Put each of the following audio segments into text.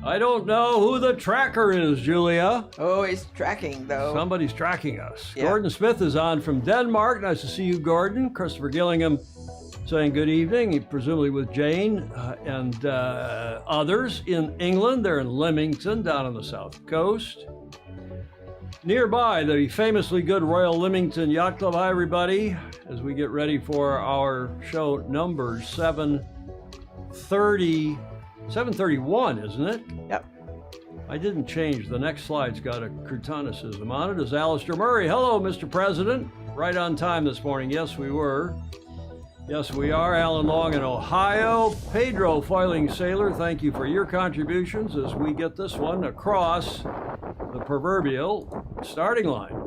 I don't know who the tracker is, Julia. Oh, he's tracking, though. Somebody's tracking us. Yeah. Gordon Smith is on from Denmark. Nice to see you, Gordon. Christopher Gillingham saying good evening, presumably with Jane and others in England. They're in Leamington, down on the south coast. Nearby, the famously good Royal Leamington Yacht Club. Hi, everybody, as we get ready for our show number 731, isn't it? Yep. I didn't change. The next slide's got a Crutonicism on it. Is Alistair Murray. Hello, Mr. President. Right on time this morning. Yes, we were. Yes, we are. Alan Long in Ohio. Pedro Foiling Sailor, thank you for your contributions as we get this one across the proverbial starting line.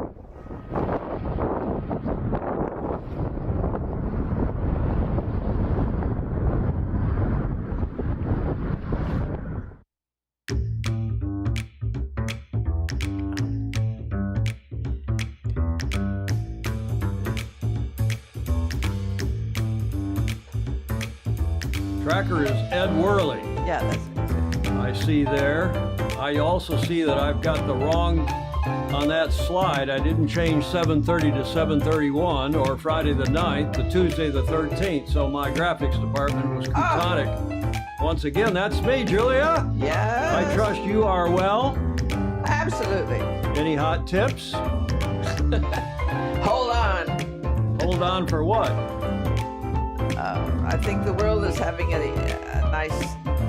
Tracker is Ed Worley. Yeah, that's it. I see there. I also see that I've got the wrong on that slide. I didn't change 7:30 to 7:31 or Friday the 9th to Tuesday the 13th. So my graphics department was Crutonic. Once again, that's me, Julia. Yeah. I trust you are well. Absolutely. Any hot tips? Hold on. Hold on for what? I think the world is having a nice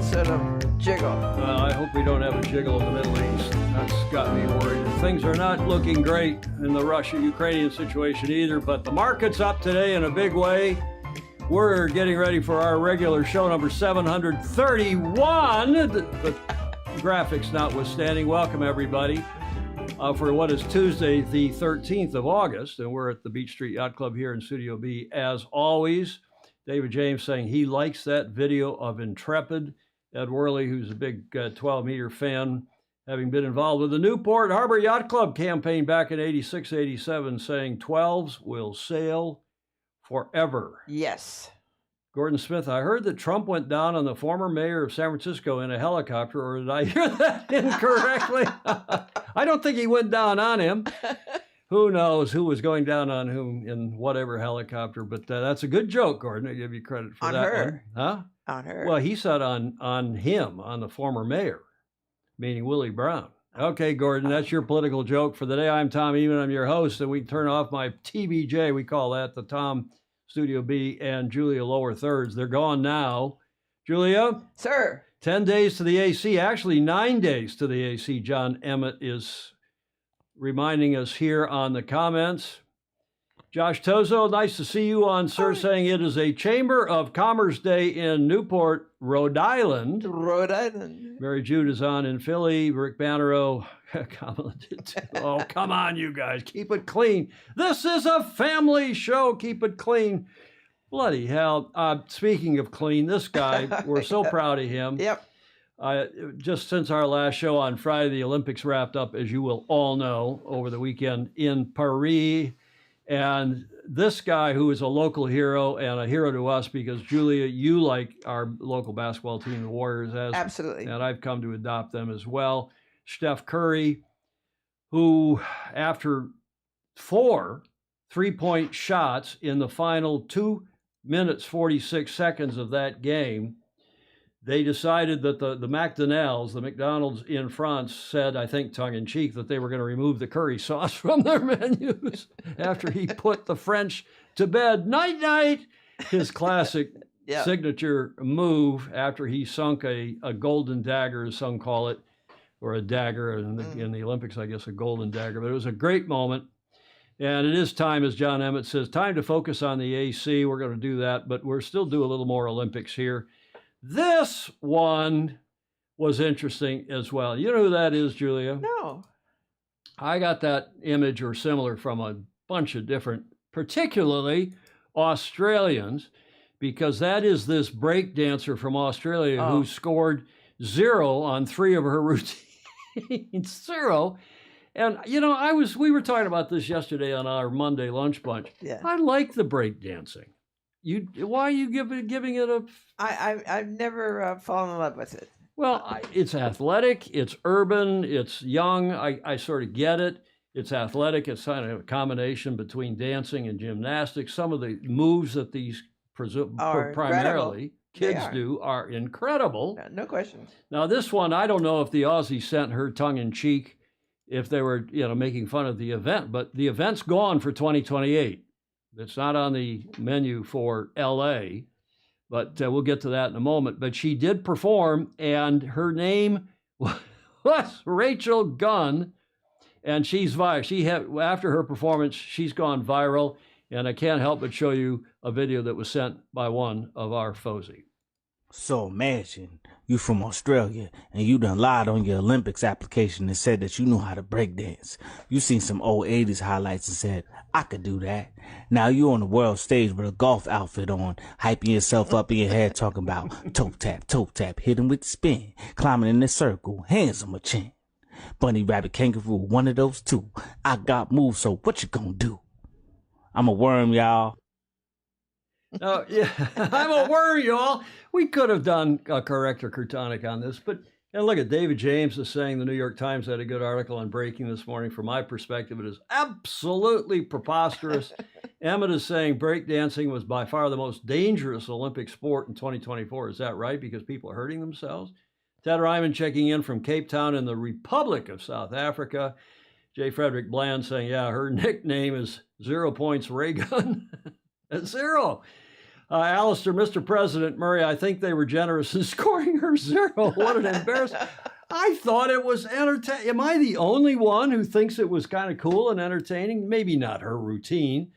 sort of jiggle. Well, I hope we don't have a jiggle in the Middle East. That's got me worried. Things are not looking great in the Russia-Ukrainian situation either, but the market's up today in a big way. We're getting ready for our regular show number 731. The graphics notwithstanding. Welcome, everybody, for what is Tuesday, the 13th of August, and we're at the Beach Street Yacht Club here in Studio B, as always. David James saying he likes that video of Intrepid. Ed Worley, who's a big 12-meter fan, having been involved with the Newport Harbor Yacht Club campaign back in 86, 87, saying 12s will sail forever. Yes. Gordon Smith, I heard that Trump went down on the former mayor of San Francisco in a helicopter, or did I hear that incorrectly? I don't think he went down on him. Who knows who was going down on whom in whatever helicopter, but that's a good joke, Gordon. I give you credit for on that her. one. Huh? On her. Well, he said on him, on the former mayor, meaning Willie Brown. Okay, Gordon, that's your political joke for the day. I'm Tom Eman. I'm your host, and we turn off my TBJ. We call that the Tom Studio B and Julia lower thirds. They're gone now. Julia? Sir. 10 days to the AC, actually 9 days to the AC. Jon Emmett is reminding us here on the comments. Josh Tozo, nice to see you on, sir, saying it is a Chamber of Commerce Day in Newport, Rhode Island. Rhode Island. Mary Jude is on in Philly. Rick Bannerow commented too. Oh, come on, you guys. Keep it clean. This is a family show. Keep it clean. Bloody hell. Speaking of clean, this guy, we're so proud of him. Yep. Just since our last show on Friday, the Olympics wrapped up, as you will all know, over the weekend in Paris. And this guy, who is a local hero and a hero to us, because Julia, you like our local basketball team, the Warriors, as Absolutely. and I've come to adopt them as well. Steph Curry, who after 4 3-point shots in the final 2 minutes, 46 seconds of that game, they decided that the McDonald's in France said, I think tongue-in-cheek, that they were going to remove the curry sauce from their menus after he put the French to bed. Night-night! His classic signature move after he sunk a golden dagger, as some call it, or a dagger in the Olympics, I guess a golden dagger. But it was a great moment. And it is time, as Jon Emmett says, time to focus on the AC. We're going to do that, but we're still do a little more Olympics here. This one was interesting as well. You know who that is, Julia? No. I got that image or similar from a bunch of different, particularly Australians, because that is this break dancer from Australia who scored 0 on 3 of her routines. 0. And you know, we were talking about this yesterday on our Monday lunch bunch. Yeah. I like the break dancing. Why are you giving it a? I've never fallen in love with it. Well, it's athletic, it's urban, it's young. I sort of get it. It's athletic. It's kind of a combination between dancing and gymnastics. Some of the moves that these primarily kids do are incredible. No question. Now, this one, I don't know if the Aussies sent her tongue in cheek, if they were, making fun of the event, but the event's gone for 2028. It's not on the menu for LA, but we'll get to that in a moment. But she did perform, and her name was Rachel Gunn, and she's viral. After her performance, she's gone viral, and I can't help but show you a video that was sent by one of our FOSI. So imagine you from Australia and you done lied on your Olympics application and said that you knew how to break dance. You seen some old 80s highlights and said, I could do that. Now you on the world stage with a golf outfit on, hyping yourself up in your head talking about toe tap, hit him with the spin, climbing in the circle, hands on my chin. Bunny, rabbit, kangaroo, one of those two. I got moves, so what you gonna do? I'm a worm, y'all. Oh, yeah, I'm a worm, y'all. We could have done a corrector Kurtonic on this, but and look at David James is saying the New York Times had a good article on breaking this morning. From my perspective, it is absolutely preposterous. Emmett is saying breakdancing was by far the most dangerous Olympic sport in 2024. Is that right? Because people are hurting themselves? Ted Ryman checking in from Cape Town in the Republic of South Africa. J. Frederick Bland saying, yeah, her nickname is 0 points Ray Gun. At 0. Alistair, Mr. President Murray, I think they were generous in scoring her 0. What an embarrassment. I thought it was entertaining. Am I the only one who thinks it was kind of cool and entertaining? Maybe not her routine,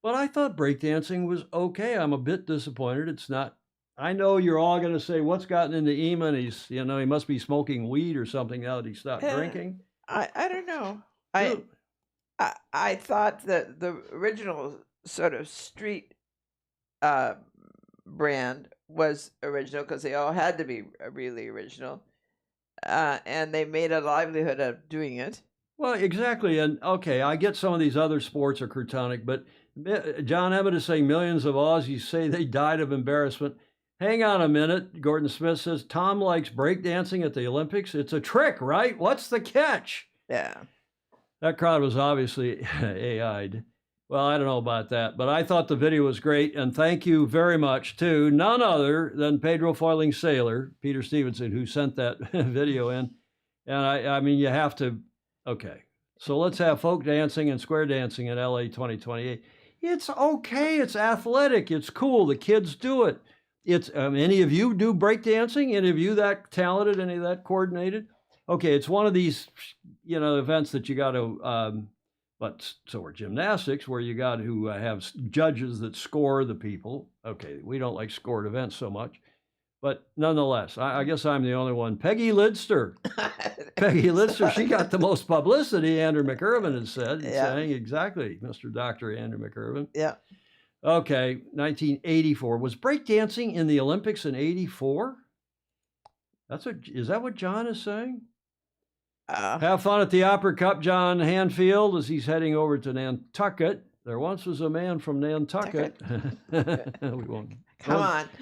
but I thought breakdancing was okay. I'm a bit disappointed. It's not. I know you're all going to say, what's gotten into Eamon? He's, he must be smoking weed or something now that he stopped drinking. I don't know. I thought that the original sort of street brand was original because they all had to be really original, and they made a livelihood of doing it. Well, exactly. And okay, I get some of these other sports are Kurtonic, but Jon Emmett is saying millions of Aussies say they died of embarrassment. Hang on a minute. Gordon Smith says Tom likes breakdancing at the Olympics. It's a trick, right? What's the catch? Yeah. That crowd was obviously AI'd. Well, I don't know about that, but I thought the video was great. And thank you very much to none other than Pedro Foiling Sailor, Peter Stevenson, who sent that video in. And I mean, you have to, okay. So let's have folk dancing and square dancing in LA 2028. It's okay. It's athletic. It's cool. The kids do it. It's any of you do breakdancing? Any of you that talented? Any of that coordinated? Okay, it's one of these, events that you got to, but so are gymnastics, where you got to have judges that score the people. Okay, we don't like scored events so much, but nonetheless, I guess I'm the only one. Peggy Lidster. Peggy Lidster, she got the most publicity, Andrew McIrvin has said, saying exactly, Mr. Dr. Andrew McIrvin. Yeah. Okay, 1984. Was breakdancing in the Olympics in 84? Is that what John is saying? Have fun at the Opera Cup, John Hanfield, as he's heading over to Nantucket. There once was a man from Nantucket. We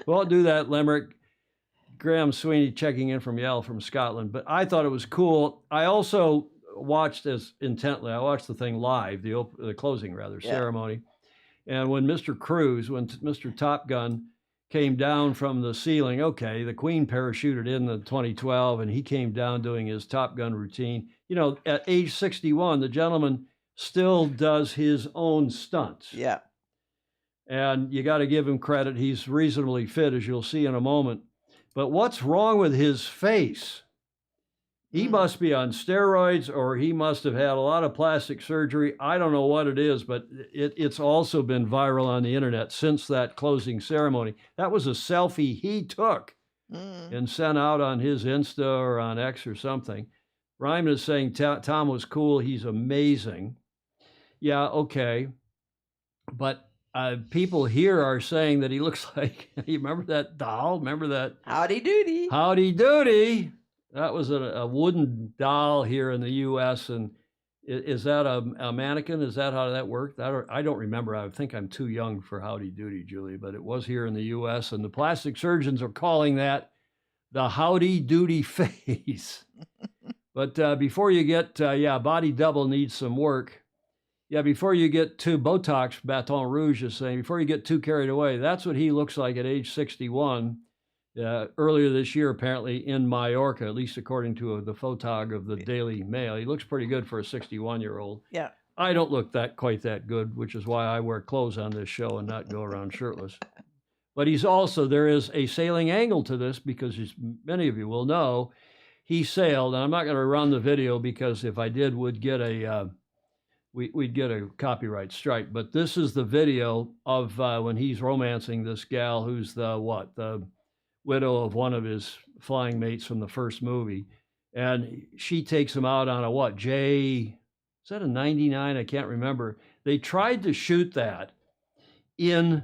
won't do that, Limerick. Graham Sweeney checking in from Yale from Scotland. But I thought it was cool. I also watched as intently. I watched the thing live, the closing ceremony. And when Mr. Top Gun came down from the ceiling, okay, the Queen parachuted in the 2012, and he came down doing his Top Gun routine. At age 61, the gentleman still does his own stunts. Yeah. And you got to give him credit. He's reasonably fit, as you'll see in a moment. But what's wrong with his face? He must be on steroids, or he must have had a lot of plastic surgery. I don't know what it is, but it's also been viral on the internet since that closing ceremony. That was a selfie he took and sent out on his Insta or on X or something. Ryman is saying Tom was cool. He's amazing. Yeah, okay. But people here are saying that he looks like, you remember that doll? Remember that? Howdy doody. Howdy doody. That was a wooden doll here in the U.S. And is that a mannequin? Is that how that worked? I don't remember. I think I'm too young for howdy doody, Julie, but it was here in the U.S. And the plastic surgeons are calling that the howdy doody face. But before you get, body double needs some work. Yeah, before you get too, Botox, Baton Rouge is saying, before you get too carried away, that's what he looks like at age 61. Earlier this year, apparently in Mallorca, at least according to the photog of the Daily Mail. He looks pretty good for a 61-year-old. Yeah. I don't look quite that good, which is why I wear clothes on this show and not go around shirtless. But there is a sailing angle to this, because as many of you will know, he sailed, and I'm not going to run the video because if I did, we'd get a copyright strike. But this is the video of when he's romancing this gal who's the widow of one of his flying mates from the first movie. And she takes him out on is that a 99? I can't remember. They tried to shoot that in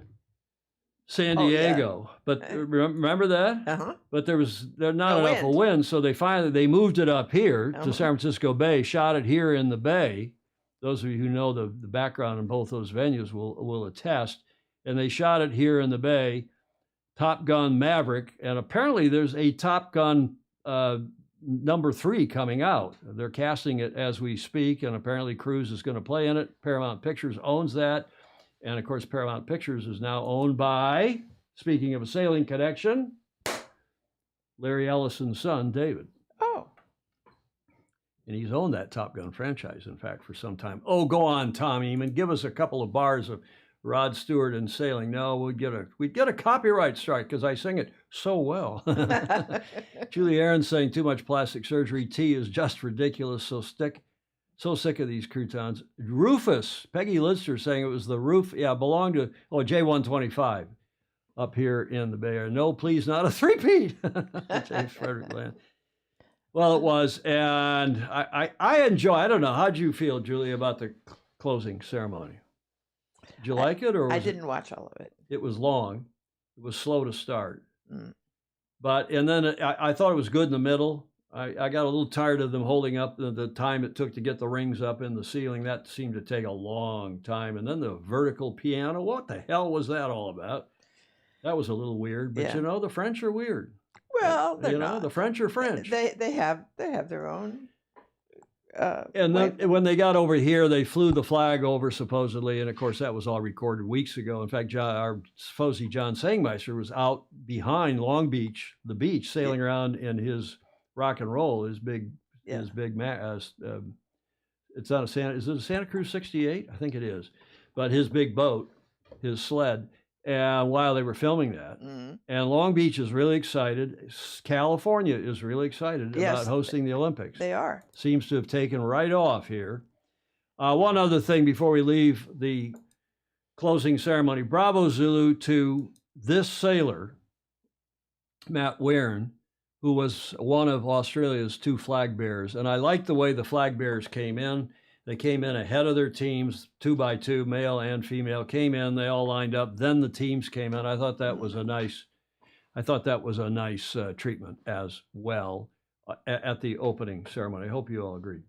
San Diego, but remember that? Uh-huh. But there's not enough of wind, so they moved it up here to San Francisco Bay, shot it here in the bay. Those of you who know the background in both those venues will attest. And they shot it here in the bay, Top Gun Maverick, and apparently there's a Top Gun number 3 coming out. They're casting it as we speak, and apparently Cruise is going to play in it. Paramount Pictures owns that. And of course, Paramount Pictures is now owned by, speaking of a sailing connection, Larry Ellison's son, David. Oh. And he's owned that Top Gun franchise, in fact, for some time. Oh, go on, Tom Eamon. Give us a couple of bars of Rod Stewart and sailing. No, we'd get a copyright strike because I sing it so well. Julie Aaron saying too much plastic surgery. Tea is just ridiculous. So sick of these croutons. Rufus, Peggy Lister saying it was the roof. Yeah, belonged to J125 up here in the Bay Area. No, please, not a three-peat. James Frederick Land. Well, it was, and I enjoy. I don't know. How'd you feel, Julie, about the closing ceremony? Did you like it, or I didn't watch all of it. It was long. It was slow to start, and then I thought it was good in the middle. I got a little tired of them holding up the time it took to get the rings up in the ceiling. That seemed to take a long time. And then the vertical piano. What the hell was that all about? That was a little weird. But the French are weird. Well, they're not. The French are French. They have their own. And then when they got over here, they flew the flag over supposedly, and of course that was all recorded weeks ago. In fact, our Fozy John Sangmeister was out behind Long Beach, the beach, sailing around in his rock and roll, his big. It's not is it a Santa Cruz 68? I think it is, but his big boat, his sled. And while they were filming that, and Long Beach is really excited. California is really excited about hosting the Olympics. They are. Seems to have taken right off here. One other thing before we leave the closing ceremony. Bravo Zulu to this sailor, Matt Weirn, who was one of Australia's 2 flag bearers. And I liked the way the flag bearers came in. They came in ahead of their teams, 2 by 2, male and female, came in, they all lined up. Then the teams came in. I thought that was a nice treatment as well at the opening ceremony. I hope you all agree.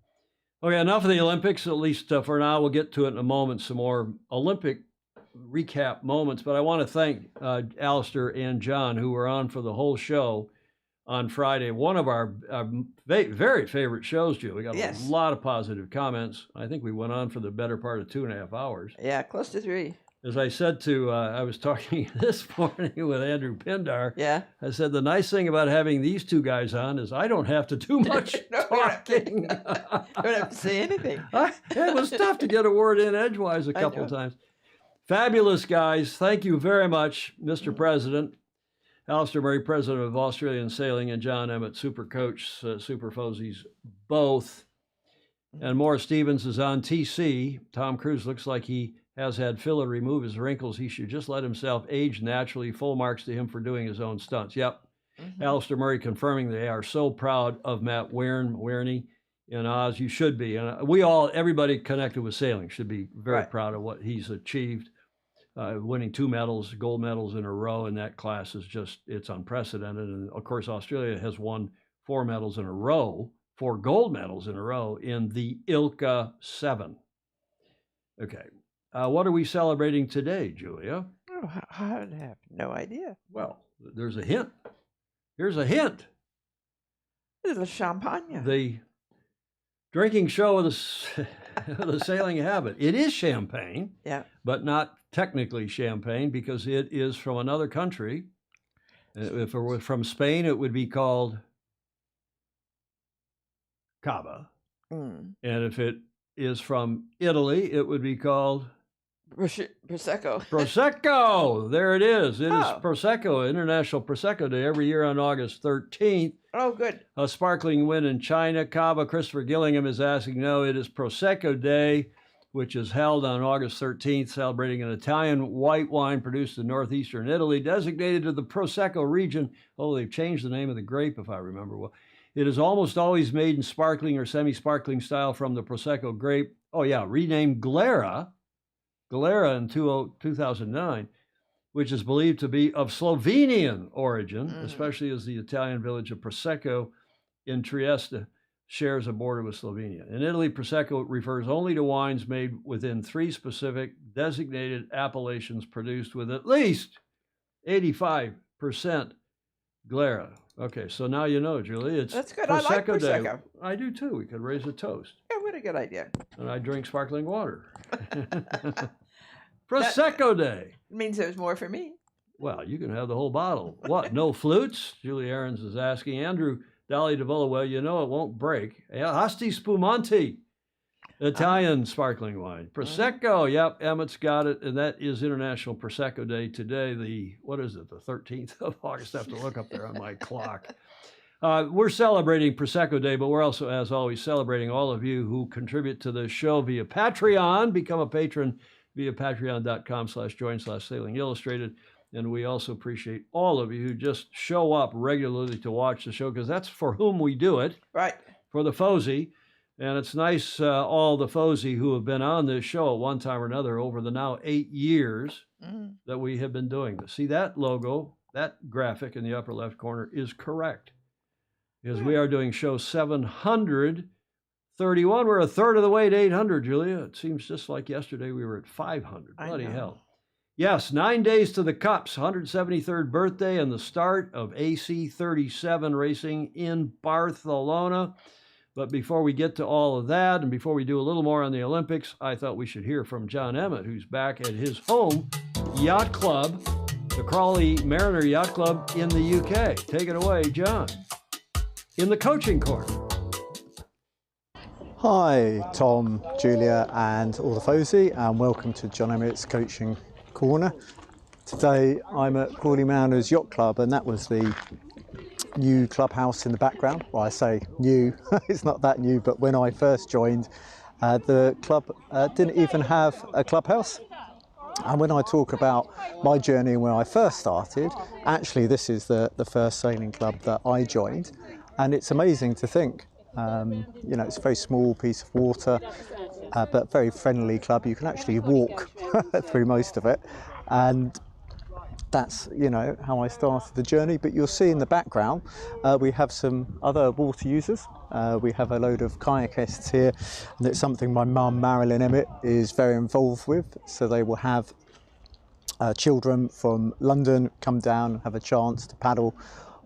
Okay, enough of the Olympics, at least for now. We'll get to it in a moment, some more Olympic recap moments. But I want to thank Alistair and John, who were on for the whole show on Friday. One of our very favorite shows, Jill. We got a lot of positive comments. I think we went on for the better part of 2.5 hours. Yeah, close to 3. As I said I was talking this morning with Andrew Pindar. Yeah. I said, the nice thing about having these 2 guys on is I don't have to do much talking. I don't have to say anything. It was tough to get a word in edgewise a couple of times. Fabulous guys. Thank you very much, Mr. President. Alistair Murray, president of Australian Sailing, and Jon Emmett, super coach, super Fosies, both. And Morris Stevens is on TC. Tom Cruise looks like he has had filler remove his wrinkles. He should just let himself age naturally. Full marks to him for doing his own stunts. Yep. Alistair Murray confirming they are so proud of Matt Weirney in Oz. You should be. And everybody connected with sailing should be very proud of what he's achieved. Winning 2 medals, gold medals in a row in that class is just, it's unprecedented. And of course, Australia has won 4 medals in a row, 4 gold medals in a row in the ILCA 7. Okay. What are we celebrating today, Julia? Oh, I have no idea. Well, there's a hint. Here's a hint. It's a champagne. The drinking show of the sailing habit. It is champagne, but not technically champagne because it is from another country. If it were from Spain, it would be called Cava. And if it is from Italy, it would be called Prosecco. Prosecco. There it is. It is Prosecco, International Prosecco Day, every year on August 13th. Oh, good. A sparkling win in China. Cava, Christopher Gillingham is asking, no, it is Prosecco Day, which is held on August 13th, celebrating an Italian white wine produced in northeastern Italy, designated to the Prosecco region. Oh, they've changed the name of the grape, if I remember well. It is almost always made in sparkling or semi-sparkling style from the Prosecco grape. Oh, yeah, renamed Glera in 2009, which is believed to be of Slovenian origin, especially as the Italian village of Prosecco in Trieste shares a border with Slovenia. In Italy, Prosecco refers only to wines made within 3 specific designated appellations produced with at least 85% Glera. Okay, so now you know, Julie. That's good. Prosecco I like Prosecco. Day. I do too. We could raise a toast. Yeah, what a good idea. And I drink sparkling water. Prosecco Day. Means there's more for me. Well, you can have the whole bottle. What, no flutes? Julie Ahrens is asking. Andrew Dolly DeVola, well, you know it won't break. Asti Spumante, Italian sparkling wine. Prosecco, yep, Emmett's got it. And that is International Prosecco Day today, the 13th of August. I have to look up there on my clock. We're celebrating Prosecco Day, but we're also, as always, celebrating all of you who contribute to the show via Patreon. Become a patron via patreon.com/join/sailing illustrated. And we also appreciate all of you who just show up regularly to watch the show, because that's for whom we do it. Right. For the Fosie. And it's nice, all the Fosie who have been on this show at one time or another over the now 8 years that we have been doing this. See, that logo, that graphic in the upper left corner is correct. Because we are doing show 731. We're a third of the way to 800, Julia. It seems just like yesterday we were at 500. Bloody hell. Yes, 9 days to the Cup's 173rd birthday and the start of AC37 racing in Barcelona. But before we get to all of that, and before we do a little more on the Olympics, I thought we should hear from Jon Emmett, who's back at his home yacht club, the Crawley Mariner Yacht Club in the UK. Take it away, John, in the coaching corner. Hi, Tom, Julia, and all the Fosie, and welcome to Jon Emmett's Coaching Corner. Today I'm at Crawley Mariners Yacht Club, and that was the new clubhouse in the background. Well, I say new, it's not that new, but when I first joined, the club didn't even have a clubhouse. And when I talk about my journey and when I first started, actually this is the first sailing club that I joined, and it's amazing to think. You know, it's a very small piece of water, but very friendly club. You can actually walk through most of it, and that's, you know, how I started the journey. But you'll see in the background we have some other water users. We have a load of kayakиsts here, and it's something my mum Marilyn Emmett is very involved with. So they will have children from London come down and have a chance to paddle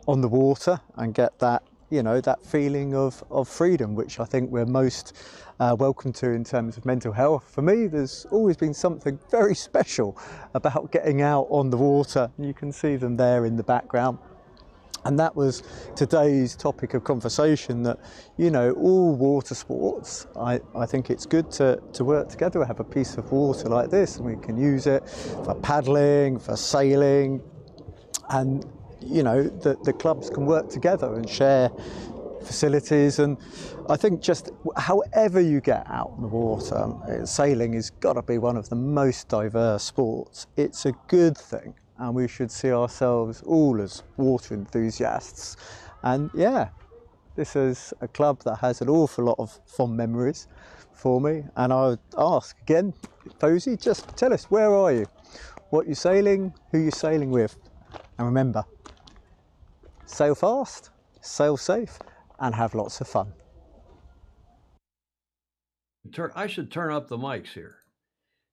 on the water and get that, you know, that feeling of freedom, which I think we're most welcome to in terms of mental health. For me, there's always been something very special about getting out on the water. You can see them there in the background. And that was today's topic of conversation, that, you know, all water sports, I think it's good to work together, have a piece of water like this, and we can use it for paddling, for sailing, and you know, the clubs can work together and share facilities. And I think just however you get out on the water, sailing has got to be one of the most diverse sports. It's a good thing, and we should see ourselves all as water enthusiasts. And yeah, this is a club that has an awful lot of fond memories for me. And I would ask again, Posey, just tell us, where are you? What you're sailing, who you're sailing with. And remember, sail fast, sail safe, and have lots of fun. I should turn up the mics here.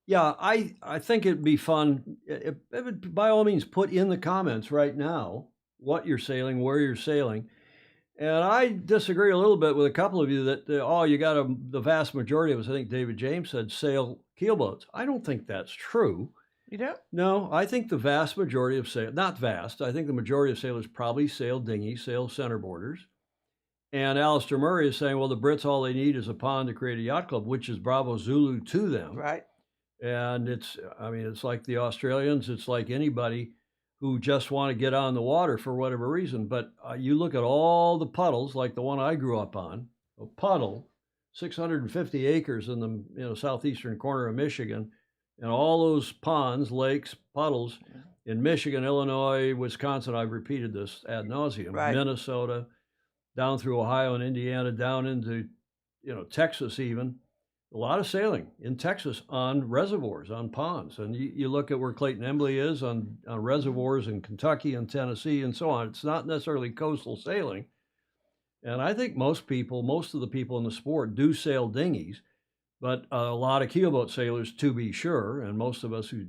Yeah, I think it'd be fun. It would, by all means, put in the comments right now what you're sailing, where you're sailing. And I disagree a little bit with a couple of you that, you got the vast majority of us, I think David James said, sail keelboats. I don't think that's true. You don't? No, I think the vast majority of sailors, not vast, I think the majority of sailors probably sail dinghies, sail centerboarders. And Alistair Murray is saying, well, the Brits, all they need is a pond to create a yacht club, which is Bravo Zulu to them. Right. And it's like the Australians, it's like anybody who just want to get on the water for whatever reason. But you look at all the puddles, like the one I grew up on, a puddle, 650 acres in the southeastern corner of Michigan, and all those ponds, lakes, puddles in Michigan, Illinois, Wisconsin. I've repeated this ad nauseum. Right. Minnesota, down through Ohio and Indiana, down into, Texas even. A lot of sailing in Texas on reservoirs, on ponds. And you look at where Clayton Embley is on reservoirs in Kentucky and Tennessee and so on. It's not necessarily coastal sailing. And I think most of the people in the sport do sail dinghies, but a lot of keelboat sailors, to be sure, and most of us who,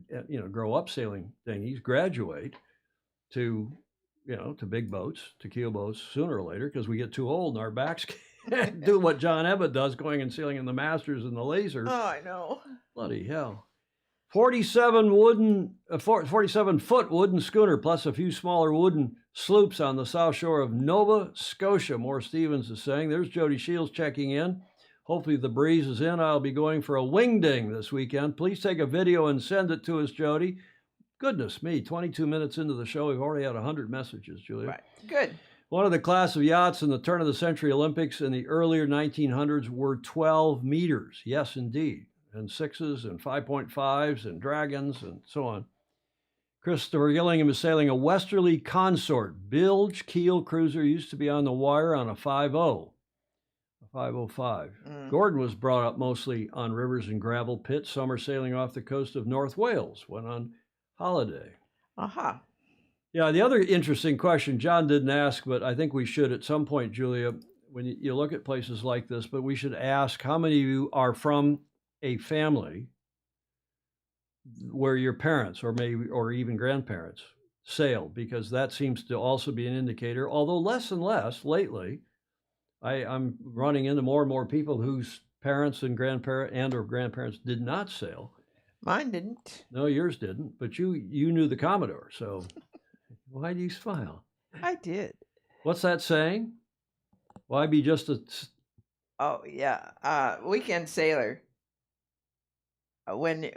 grow up sailing dinghies graduate to big boats, to keelboats sooner or later, because we get too old and our backs can't do what Jon Emmett does, going and sailing in the Masters and the Lasers. Oh, I know. Bloody hell. 47-foot wooden schooner, plus a few smaller wooden sloops on the south shore of Nova Scotia. Moore Stevens is saying. There's Jody Shields checking in. Hopefully the breeze is in. I'll be going for a wing ding this weekend. Please take a video and send it to us, Jody. Goodness me, 22 minutes into the show, we've already had 100 messages, Julia. Right. Good. One of the class of yachts in the turn of the century Olympics in the earlier 1900s were 12 meters. Yes, indeed. And 6s and 5.5s and dragons and so on. Christopher Gillingham is sailing a westerly consort. Bilge keel cruiser, used to be on the wire on a 5.0. A 505. Gordon was brought up mostly on rivers and gravel pits. Some are sailing off the coast of North Wales. Went on holiday. Aha. Yeah, the other interesting question John didn't ask, but I think we should at some point, Julia, when you look at places like this, but we should ask how many of you are from a family where your parents or even grandparents sailed, because that seems to also be an indicator, although less and less lately. I'm running into more and more people whose parents and grandparents did not sail. Mine didn't. No, yours didn't, but you knew the Commodore, so why do you smile? I did. What's that saying? Why be just a... Oh, yeah. Weekend sailor. Why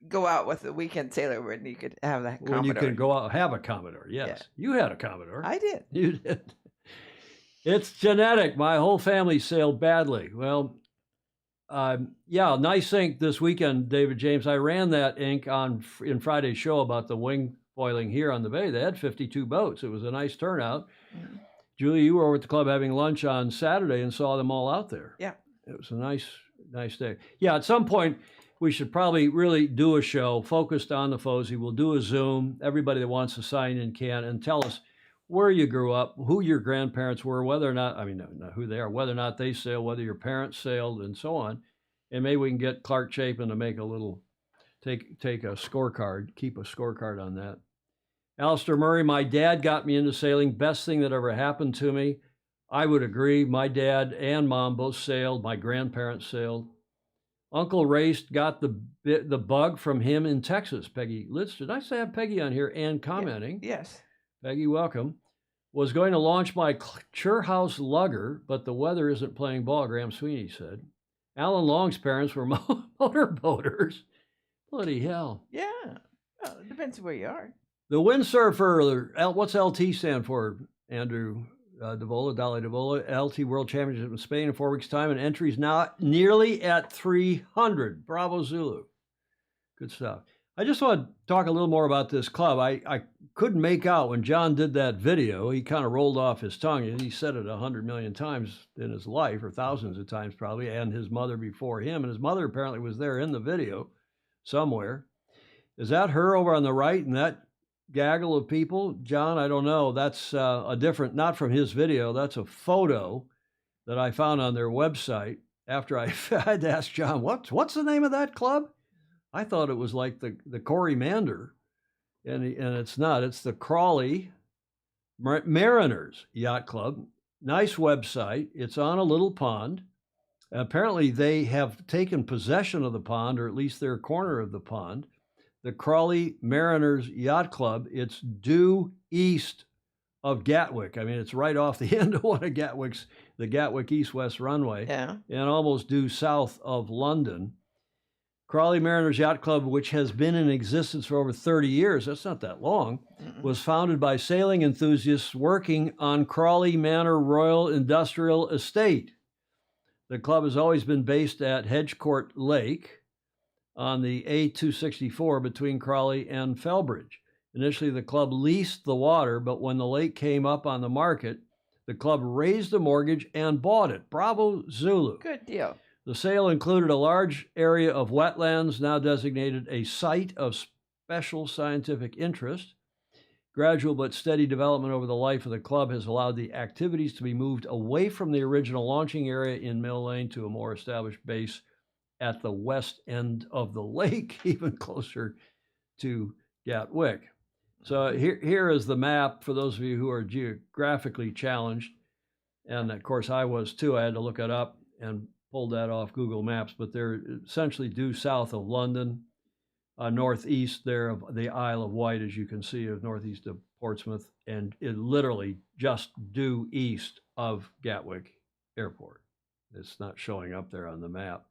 go out with a weekend sailor when you could have that Commodore? When you could go out and have a Commodore, yes. Yeah. You had a Commodore. I did. You did. It's genetic. My whole family sailed badly. Well, nice ink this weekend, David James. I ran that ink in Friday's show about the wing foiling here on the bay. They had 52 boats. It was a nice turnout. Mm-hmm. Julie, you were over at the club having lunch on Saturday and saw them all out there. Yeah. It was a nice day. Yeah, at some point, we should probably really do a show focused on the FOSI. We'll do a Zoom. Everybody that wants to sign in can, and tell us where you grew up, who your grandparents were, whether or not, not who they are, whether or not they sailed, whether your parents sailed, and so on. And maybe we can get Clark Chapin to make a little, take a scorecard, keep a scorecard on that. Alistair Murray, my dad got me into sailing. Best thing that ever happened to me. I would agree. My dad and mom both sailed. My grandparents sailed. Uncle Race got the bug from him in Texas. Peggy Lidster. Nice to have Peggy on here and commenting. Yes. Peggy, welcome. Was going to launch my Churhouse lugger, but the weather isn't playing ball, Graham Sweeney said. Alan Long's parents were motorboaters. Bloody hell. Yeah. Well, it depends where you are. The windsurfer, what's LT stand for, Andrew Davola, Dolly Davola? LT World Championship in Spain in 4 weeks' time, and entries now nearly at 300. Bravo Zulu. Good stuff. I just want to talk a little more about this club. I couldn't make out when John did that video. He kind of rolled off his tongue. He said it 100 million times in his life, or thousands of times probably, and his mother before him. And his mother apparently was there in the video somewhere. Is that her over on the right and that gaggle of people? John, I don't know. That's a different, not from his video. That's a photo that I found on their website after I had to ask John, what's the name of that club? I thought it was like the Corey Mander, and it's not. It's the Crawley Mariners Yacht Club. Nice website. It's on a little pond. Apparently, they have taken possession of the pond, or at least their corner of the pond. The Crawley Mariners Yacht Club. It's due east of Gatwick. I mean, it's right off the end of one of the Gatwick East-West runway, Yeah. and almost due south of London. Crawley Mariners Yacht Club, which has been in existence for over 30 years, that's not that long, was founded by sailing enthusiasts working on Crawley Manor Royal Industrial Estate. The club has always been based at Hedgecourt Lake on the A264 between Crawley and Felbridge. Initially, the club leased the water, but when the lake came up on the market, the club raised the mortgage and bought it. Bravo Zulu. Good deal. The sale included a large area of wetlands, now designated a site of special scientific interest. Gradual but steady development over the life of the club has allowed the activities to be moved away from the original launching area in Mill Lane to a more established base at the west end of the lake, even closer to Gatwick. So here is the map for those of you who are geographically challenged. And of course, I was too. I had to look it up and pulled that off Google Maps, but they're essentially due south of London, northeast there of the Isle of Wight, as you can see, of northeast of Portsmouth, and it literally just due east of Gatwick Airport. It's not showing up there on the map.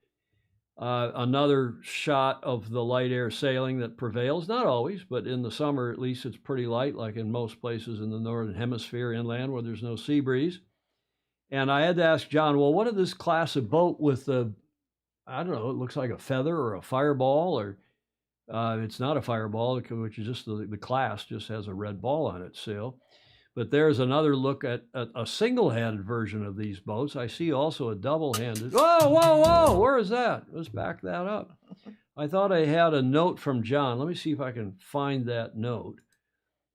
Another shot of the light air sailing that prevails, not always, but in the summer at least it's pretty light, like in most places in the northern hemisphere inland where there's no sea breeze. And I had to ask John, well, what is this class of boat with I don't know, it looks like a feather or a fireball, or it's not a fireball, which is just the class just has a red ball on its sail. But there's another look at a single-handed version of these boats. I see also a double-handed. Whoa, where is that? Let's back that up. I thought I had a note from John. Let me see if I can find that note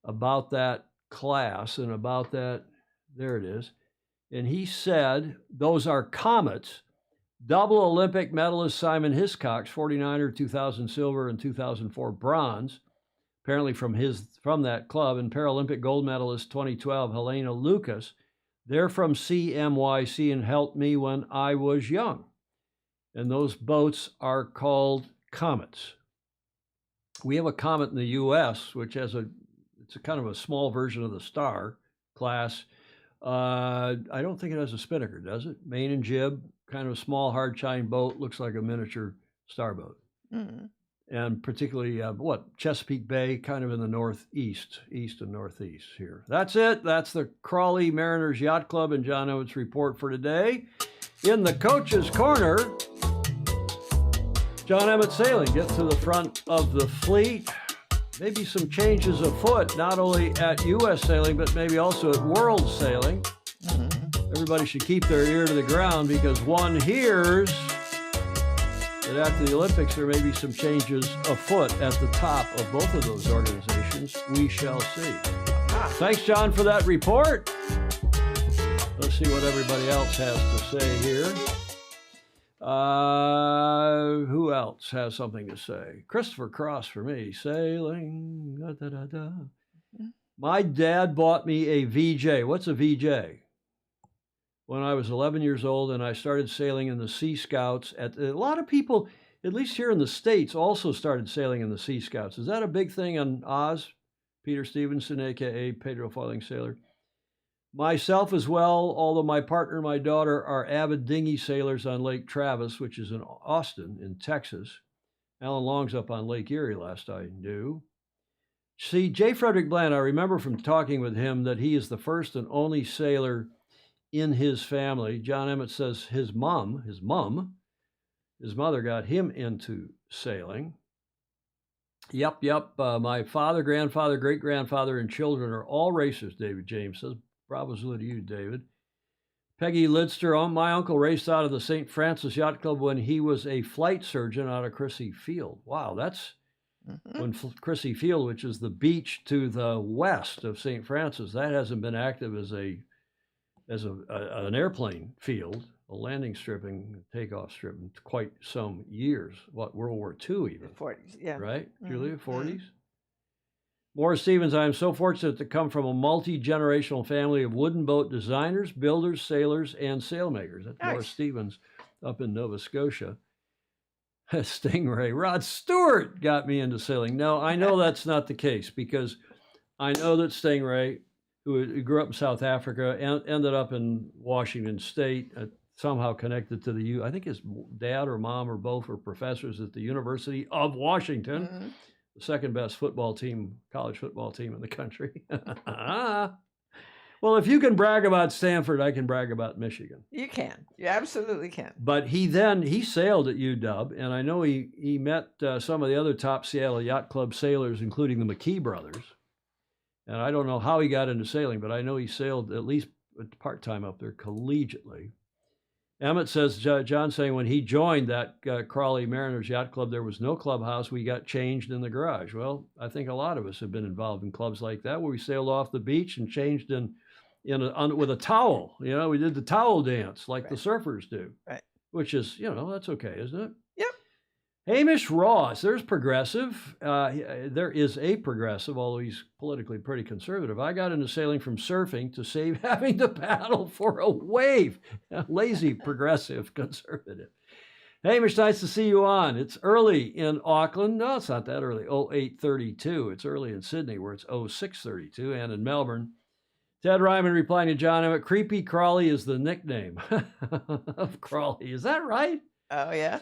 about that class and about that. There it is. And he said, those are Comets. Double Olympic medalist Simon Hiscox, 49er, 2000 silver and 2004 bronze, apparently from that club, and Paralympic gold medalist 2012 Helena Lucas. They're from CMYC and helped me when I was young. And those boats are called Comets. We have a Comet in the U.S., which has it's a kind of a small version of the Star class. I don't think it has a spinnaker, does it? Main and jib, kind of a small hard chine boat, looks like a miniature starboat. And particularly, Chesapeake Bay, kind of in the northeast, east and northeast here. That's it. That's the Crawley Mariners Yacht Club and Jon Emmett's report for today. In the coach's corner, Jon Emmett Sailing gets to the front of the fleet. Maybe some changes afoot, not only at U.S. Sailing, but maybe also at World Sailing. Everybody should keep their ear to the ground because one hears that after the Olympics, there may be some changes afoot at the top of both of those organizations. We shall see. Thanks, John, for that report. Let's see what everybody else has to say here. Who else has something to say? Christopher Cross for me. Sailing. Da, da, da, da. My dad bought me a VJ. What's a VJ? When I was 11 years old, and I started sailing in the Sea Scouts. A lot of people, at least here in the States, also started sailing in the Sea Scouts. Is that a big thing on Oz? Peter Stevenson, a.k.a. Pedro Foiling Sailor. Myself as well, although my partner and my daughter are avid dinghy sailors on Lake Travis, which is in Austin, in Texas. Alan Long's up on Lake Erie, last I knew. See, J. Frederick Bland, I remember from talking with him that he is the first and only sailor in his family. Jon Emmett says his mother got him into sailing. Yep. My father, grandfather, great-grandfather, and children are all racers, David James says. Bravo Zulu to you, David. Peggy Lidster, my uncle raced out of the St. Francis Yacht Club when he was a flight surgeon out of Crissy Field. Wow, that's when Crissy Field, which is the beach to the west of St. Francis, that hasn't been active as an airplane field, a landing strip and takeoff strip in quite some years. What, World War II even? 40s, yeah. Right, Julia, 40s? Morris Stevens, I am so fortunate to come from a multi-generational family of wooden boat designers, builders, sailors, and sailmakers. That's Nice. Morris Stevens up in Nova Scotia. Stingray. Rod Stewart got me into sailing. No, I know that's not the case because I know that Stingray, who grew up in South Africa, ended up in Washington State, somehow connected to the I think his dad or mom or both were professors at the University of Washington, the second best college football team in the country. Well, if you can brag about Stanford, I can brag about Michigan. You can. You absolutely can. But he sailed at UW, and I know he met some of the other top Seattle Yacht Club sailors, including the McKee brothers. And I don't know how he got into sailing, but I know he sailed at least part-time up there collegiately. Emmett says, John saying, when he joined that Crawley Mariners Yacht Club, there was no clubhouse. We got changed in the garage. Well, I think a lot of us have been involved in clubs like that, where we sailed off the beach and changed with a towel. We did the towel dance like the surfers do, which is, that's okay, isn't it? Yep. Hamish Ross, there's progressive. There is a progressive, although he's politically pretty conservative. I got into sailing from surfing to save having to paddle for a wave. Lazy, progressive, conservative. Hamish, nice to see you on. It's early in Auckland. No, it's not that early. 08:32. It's early in Sydney, where it's 06:32, and in Melbourne. Ted Ryman replying to Jon Emmett, Creepy Crawley is the nickname of Crawley. Is that right? Oh, yeah.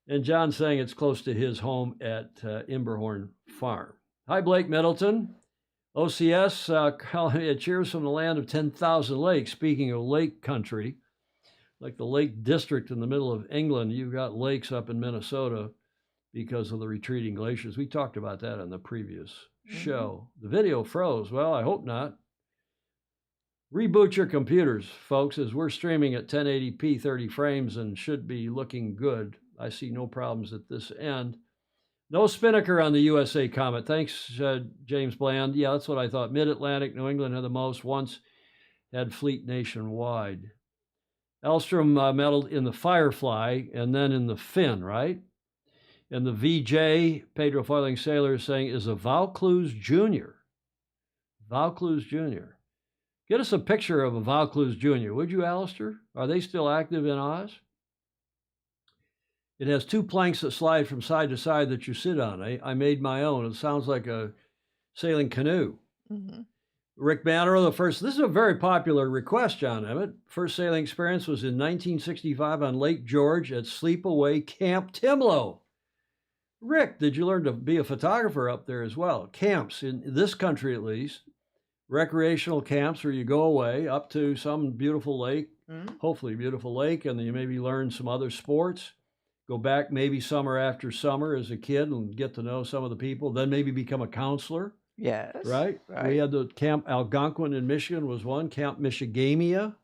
And John saying it's close to his home at Imberhorn Farm. Hi, Blake Middleton. OCS, cheers from the land of 10,000 lakes. Speaking of lake country, like the Lake District in the middle of England, you've got lakes up in Minnesota because of the retreating glaciers. We talked about that on the previous show. The video froze. Well, I hope not. Reboot your computers, folks, as we're streaming at 1080p 30 frames and should be looking good. I see no problems at this end. No Spinnaker on the USA Comet. Thanks, James Bland. Yeah, that's what I thought. Mid-Atlantic, New England had the most. Once had fleet nationwide. Elstrom medaled in the Firefly and then in the Finn, right? And the VJ, Pedro Foiling Sailor, is saying, is a Vaucluse Jr. Vaucluse Jr. Get us a picture of a Vaucluse Jr., would you, Alistair? Are they still active in Oz? It has two planks that slide from side to side that you sit on. I made my own. It sounds like a sailing canoe. Rick Banner, this is a very popular request, Jon Emmett. First sailing experience was in 1965 on Lake George at Sleepaway Camp Timlow. Rick, did you learn to be a photographer up there as well? Camps, in this country at least, recreational camps where you go away up to some beautiful lake, hopefully beautiful lake, and then you maybe learn some other sports. Go back maybe summer after summer as a kid and get to know some of the people, then maybe become a counselor. Yes. Right? We had the Camp Algonquin in Michigan was one, Camp Michigamia.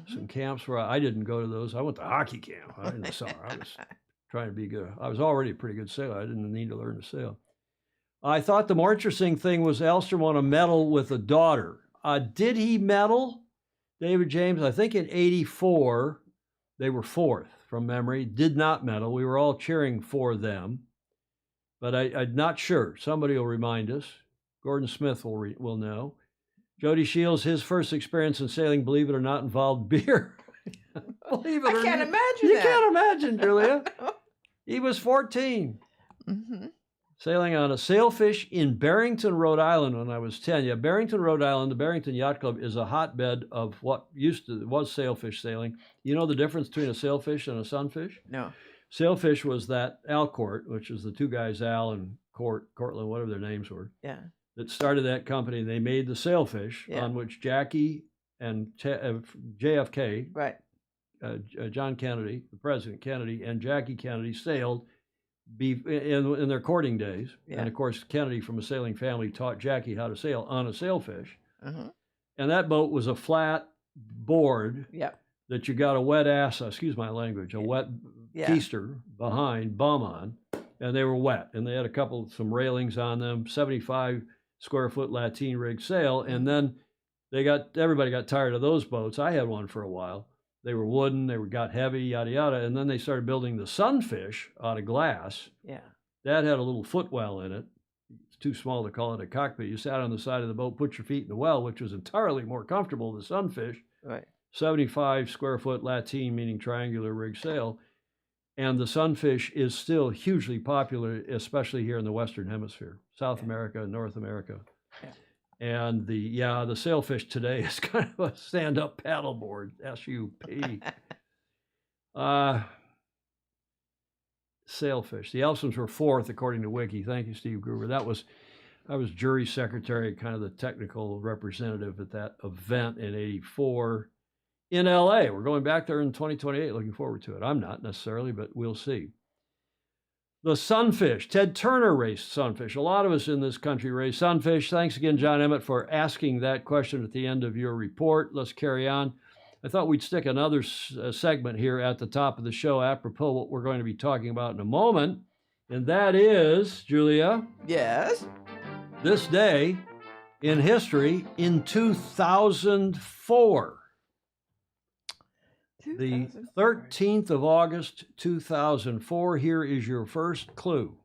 Some camps where I didn't go to those. I went to hockey camp. I didn't summer. I was trying to be good. I was already a pretty good sailor. I didn't need to learn to sail. I thought the more interesting thing was Elstrom won a medal with a daughter. Did he medal? David James, I think in 84, they were fourth from memory, did not medal. We were all cheering for them, but I'm not sure. Somebody will remind us. Gordon Smith will know. Jody Shields, his first experience in sailing, believe it or not, involved beer. Believe it or not. I can't imagine You that. can't imagine, Julia. He was 14. Sailing on a sailfish in Barrington, Rhode Island when I was 10. Yeah, Barrington, Rhode Island, the Barrington Yacht Club is a hotbed of what was sailfish sailing. You know the difference between a sailfish and a sunfish? No. Sailfish was that Alcourt, which is the two guys, Al and Cortland, whatever their names were. Yeah. that started that company. They made the sailfish on which Jackie and JFK, Right. John Kennedy, the President Kennedy, and Jackie Kennedy sailed in their courting days. Yeah. And of course, Kennedy from a sailing family taught Jackie how to sail on a sailfish. Uh-huh. And that boat was a flat board that you got a wet ass, excuse my language, a wet keister behind, bum on, and they were wet. And they had some railings on them, 75 square foot lateen rig sail. And then everybody got tired of those boats. I had one for a while. They were wooden, got heavy, yada, yada. And then they started building the Sunfish out of glass. Yeah. That had a little footwell in it. It's too small to call it a cockpit. You sat on the side of the boat, put your feet in the well, which was entirely more comfortable than the Sunfish. Right. 75 square foot lateen, meaning triangular rig sail. And the Sunfish is still hugely popular, especially here in the Western Hemisphere, South America, North America. Yeah. And the sailfish today is kind of a stand-up paddleboard, SUP. Sailfish. The Elsons were fourth, according to Wiki. Thank you, Steve Gruber. I was jury secretary, kind of the technical representative at that event in '84 in LA. We're going back there in 2028. Looking forward to it. I'm not necessarily, but we'll see. The Sunfish. Ted Turner raced Sunfish. A lot of us in this country race Sunfish. Thanks again, Jon Emmett, for asking that question at the end of your report. Let's carry on. I thought we'd stick another segment here at the top of the show, apropos what we're going to be talking about in a moment. And that is, Julia. Yes. This day in history in 2004. The 13th of August, 2004. Here is your first clue.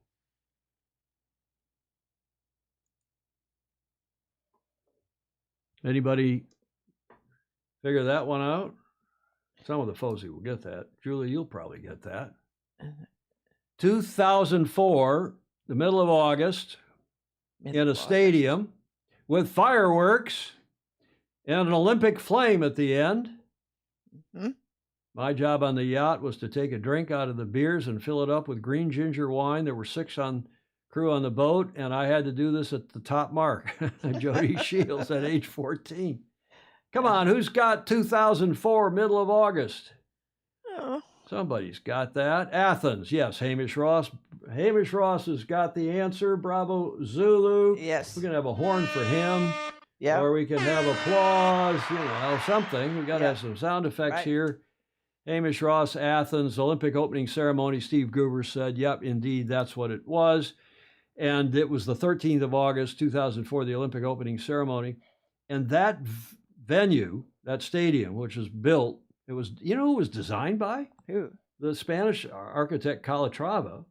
Anybody figure that one out? Some of the folks will get that. Julie, you'll probably get that. 2004, the middle of August, in a stadium with fireworks and an Olympic flame at the end. Mm-hmm. My job on the yacht was to take a drink out of the beers and fill it up with green ginger wine. There were 6 crew on the boat, and I had to do this at the top mark. Jody Shields at age 14. Come on, who's got 2004, middle of August? Oh. Somebody's got that. Athens, yes, Hamish Ross. Hamish Ross has got the answer. Bravo, Zulu. Yes. We're going to have a horn for him. Yeah. Or we can have applause, something. We've got to have some sound effects here. Hamish Ross, Athens, Olympic opening ceremony. Steve Gruber said, yep, indeed, that's what it was. And it was the 13th of August, 2004, the Olympic opening ceremony. And that venue, that stadium, which was built, it was, who it was designed by? Who? The Spanish architect Calatrava,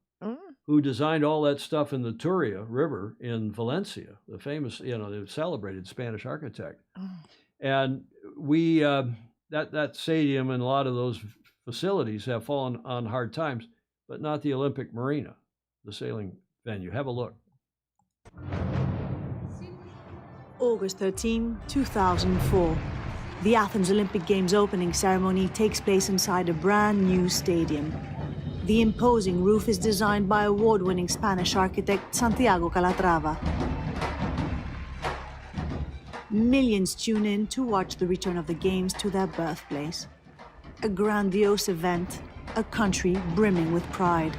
who designed all that stuff in the Turia River in Valencia, the famous, the celebrated Spanish architect. Oh. And we, that stadium and a lot of those facilities have fallen on hard times, but not the Olympic Marina, the sailing venue. Have a look. August 13, 2004. The Athens Olympic Games opening ceremony takes place inside a brand new stadium. The imposing roof is designed by award-winning Spanish architect Santiago Calatrava. Millions tune in to watch the return of the Games to their birthplace. A grandiose event, a country brimming with pride.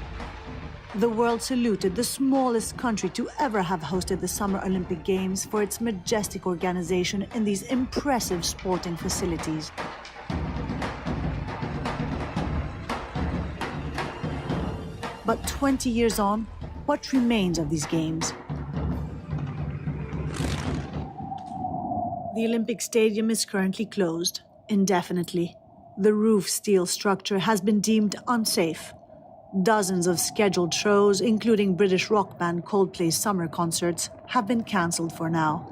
The world saluted the smallest country to ever have hosted the Summer Olympic Games for its majestic organization in these impressive sporting facilities. But 20 years on, what remains of these games? The Olympic Stadium is currently closed, indefinitely. The roof steel structure has been deemed unsafe. Dozens of scheduled shows, including British rock band Coldplay's summer concerts, have been cancelled for now.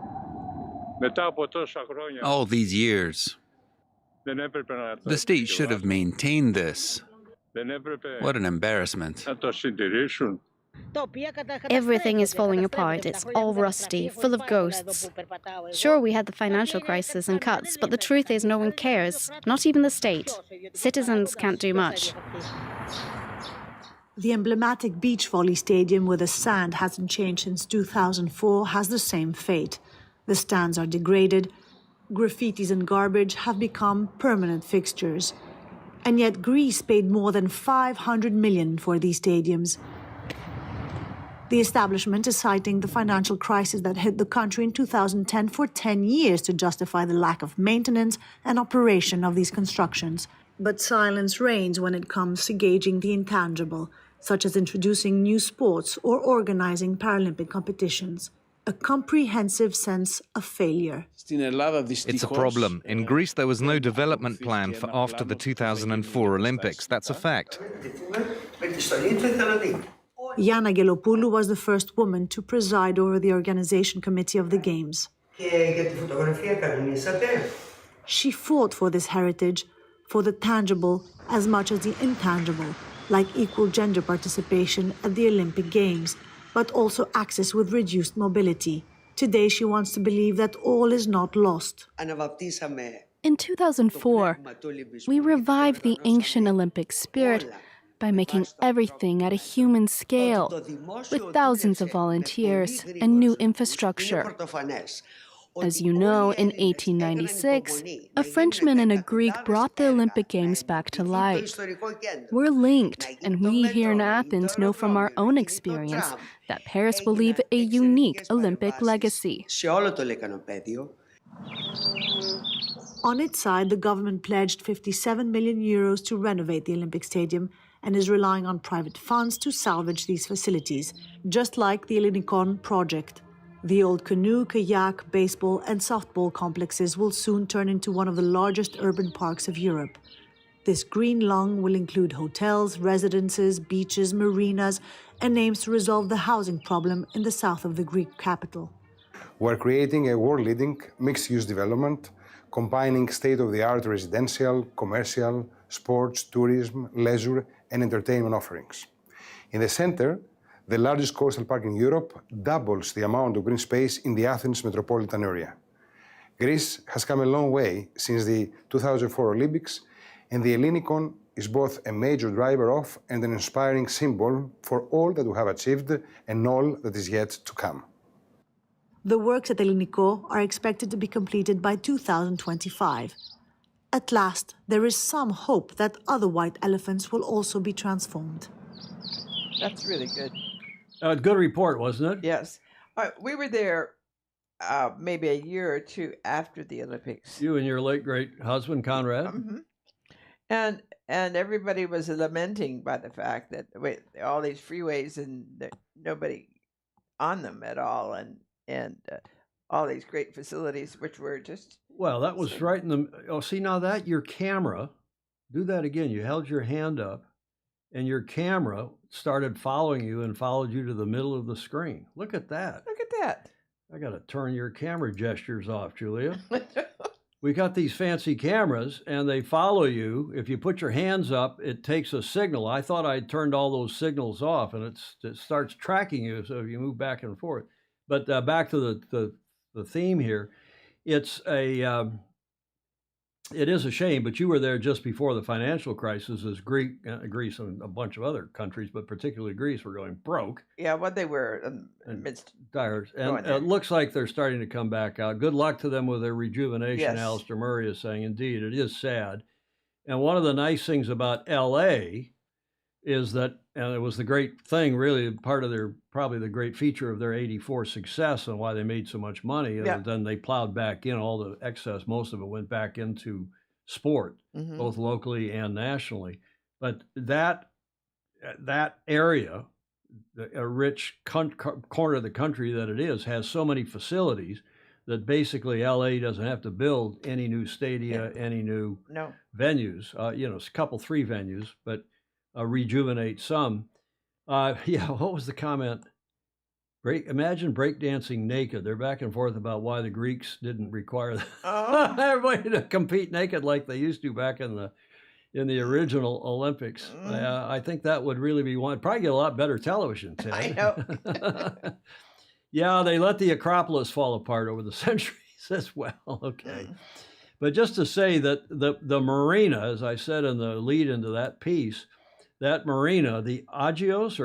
All these years, the state should have maintained this. What an embarrassment. Everything is falling apart. It's all rusty, full of ghosts. Sure, we had the financial crisis and cuts, but the truth is no one cares, not even the state. Citizens can't do much. The emblematic beach volley stadium, where the sand hasn't changed since 2004, has the same fate. The stands are degraded, graffitis and garbage have become permanent fixtures. And yet Greece paid more than 500 million for these stadiums. The establishment is citing the financial crisis that hit the country in 2010 for 10 years to justify the lack of maintenance and operation of these constructions. But silence reigns when it comes to gauging the intangible, such as introducing new sports or organizing Paralympic competitions. A comprehensive sense of failure. It's a problem. In Greece, there was no development plan for after the 2004 Olympics. That's a fact. Yana Gelopoulou was the first woman to preside over the organization committee of the Games. She fought for this heritage, for the tangible as much as the intangible, like equal gender participation at the Olympic Games, but also access with reduced mobility. Today she wants to believe that all is not lost. In 2004, we revived the ancient Olympic spirit by making everything at a human scale, with thousands of volunteers and new infrastructure. As you know, in 1896, a Frenchman and a Greek brought the Olympic Games back to life. We're linked, and we here in Athens know from our own experience that Paris will leave a unique Olympic legacy. On its side, the government pledged 57 million euros to renovate the Olympic Stadium and is relying on private funds to salvage these facilities, just like the Ellinikon project. The old canoe, kayak, baseball and softball complexes will soon turn into one of the largest urban parks of Europe. This green lung will include hotels, residences, beaches, marinas, and aims to resolve the housing problem in the south of the Greek capital. We're creating a world-leading mixed-use development, combining state-of-the-art residential, commercial, sports, tourism, leisure, and entertainment offerings. In the center, the largest coastal park in Europe doubles the amount of green space in the Athens metropolitan area. Greece has come a long way since the 2004 Olympics, and the Ellinikon is both a major driver of and an inspiring symbol for all that we have achieved and all that is yet to come. The works at Elliniko are expected to be completed by 2025. At last, there is some hope that other white elephants will also be transformed. That's really good. Good report, wasn't it? Yes. We were there maybe a year or two after the Olympics. You and your late great husband, Conrad. Mm-hmm. And everybody was lamenting by the fact that all these freeways and nobody on them at all, and all these great facilities, which were just... Well, that was right in the... Oh, see, now that your camera, do that again. You held your hand up, and your camera started following you and followed you to the middle of the screen. Look at that. Look at that. I got to turn your camera gestures off, Julia. We got these fancy cameras, and they follow you. If you put your hands up, it takes a signal. I thought I'd turned all those signals off, and it starts tracking you, so you move back and forth. But back to the theme here, it is a shame, but you were there just before the financial crisis as Greece and a bunch of other countries, but particularly Greece, were going broke. Yeah, what they were amidst dire. And it looks like they're starting to come back out. Good luck to them with their rejuvenation, yes. Alistair Murray is saying. Indeed, it is sad. And one of the nice things about L.A. is that, and it was the great thing, really, part of probably the great feature of their 84 success and why they made so much money. Yeah. And then they plowed back in all the excess, most of it went back into sport, mm-hmm. both locally and nationally. But that area, a rich corner of the country that it is, has so many facilities that basically LA doesn't have to build any new stadia, any new venues, a couple, 3 venues, but rejuvenate some. What was the comment? Imagine breakdancing naked. They're back and forth about why the Greeks didn't require everybody to compete naked like they used to back in the original Olympics. I think that would really be one. Probably get a lot better television, Ted. I know. Yeah, they let the Acropolis fall apart over the centuries as well. Okay. But just to say that the marina, as I said in the lead into that piece, that marina, the Agios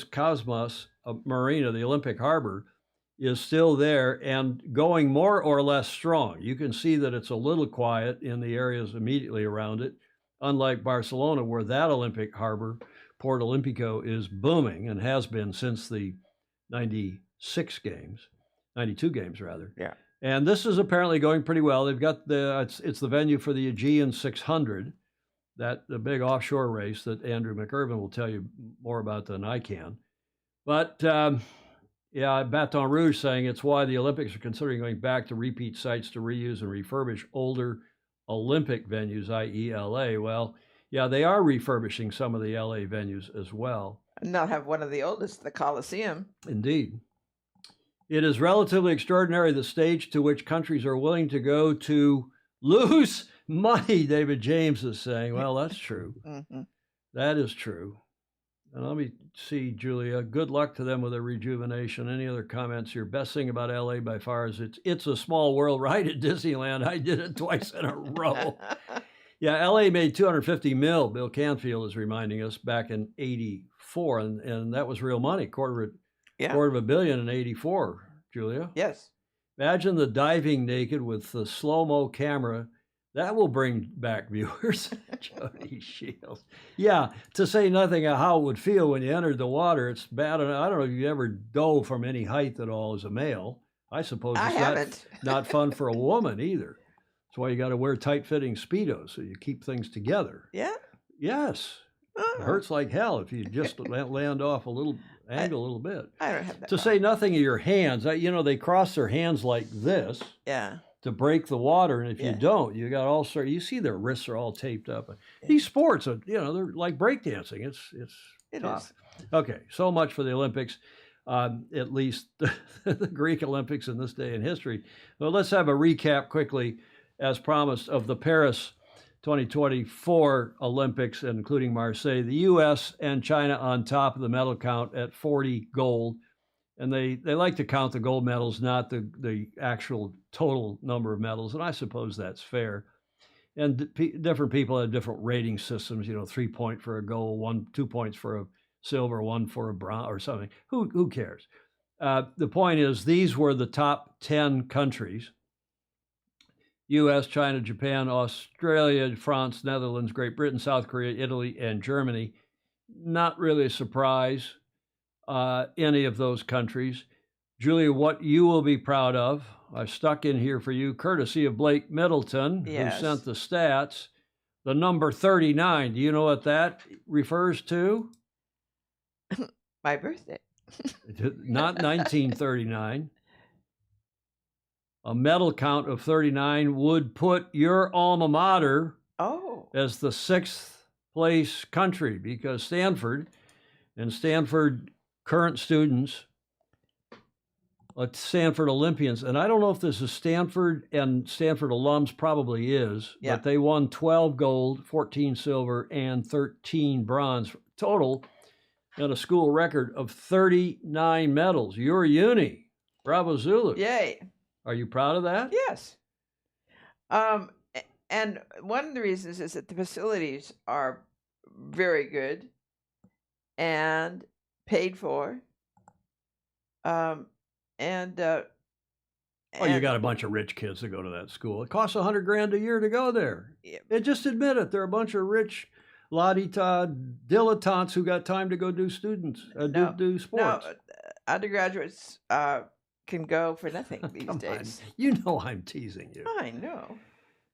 Kosmos Marina, the Olympic Harbor, is still there and going more or less strong. You can see that it's a little quiet in the areas immediately around it, unlike Barcelona, where that Olympic harbor, Port Olympico, is booming and has been since the 92 games rather. Yeah. And this is apparently going pretty well. They've got it's the venue for the Aegean 600, the big offshore race that Andrew McIrvin will tell you more about than I can. But yeah, Baton Rouge saying it's why the Olympics are considering going back to repeat sites to reuse and refurbish older Olympic venues, i.e. LA. Well, yeah, they are refurbishing some of the LA venues as well. And they'll have one of the oldest, the Coliseum. Indeed. It is relatively extraordinary the stage to which countries are willing to go to lose money, David James is saying. Well, that's true. That is true. And let me see, Julia, good luck to them with their rejuvenation. Any other comments here? Best thing about LA by far is it's a small world, right? At Disneyland, I did it twice in a row. Yeah, LA made 250 mil, Bill Canfield is reminding us, back in 84, and that was real money, quarter of $1 billion in 84, Julia. Yes. Imagine the diving naked with the slow-mo camera. That will bring back viewers. Jody Shields. Yeah, to say nothing of how it would feel when you entered the water. It's bad. I don't know if you ever dove from any height at all as a male. I suppose it's not fun for a woman either. That's why you got to wear tight-fitting Speedos so you keep things together. Yeah? Yes. It hurts like hell if you just land off a little angle a little bit. I don't have that. To say nothing of your hands. They cross their hands like this. Yeah. To break the water, and if you don't, you got all sorts. You see their wrists are all taped up. These sports are, they're like breakdancing. It's tough. Okay, so much for the Olympics, at least the Greek Olympics in this day in history. Well, let's have a recap quickly, as promised, of the Paris 2024 Olympics, including Marseille. The U.S. and China on top of the medal count at 40 gold. And they like to count the gold medals, not the actual total number of medals. And I suppose that's fair. And different people have different rating systems, 3 point for a gold, 2 points for a silver, 1 for a bronze or something. Who cares? The point is, these were the top 10 countries: U.S., China, Japan, Australia, France, Netherlands, Great Britain, South Korea, Italy, and Germany. Not really a surprise. Any of those countries. Julia, what you will be proud of, I've stuck in here for you, courtesy of Blake Middleton, who sent the stats. The number 39, do you know what that refers to? My birthday. Not 1939. A medal count of 39 would put your alma mater as the 6th place country, because Stanford current students, Stanford Olympians, and I don't know if this is Stanford and Stanford alums, probably is, but they won 12 gold, 14 silver, and 13 bronze total, and a school record of 39 medals. Your uni. Bravo Zulu. Yay. Are you proud of that? Yes. And one of the reasons is that the facilities are very good and paid for. You got a bunch of rich kids that go to that school. It costs $100,000 a year to go there. Just admit it. They're a bunch of rich la-di-ta dilettantes who got time to go do do sports. No, undergraduates can go for nothing these days. You know I'm teasing you. I know.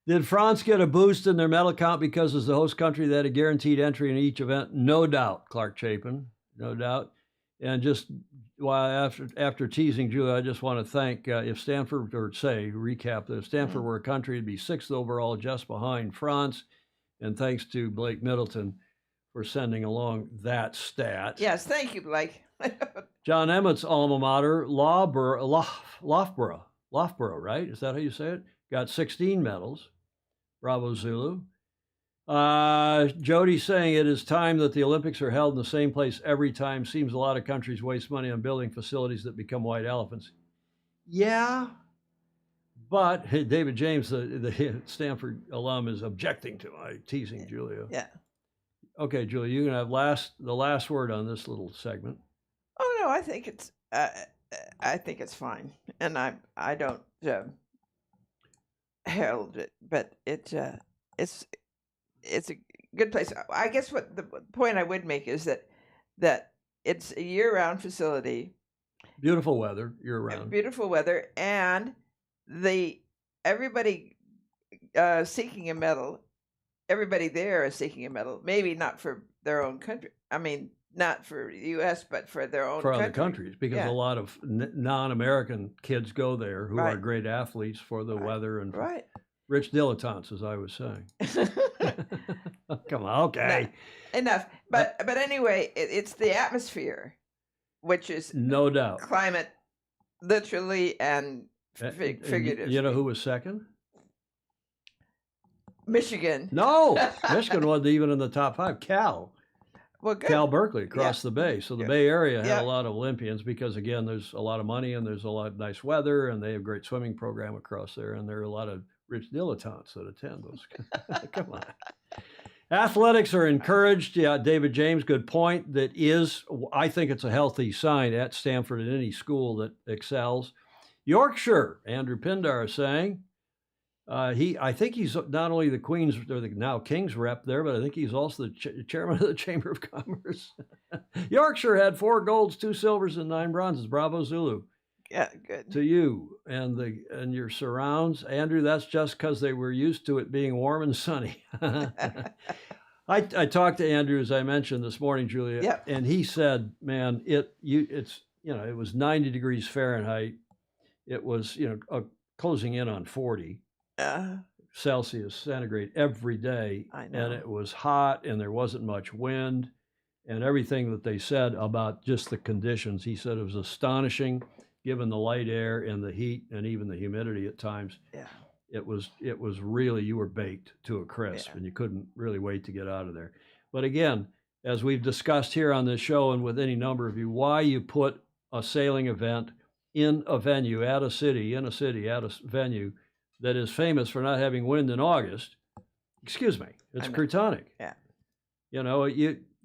Did France get a boost in their medal count because as the host country they had a guaranteed entry in each event? No doubt, Clark Chapin. No doubt. And just after teasing Julia, I just want to thank, if Stanford, or recap, if Stanford were a country, it'd be 6th overall, just behind France. And thanks to Blake Middleton for sending along that stat. Yes, thank you, Blake. Jon Emmett's alma mater, Loughborough, right? Is that how you say it? Got 16 medals. Bravo Zulu. Jody saying it is time that the Olympics are held in the same place every time. Seems a lot of countries waste money on building facilities that become white elephants. Yeah, but David James, the Stanford alum, is objecting to my teasing Julia. Yeah. Okay, Julie, you can have the last word on this little segment. Oh no, I think it's fine, and I don't herald it, but it's a good place. I guess what the point I would make is that it's a year-round facility. Beautiful weather year-round. Beautiful weather, and everybody seeking a medal. Everybody there is seeking a medal. Maybe not for their own country. I mean, not for the U.S., but for their own for country. other countries, because a lot of non-American kids go there who are great athletes for the weather and rich dilettantes, as I was saying. Come on, okay. Enough. But anyway, it's the atmosphere, which is no doubt climate, literally and figuratively. You know who was second? Michigan. No, Michigan wasn't even in the top 5. Cal. Well, good. Cal Berkeley across the bay. So the Bay Area had a lot of Olympians because, again, there's a lot of money and there's a lot of nice weather and they have a great swimming program across there. And there are a lot of rich dilettantes that attend those. Come on. Athletics are encouraged. Yeah, David James, good point. I think it's a healthy sign at Stanford and any school that excels. Yorkshire, Andrew Pindar is saying. I think he's not only the Queen's or the now King's rep there, but I think he's also the chairman of the Chamber of Commerce. Yorkshire had 4 golds, 2 silvers, and 9 bronzes. Bravo, Zulu. Yeah, good. To you and your surrounds. Andrew, that's just because they were used to it being warm and sunny. I talked to Andrew, as I mentioned this morning, Julia, and he said, man, it was 90 degrees Fahrenheit. It was, closing in on 40. Celsius centigrade every day. I know. And it was hot and there wasn't much wind and everything that they said about just the conditions. He said it was astonishing given the light air and the heat and even the humidity at times. Yeah. It was really, you were baked to a crisp and you couldn't really wait to get out of there. But again, as we've discussed here on this show and with any number of you, why you put a sailing event in a venue, at a city, at a venue that is famous for not having wind in August. Excuse me, it's cretonic. Yeah.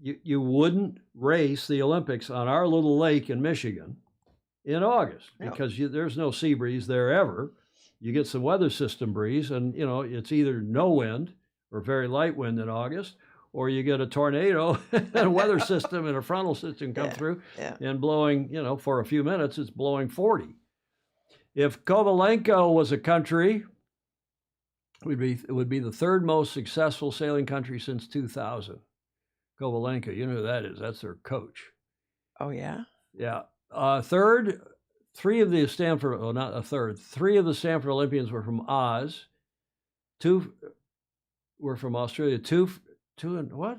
You wouldn't race the Olympics on our little lake in Michigan in August because there's no sea breeze there ever. You get some weather system breeze and, it's either no wind or very light wind in August, or you get a tornado and a weather system and a frontal system come through and blowing, for a few minutes, it's blowing 40. If Kovalenko was a country, it would be the 3rd most successful sailing country since 2000. Kovalenko, you know who that is. That's their coach. Oh, yeah? Yeah. Third, 3 of the Stanford, well, not a third, 3 of the Stanford Olympians were from Oz. 2 were from Australia. 2 and what,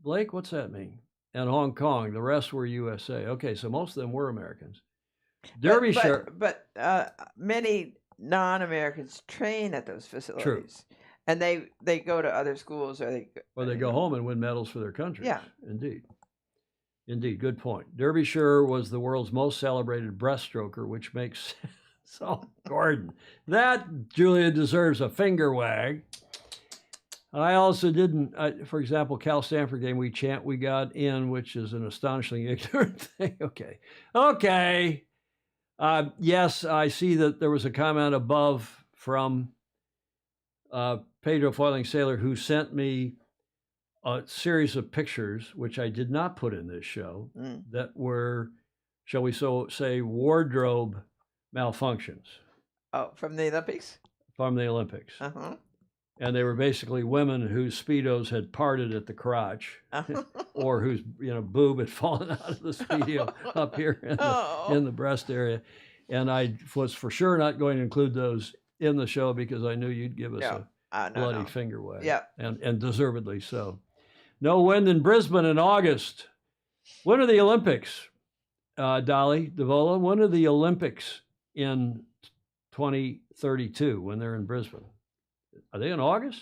Blake, what's that mean? And Hong Kong. The rest were USA. Okay, so most of them were Americans. Derbyshire. But many non-Americans train at those facilities. True. And they go to other schools or they go home and win medals for their countries. Yeah. Indeed. Good point. Derbyshire was the world's most celebrated breaststroker, which makes sense. So, Gordon, that, Julia, deserves a finger wag. I also didn't, for example, Cal Stanford game, we got in, which is an astonishingly ignorant thing. Okay. Yes, I see that there was a comment above from Pedro Foiling Sailor, who sent me a series of pictures, which I did not put in this show, that were, shall we say, wardrobe malfunctions. Oh, from the Olympics? From the Olympics. Uh-huh. And they were basically women whose Speedos had parted at the crotch or whose boob had fallen out of the Speedo up here in the breast area. And I was for sure not going to include those in the show because I knew you'd give us a bloody finger wag. Yeah. And deservedly so. No wind in Brisbane in August. When are the Olympics, Dolly DeVola? When are the Olympics in 2032 when they're in Brisbane? Are they in August?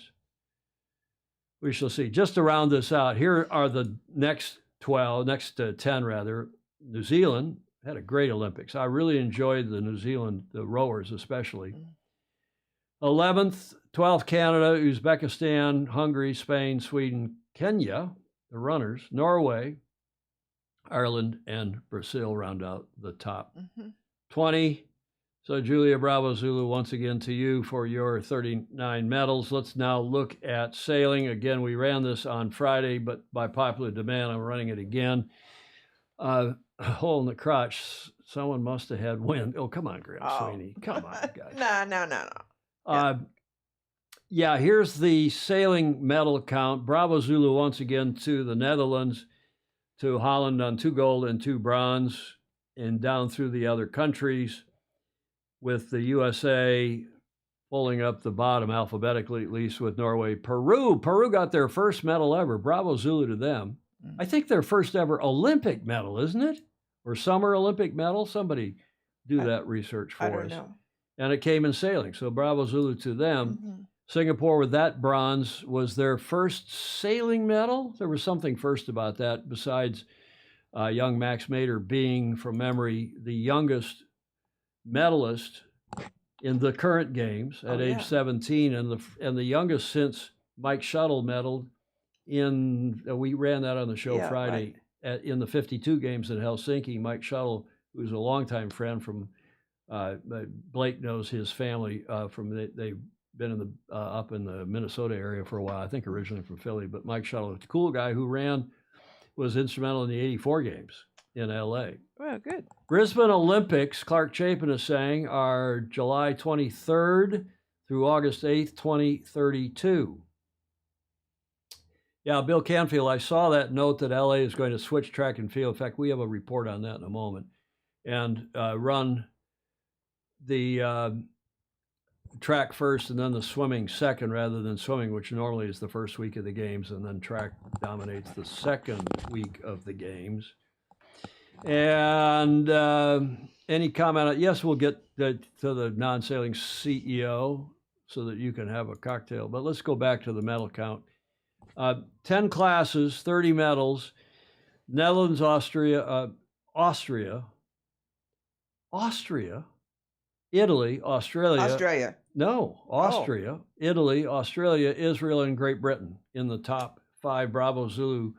We shall see. Just to round this out, here are the next 10 rather. New Zealand had a great Olympics. I really enjoyed the New Zealand, the rowers especially. 11th, 12th, Canada, Uzbekistan, Hungary, Spain, Sweden, Kenya, the runners. Norway, Ireland, and Brazil round out the top 20. So, Julia, Bravo Zulu, once again to you for your 39 medals. Let's now look at sailing. Again, we ran this on Friday, but by popular demand, I'm running it again. Hole in the crotch. Someone must have had wind. Oh, come on, Graham Sweeney. Come on, guys. No. Yeah, here's the sailing medal count. Bravo Zulu once again to the Netherlands, to Holland on 2 gold and 2 bronze, and down through the other countries, with the USA pulling up the bottom alphabetically, at least with Norway. Peru got their first medal ever. Bravo Zulu to them. I think their first ever Olympic medal, isn't it? Or summer Olympic medal? Somebody do that research for us. I don't know. And it came in sailing, so Bravo Zulu to them. Singapore with that bronze was their first sailing medal. There was something first about that, besides young Max Mader being, from memory, the youngest medalist in the current games at age 17, and the youngest since Mike Shuttle medaled in. We ran that on the show Friday in the 52 games in Helsinki. Mike Shuttle, who's a longtime friend from Blake knows his family from they've been in the up in the Minnesota area for a while. I think originally from Philly, but Mike Shuttle, a cool guy who was instrumental in the 84 games in LA. Well, good. Brisbane Olympics, Clark Chapin is saying, are July 23rd through August 8th, 2032. Yeah, Bill Canfield, I saw that note that LA is going to switch track and field. In fact, we have a report on that in a moment. And run the track first and then the swimming second, rather than swimming, which normally is the first week of the games, and then track dominates the second week of the games. And any comment? Yes, we'll get to the non-sailing CEO so that you can have a cocktail. But let's go back to the medal count. 10 classes, 30 medals. Netherlands, Austria, Italy, Australia. No, Austria, Italy, Australia, Israel, and Great Britain in the top 5. Bravo Zulu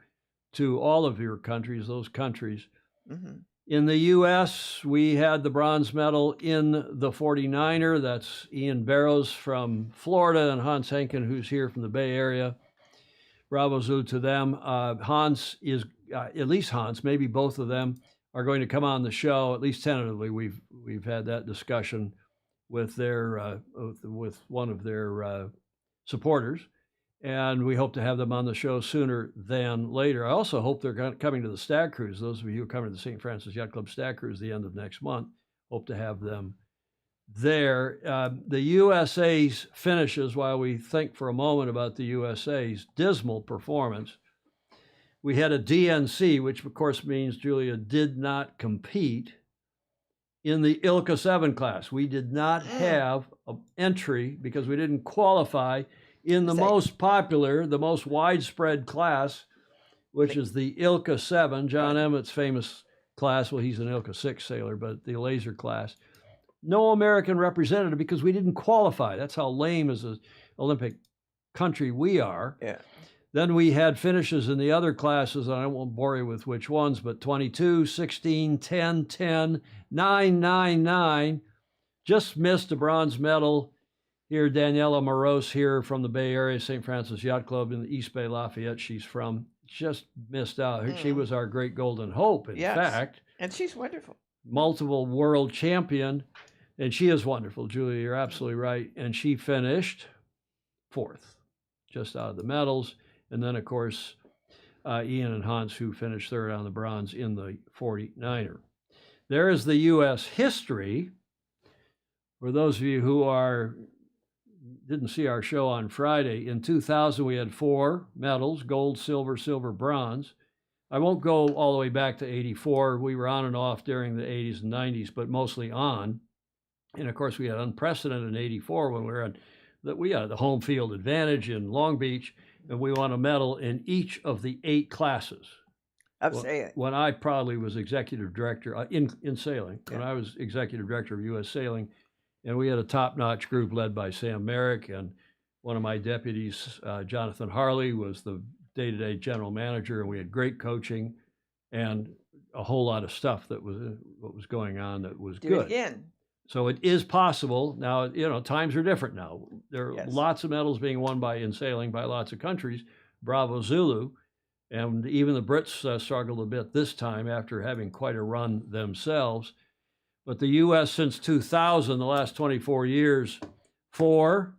to all of your countries, those countries. In the U.S., we had the bronze medal in the 49er. That's Ian Barrows from Florida and Hans Henken, who's here from the Bay Area. Bravo Zulu to them. Hans is, at least Hans, maybe both of them, are going to come on the show, at least tentatively. We've had that discussion with their with one of their supporters, and we hope to have them on the show sooner than later. I also hope they're coming to the Stag Cruise. Those of you who are coming to the St. Francis Yacht Club Stag Cruise the end of next month, hope to have them there. The USA's finishes, while we think for a moment about the USA's dismal performance, we had a DNC, which of course means Julia did not compete in the ILCA 7 class. We did not have an entry because we didn't qualify in the most popular, the most widespread class, which is the ILCA 7, Jon Emmett's famous class. Well, he's an ILCA 6 sailor, but the laser class. No American representative because we didn't qualify. That's how lame as an Olympic country we are. Yeah. Then we had finishes in the other classes, and I won't bore you with which ones, but 22, 16, 10, 10, 9, 9, 9. Just missed a bronze medal here. Daniela Moros here from the Bay Area, St. Francis Yacht Club in the East Bay, Lafayette. She's from. Just missed out. She was our great golden hope, in fact. And she's wonderful. Multiple world champion. And she is wonderful, Julia. You're absolutely right. And she finished 4th, just out of the medals. And then, of course, Ian and Hans, who finished 3rd on the bronze in the 49er. There is the U.S. history. For those of you who didn't see our show on Friday, in 2000 we had 4 medals: gold, silver, silver, bronze. I won't go all the way back to 84. We were on and off during the 80s and 90s, but mostly on. And of course, we had unprecedented in 84 when we had the home field advantage in Long Beach, and we won a medal in each of the 8 classes. Of sailing. When I probably was executive director in sailing, when I was executive director of U.S. Sailing, and we had a top-notch group led by Sam Merrick, and one of my deputies, Jonathan Harley, was the day-to-day general manager, and we had great coaching and a whole lot of stuff that was what was going on that was Do good. it again. So it is possible. Now, times are different now. There are Yes. lots of medals being won in sailing by lots of countries. Bravo Zulu. And even the Brits struggled a bit this time after having quite a run themselves. But the U.S. since 2000, the last 24 years, 4,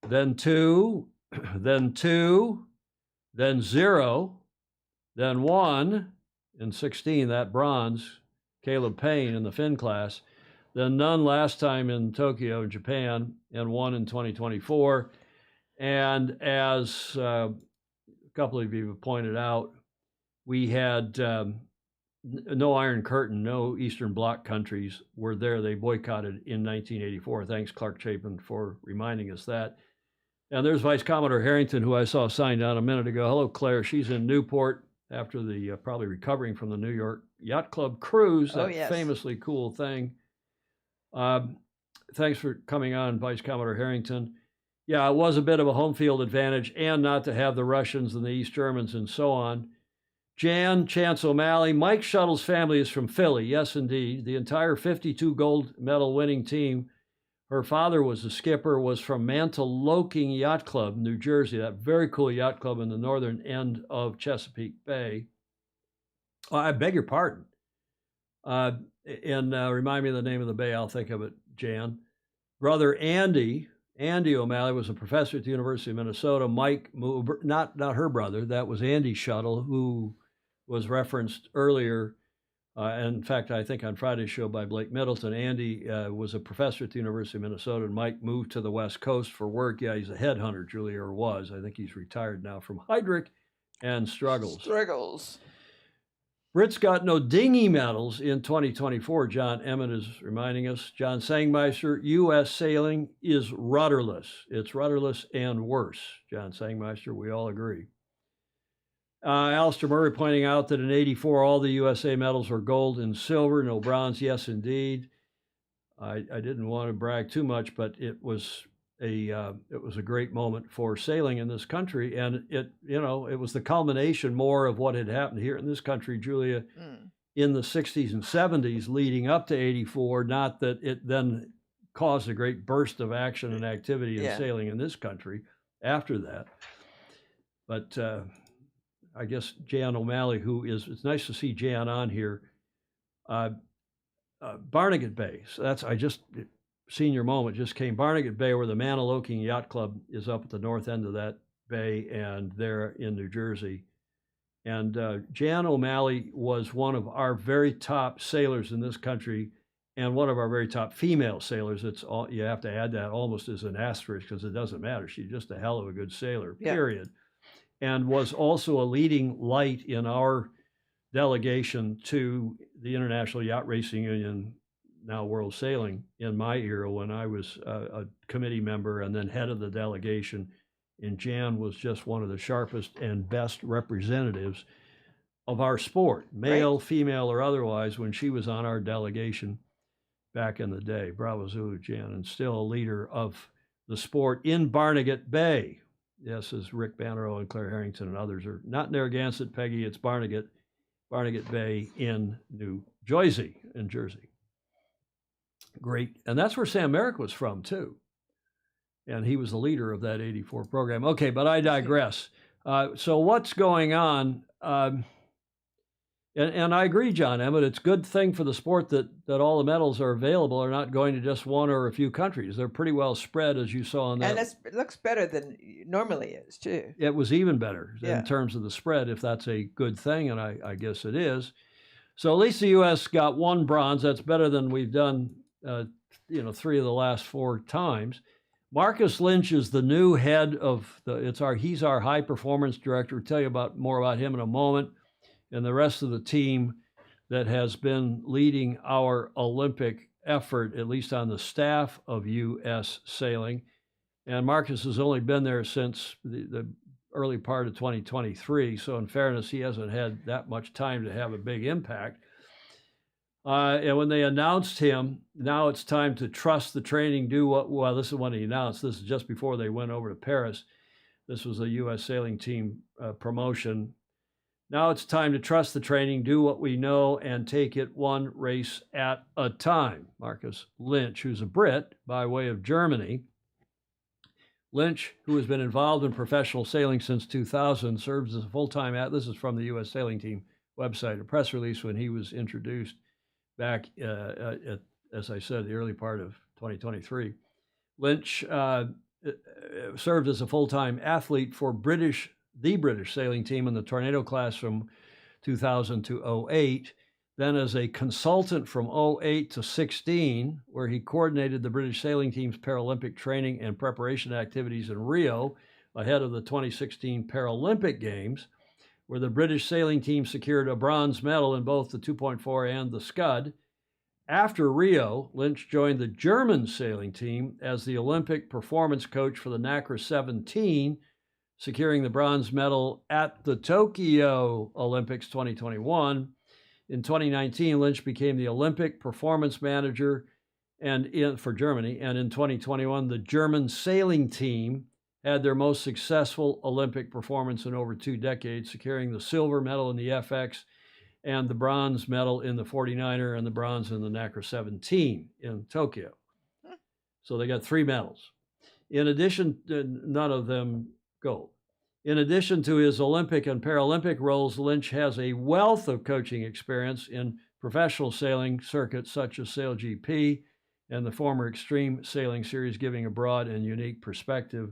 then 2, then 2, then 0, then 1, in 16, that bronze, Caleb Payne in the Finn class, then none last time in Tokyo, Japan, and 1 in 2024. And as a couple of you have pointed out, we had no Iron Curtain, no Eastern Bloc countries were there. They boycotted in 1984. Thanks, Clark Chapin, for reminding us that. And there's Vice Commodore Harrington, who I saw signed down a minute ago. Hello, Claire. She's in Newport after the probably recovering from the New York Yacht Club cruise, that yes. famously cool thing. Thanks for coming on, Vice Commodore Harrington. Yeah, it was a bit of a home field advantage, and not to have the Russians and the East Germans and so on. Jan, Chance O'Malley, Mike Shuttle's family is from Philly. Yes, indeed. The entire 52 gold medal winning team, her father was the skipper, was from Mantoloking Yacht Club, New Jersey, that very cool yacht club in the northern end of Chesapeake Bay. Oh, I beg your pardon. Remind me of the name of the bay. I'll think of it, Jan. Brother Andy O'Malley was a professor at the University of Minnesota. Mike, not her brother, that was Andy Shuttle, who was referenced earlier. In fact, I think on Friday's show by Blake Middleton, Andy was a professor at the University of Minnesota, and Mike moved to the West Coast for work. Yeah, he's a headhunter, Julia, or was. I think he's retired now from Heydrich and Struggles. Brits got no dinghy medals in 2024, Jon Emmett is reminding us. John Sangmeister, U.S. sailing is rudderless. It's rudderless and worse. John Sangmeister, we all agree. Alistair Murray pointing out that in 84, all the USA medals were gold and silver, no bronze. Yes, indeed. I didn't want to brag too much, but it was a great moment for sailing in this country, and it was the culmination more of what had happened here in this country, Julia, in the 60s and 70s leading up to 84, not that it then caused a great burst of action and activity in sailing in this country after that. But I guess Jan O'Malley, it's nice to see Jan on here. Barnegat Bay, so senior moment just came. Barnegat Bay, where the Mantoloking Yacht Club is up at the north end of that bay, and they're in New Jersey. And Jan O'Malley was one of our very top sailors in this country, and one of our very top female sailors. You have to add that almost as an asterisk, because it doesn't matter. She's just a hell of a good sailor, period. And was also a leading light in our delegation to the International Yacht Racing Union, now World Sailing, in my era when I was a committee member and then head of the delegation. And Jan was just one of the sharpest and best representatives of our sport, male, female, or otherwise, when she was on our delegation back in the day. Bravo Zulu, Jan, and still a leader of the sport in Barnegat Bay. Yes, as Rick Bannerow and Claire Harrington and others are not Narragansett, Peggy, it's Barnegat Bay in New Jersey, Great. And that's where Sam Merrick was from, too. And he was the leader of that 84 program. Okay, but I digress. So what's going on? And I agree, Jon Emmett, it's a good thing for the sport that all the medals are available, are not going to just one or a few countries. They're pretty well spread, as you saw in that. And it looks better than it normally is, too. It was even better in terms of the spread, if that's a good thing, and I guess it is. So at least the U.S. got 1 bronze. That's better than we've done, 3 of the last 4 times. Marcus Lynch is the new head of he's our high performance director. We'll tell you more about him in a moment. And the rest of the team that has been leading our Olympic effort, at least on the staff of U.S. Sailing. And Marcus has only been there since the early part of 2023. So in fairness, he hasn't had that much time to have a big impact. And when they announced him, now it's time to trust the training, this is when he announced, this is just before they went over to Paris. This was a U.S. sailing team promotion. Now it's time to trust the training, do what we know, and take it one race at a time. Marcus Lynch, who's a Brit by way of Germany. Lynch, who has been involved in professional sailing since 2000, serves as a full-time, this is from the U.S. Sailing Team website, a press release when he was introduced back, as I said, the early part of 2023. Lynch served as a full-time athlete for the British sailing team in the Tornado class from 2000 to 08, then as a consultant from 08 to 16, where he coordinated the British sailing team's Paralympic training and preparation activities in Rio ahead of the 2016 Paralympic Games, where the British sailing team secured a bronze medal in both the 2.4 and the Scud. After Rio, Lynch joined the German sailing team as the Olympic performance coach for the NACRA 17, securing the bronze medal at the Tokyo Olympics 2021. In 2019, Lynch became the Olympic performance manager for Germany, and in 2021, the German sailing team had their most successful Olympic performance in over 2 decades, securing the silver medal in the FX and the bronze medal in the 49er and the bronze in the NACRA 17 in Tokyo. So they got 3 medals. In addition, none of them gold. In addition to his Olympic and Paralympic roles, Lynch has a wealth of coaching experience in professional sailing circuits such as SailGP and the former Extreme Sailing Series, giving a broad and unique perspective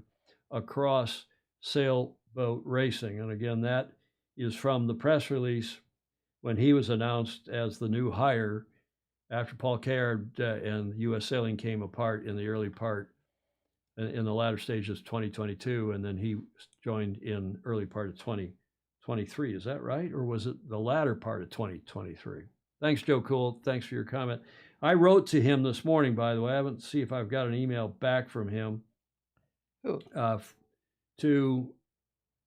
across sailboat racing. And again, that is from the press release when he was announced as the new hire after Paul Caird and U.S. Sailing came apart in the early part, in the latter stages of 2022, and then he joined in early part of 2023. Is that right? Or was it the latter part of 2023? Thanks, Joe Cool. Thanks for your comment. I wrote to him this morning, by the way. I haven't see if I've got an email back from him. Who?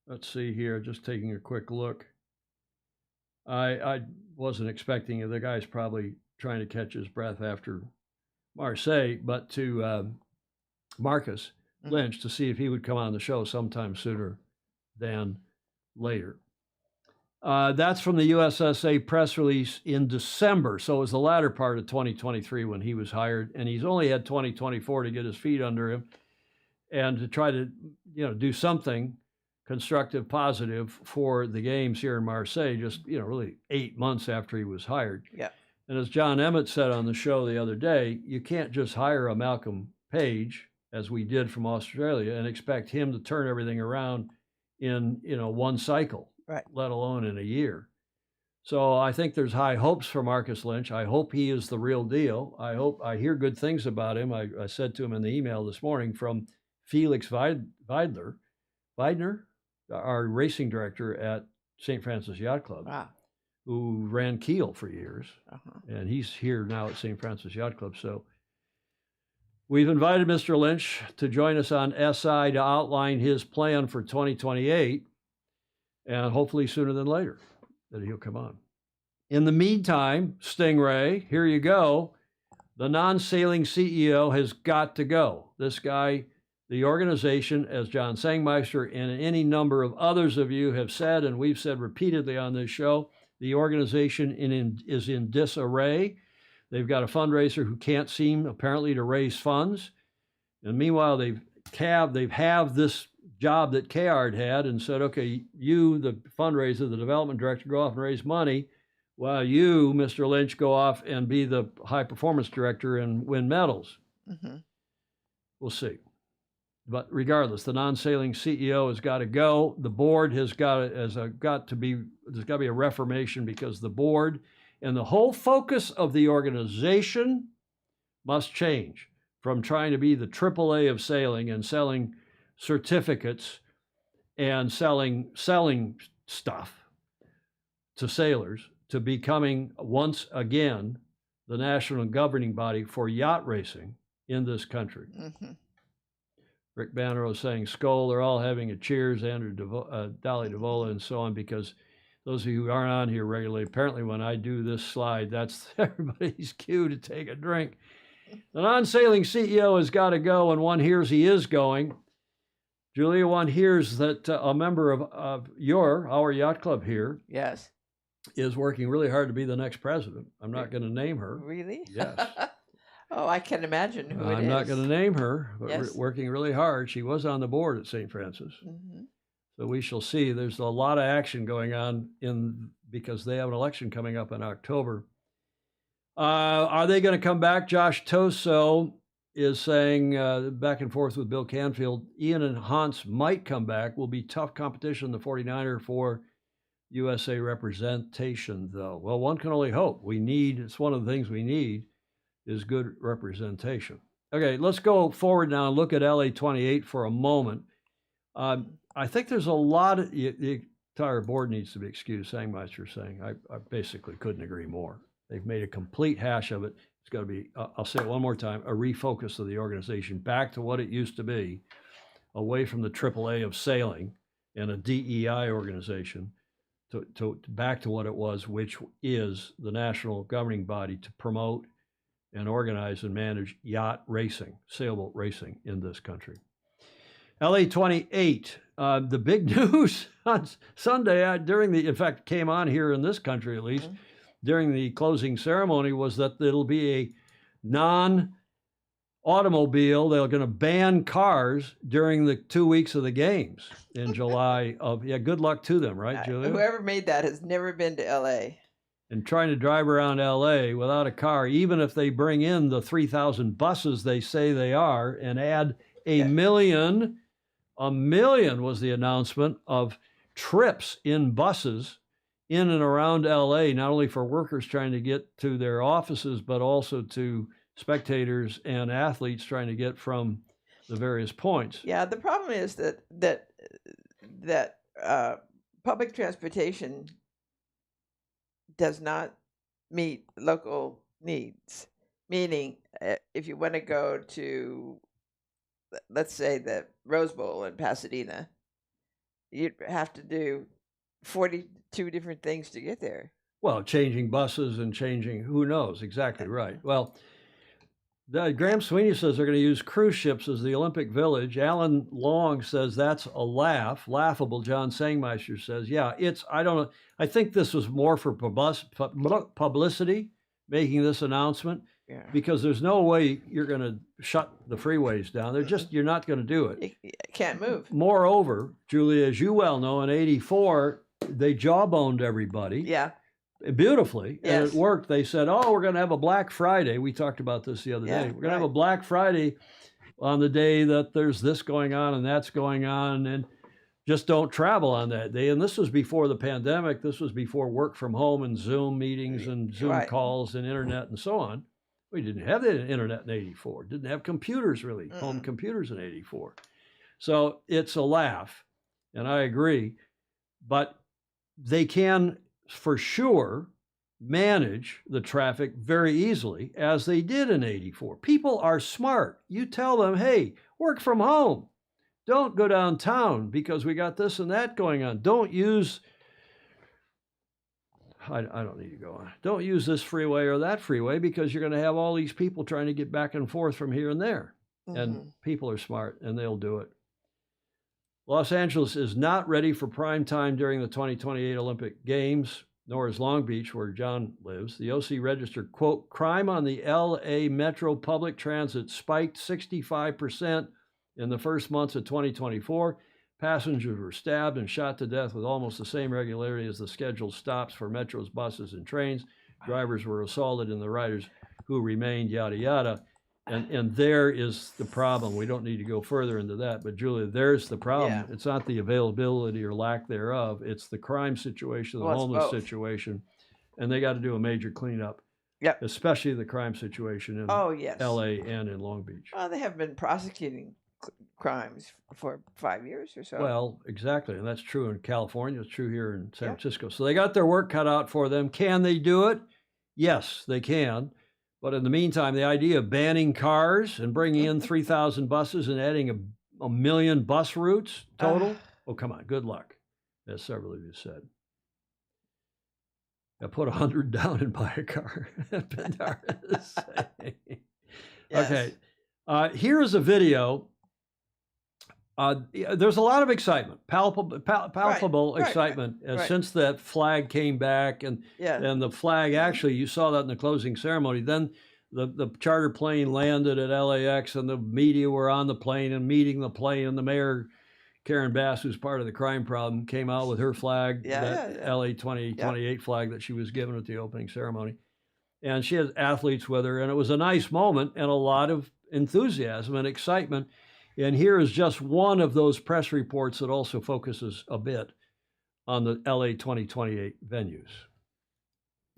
Let's see here, just taking a quick look. I wasn't expecting it. The guy's probably trying to catch his breath after Marseille, but to Marcus Lynch to see if he would come on the show sometime sooner than later. That's from the USSA press release in December. So it was the latter part of 2023 when he was hired, and he's only had 2024 to get his feet under him and to try to, do something constructive, positive for the games here in Marseille, just, really 8 months after he was hired. Yeah. And as Jon Emmett said on the show the other day, you can't just hire a Malcolm Page, as we did from Australia, and expect him to turn everything around in, one cycle, right, let alone in a year. So I think there's high hopes for Marcus Lynch. I hope he is the real deal. I hear good things about him. I said to him in the email this morning from Felix Weidner, our racing director at St. Francis Yacht Club, who ran Kiel for years. And he's here now at St. Francis Yacht Club. So we've invited Mr. Lynch to join us on SI to outline his plan for 2028, and hopefully sooner than later that he'll come on. In the meantime, Stingray, here you go. The non-sailing CEO has got to go. This guy, the organization, as John Sangmeister and any number of others of you have said, and we've said repeatedly on this show, the organization is in disarray. They've got a fundraiser who can't seem apparently to raise funds. And meanwhile, they've have this job that Caird had and said, okay, you, the fundraiser, the development director, go off and raise money, while you, Mr. Lynch, go off and be the high performance director and win medals. We'll see. But regardless, the non-sailing CEO has got to go. The board there's got to be a reformation, because the board and the whole focus of the organization must change from trying to be the AAA of sailing and selling certificates and selling stuff to sailors to becoming once again the national governing body for yacht racing in this country. Rick Banner was saying, Skoll, they're all having a cheers, Andrew Dolly DeVola, and so on, because those of you who aren't on here regularly, apparently when I do this slide, that's everybody's cue to take a drink. The non-sailing CEO has got to go, and one hears he is going. Julia, one hears that a member of our yacht club here Yes. is working really hard to be the next president. I'm not going to name her. Really? Yes. Oh, I can imagine who it is. I'm not going to name her, but Yes. working really hard. She was on the board at St. Francis. Mm-hmm. So we shall see. There's a lot of action going on because they have an election coming up in October. Are they going to come back? Josh Toso is saying, back and forth with Bill Canfield, Ian and Hans might come back. Will be tough competition, the 49er, for USA representation, though. Well, one can only hope. It's one of the things we need is good representation. Okay, let's go forward now and look at LA28 for a moment. I think there's a lot of, the entire board needs to be excused, Sangmeister saying. I basically couldn't agree more. They've made a complete hash of it. It's got to be, I'll say it one more time, a refocus of the organization back to what it used to be, away from the AAA of sailing and a DEI organization to back to what it was, which is the national governing body to promote and organize and manage yacht racing, sailboat racing in this country. LA28, the big news on Sunday in fact, came on here in this country at least, during the closing ceremony was that it'll be a non-automobile. They're going to ban cars during the 2 weeks of the games in July good luck to them, right, Julia? Whoever made that has never been to LA. And trying to drive around LA without a car, even if they bring in the 3,000 buses they say they are and add a million was the announcement of trips in buses in and around LA, not only for workers trying to get to their offices, but also to spectators and athletes trying to get from the various points. Yeah, the problem is that public transportation does not meet local needs. Meaning, if you want to go to, let's say, the Rose Bowl in Pasadena, you'd have to do 42 different things to get there. Well, changing buses and changing, who knows? Exactly right. Well, Graham Sweeney says they're going to use cruise ships as the Olympic Village. Alan Long says that's a laughable. John Sangmeister says, yeah, I don't know. I think this was more for publicity, making this announcement, because there's no way you're going to shut the freeways down. You're not going to do it. You can't move. Moreover, Julia, as you well know, in '84, they jawboned everybody. Yeah. Beautifully. Yes. And it worked. They said, we're going to have a Black Friday. We talked about this the other day. We're going to have a Black Friday on the day that there's this going on and that's going on, and just don't travel on that day. And this was before the pandemic. This was before work from home and Zoom meetings and Zoom calls and internet and so on. We didn't have the internet in '84. Didn't have computers really, home computers in '84. So it's a laugh, and I agree. But they can, for sure, manage the traffic very easily, as they did in '84. People are smart. You tell them, hey, work from home. Don't go downtown because we got this and that going on. Don't use, I don't need to go on. Don't use this freeway or that freeway because you're going to have all these people trying to get back and forth from here and there. And people are smart and they'll do it. Los Angeles is not ready for prime time during the 2028 Olympic Games, nor is Long Beach, where John lives. The OC registered, quote, crime on the LA Metro public transit spiked 65% in the first months of 2024. Passengers were stabbed and shot to death with almost the same regularity as the scheduled stops for Metro's buses and trains. Drivers were assaulted and the riders who remained, yada, yada. And there is the problem. We don't need to go further into that, but Julia, there's the problem. Yeah. It's not the availability or lack thereof. It's the crime situation, the homeless situation, and they got to do a major cleanup. Yep. Especially the crime situation in LA and in Long Beach. Well, they have been prosecuting crimes for 5 years or so. Well, exactly, and that's true in California. It's true here in San Francisco. So they got their work cut out for them. Can they do it? Yes, they can. But in the meantime, the idea of banning cars and bringing in 3,000 buses and adding a million bus routes total, oh, come on, good luck, as several of you said. I put 100 down and buy a car. Okay, here is a video There's a lot of excitement, palpable excitement since that flag came back, and the flag actually, you saw that in the closing ceremony. Then the charter plane landed at LAX, and the media were on the plane and meeting the plane, and the mayor, Karen Bass, who's part of the crime problem, came out with her flag, LA 2028 flag that she was given at the opening ceremony. And she had athletes with her, and it was a nice moment and a lot of enthusiasm and excitement. And here is just one of those press reports that also focuses a bit on the LA 2028 venues.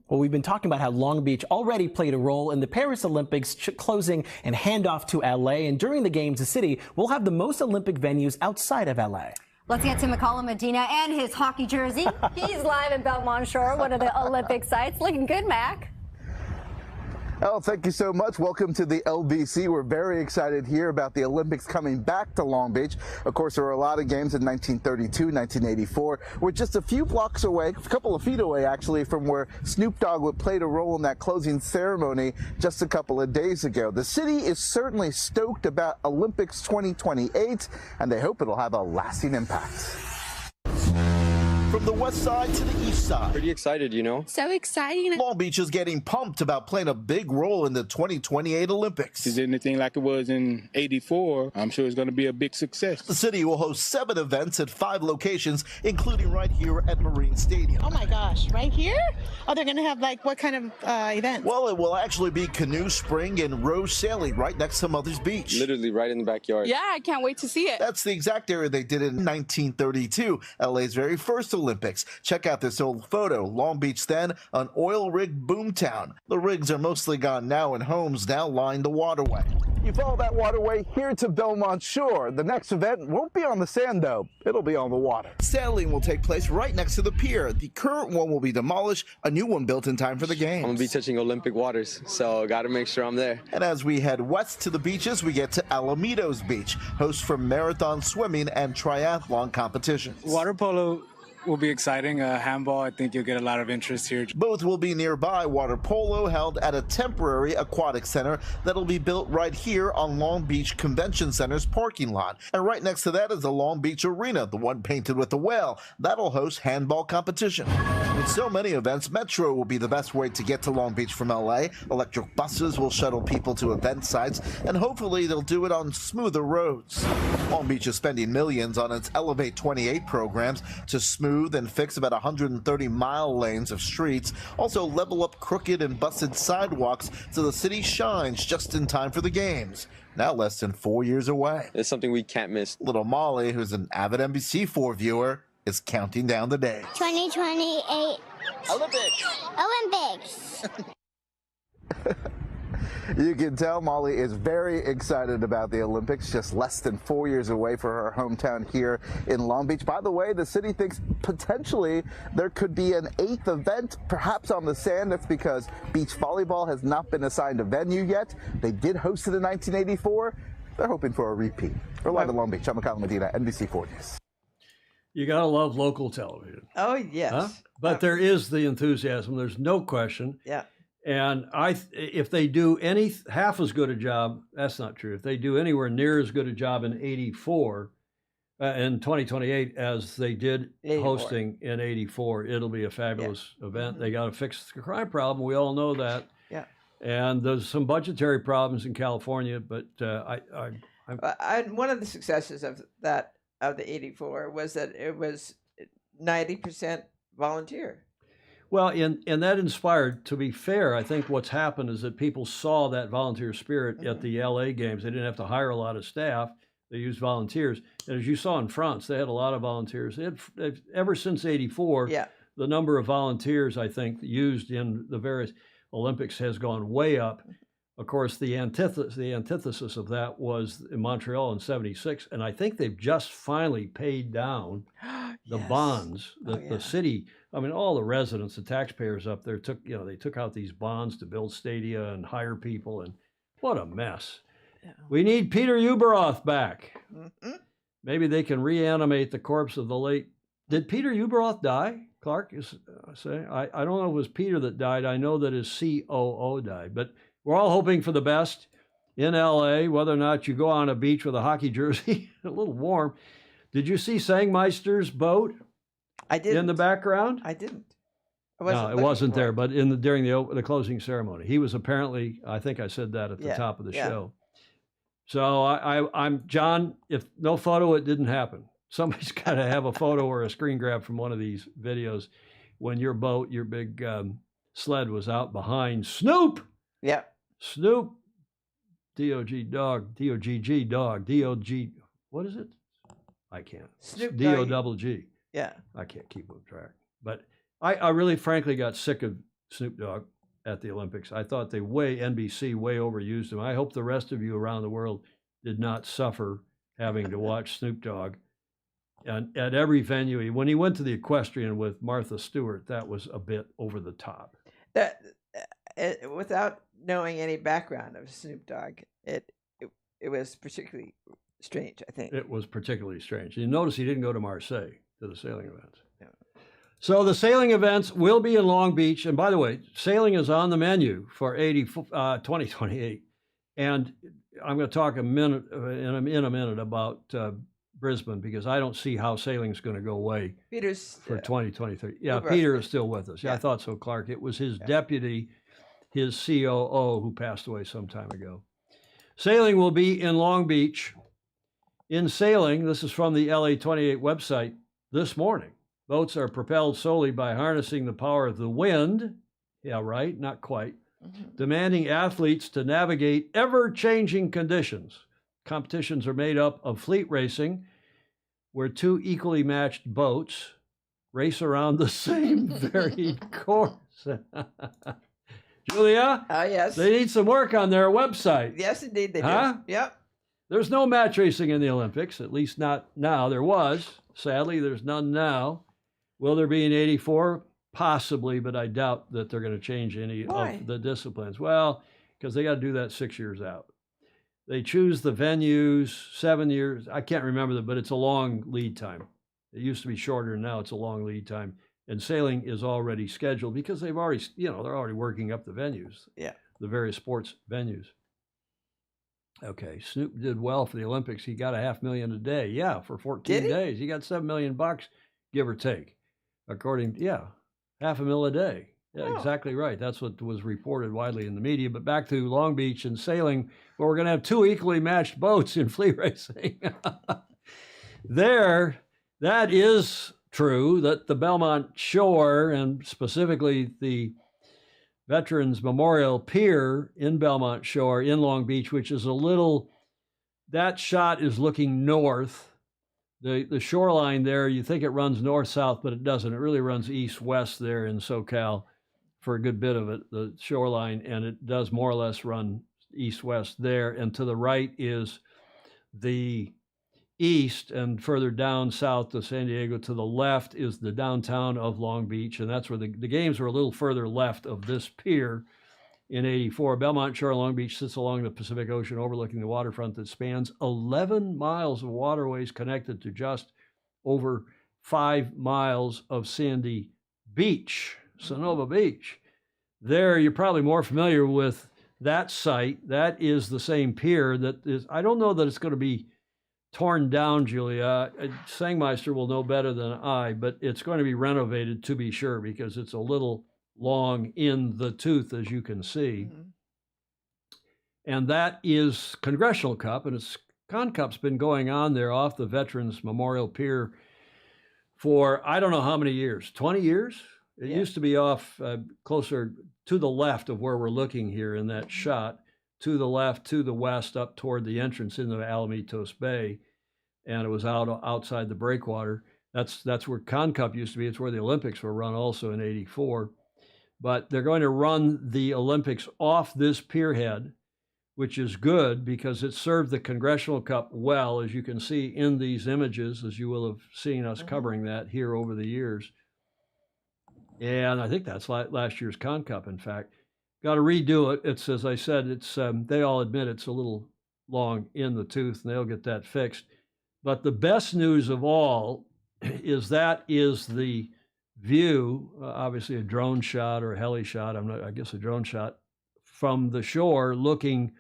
Well, we've been talking about how Long Beach already played a role in the Paris Olympics closing and handoff to LA. And during the games, the city will have the most Olympic venues outside of LA. Let's get to McCollum Medina and his hockey jersey. He's live in Belmont Shore, one of the Olympic sites. Looking good, Mac. Oh, thank you so much. Welcome to the LBC. We're very excited here about the Olympics coming back to Long Beach. Of course, there were a lot of games in 1932, 1984. We're just a few blocks away, a couple of feet away, actually, from where Snoop Dogg played a role in that closing ceremony just a couple of days ago. The city is certainly stoked about Olympics 2028, and they hope it'll have a lasting impact. From the west side to the east side. Pretty excited, you know. So exciting. Long Beach is getting pumped about playing a big role in the 2028 Olympics. Is anything like it was in '84? I'm sure it's going to be a big success. The city will host 7 events at 5 locations, including right here at Marine Stadium. Oh my gosh, right here? Oh, they're going to have like what kind of events? Well, it will actually be canoe spring and row sailing right next to Mother's Beach. Literally right in the backyard. Yeah, I can't wait to see it. That's the exact area they did in 1932, LA's very first Olympics. Check out this old photo. Long Beach then, an oil rig boomtown. The rigs are mostly gone now, and homes now line the waterway. You follow that waterway here to Belmont Shore. The next event won't be on the sand, though. It'll be on the water. Sailing will take place right next to the pier. The current one will be demolished, a new one built in time for the games. I'm going to be touching Olympic waters, so got to make sure I'm there. And as we head west to the beaches, we get to Alamitos Beach, host for marathon swimming and triathlon competitions. Water polo will be exciting. Handball, I think you'll get a lot of interest here. Both will be nearby. Water polo held at a temporary aquatic center that'll be built right here on Long Beach Convention Center's parking lot. And right next to that is the Long Beach Arena, the one painted with the whale. That'll host handball competition. With so many events, Metro will be the best way to get to Long Beach from LA. Electric buses will shuttle people to event sites, and hopefully they'll do it on smoother roads. Long Beach is spending millions on its Elevate 28 programs to smooth and fix about 130-mile lanes of streets, also level up crooked and busted sidewalks so the city shines just in time for the games. Now less than 4 years away. It's something we can't miss. Little Molly, who's an avid NBC4 viewer, is counting down the days. 2028 Olympics! You can tell Molly is very excited about the Olympics, just less than 4 years away for her hometown here in Long Beach. By the way, the city thinks potentially there could be an 8th event, perhaps on the sand. That's because beach volleyball has not been assigned a venue yet. They did host it in 1984. They're hoping for a repeat. We're live in Long Beach. I'm McCollum Medina, NBC4 News. You got to love local television. Oh, yes. Huh? But there is the enthusiasm. There's no question. Yeah. And if they do any half as good a job, that's not true. If they do anywhere near as good a job in 84, in 2028 as they did 84. hosting in 84, it'll be a fabulous event. They got to fix the crime problem. We all know that. Yeah. And there's some budgetary problems in California, but one of the successes of the 84 was that it was 90% volunteer. Well, and that inspired, to be fair, I think what's happened is that people saw that volunteer spirit at the LA games. They didn't have to hire a lot of staff. They used volunteers. And as you saw in France, they had a lot of volunteers. Ever since 84, the number of volunteers, I think, used in the various Olympics has gone way up. Of course, the antithesis of that was in Montreal in 76. And I think they've just finally paid down the bonds that the city, I mean, all the residents, the taxpayers up there they took out these bonds to build stadia and hire people, and what a mess. Yeah. We need Peter Ueberroth back. Mm-hmm. Maybe they can reanimate the corpse of the late. Did Peter Ueberroth die? Clark is saying. I don't know if it was Peter that died. I know that his COO died, but we're all hoping for the best. in LA, whether or not you go on a beach with a hockey jersey, a little warm. Did you see Sangmeister's boat? I didn't. In the background? I didn't. No, it wasn't there, but during the closing ceremony. He was apparently, I think I said that at the top of the show. So I'm John, if no photo, it didn't happen. Somebody's got to have a photo or a screen grab from one of these videos when your boat, your big sled was out behind Snoop. Yeah. Snoop, D-O-G dog, D-O-G-G dog, D-O-G, what is it? I can't. Snoop D-O-double-G. Yeah. I can't keep up track. But I really, frankly, got sick of Snoop Dogg at the Olympics. I thought NBC way overused him. I hope the rest of you around the world did not suffer having to watch Snoop Dogg. And at every venue, when he went to the equestrian with Martha Stewart, that was a bit over the top. Without knowing any background of Snoop Dogg, it was particularly strange, I think. It was particularly strange. You notice he didn't go to Marseille to the sailing events. Yeah. So the sailing events will be in Long Beach. And by the way, sailing is on the menu for 2028. And I'm going to talk in a minute about Brisbane, because I don't see how sailing is going to go away for 2023. Yeah, Peter is still with us. Yeah, I thought so, Clark. It was his deputy, his COO, who passed away some time ago. Sailing will be in Long Beach. In sailing, this is from the LA28 website this morning. Boats are propelled solely by harnessing the power of the wind. Yeah, right, not quite. Demanding athletes to navigate ever-changing conditions. Competitions are made up of fleet racing, where two equally matched boats race around the same varied course. Julia? Yes. They need some work on their website. Yes, indeed they Huh? do. Yep. There's no match racing in the Olympics, at least not now. There was. Sadly, there's none now. Will there be in 84? Possibly, but I doubt that they're going to change any of the disciplines. Well, because they got to do that 6 years out. They choose the venues, 7 years. I can't remember that, but it's a long lead time. It used to be shorter, and now it's a long lead time. And sailing is already scheduled because they've already, they're already working up the venues. Yeah. The various sports venues. Okay, Snoop did well for the Olympics. He got $500,000 a day. Yeah, for 14 days. He got $7 million, give or take. According, $500,000 a day. Yeah, exactly right. That's what was reported widely in the media. But back to Long Beach and sailing, where we're going to have two equally matched boats in fleet racing. That is true, that the Belmont Shore, and specifically the Veterans Memorial Pier in Belmont Shore in Long Beach, which is that shot is looking north. The shoreline there, you think it runs north-south, but it doesn't. It really runs east-west there in SoCal for a good bit of it, the shoreline, and it does more or less run east-west there. And to the right is the east, and further down south to San Diego to the left is the downtown of Long Beach, and that's where the games were a little further left of this pier in 84. Belmont Shore, Long Beach sits along the Pacific Ocean overlooking the waterfront that spans 11 miles of waterways connected to just over 5 miles of sandy beach, Sonoma Beach. There, you're probably more familiar with that site. That is the same pier that is, I don't know that it's going to be torn down, Julia. Sangmeister will know better than I, but it's going to be renovated to be sure, because it's a little long in the tooth, as you can see. And that is Congressional Cup, and Con Cup's been going on there off the Veterans Memorial Pier for I don't know how many years, 20 years? It used to be off closer to the left of where we're looking here in that shot, to the left, to the west, up toward the entrance into Alamitos Bay, and it was outside the breakwater. That's where Con Cup used to be. It's where the Olympics were run also in 84. But they're going to run the Olympics off this pierhead, which is good because it served the Congressional Cup well, as you can see in these images, as you will have seen us covering that here over the years. And I think that's last year's Con Cup, in fact. Got to redo it. It's, as I said, it's they all admit it's a little long in the tooth, and they'll get that fixed. But the best news of all is the view, obviously a drone shot or a heli shot, I guess a drone shot, from the shore looking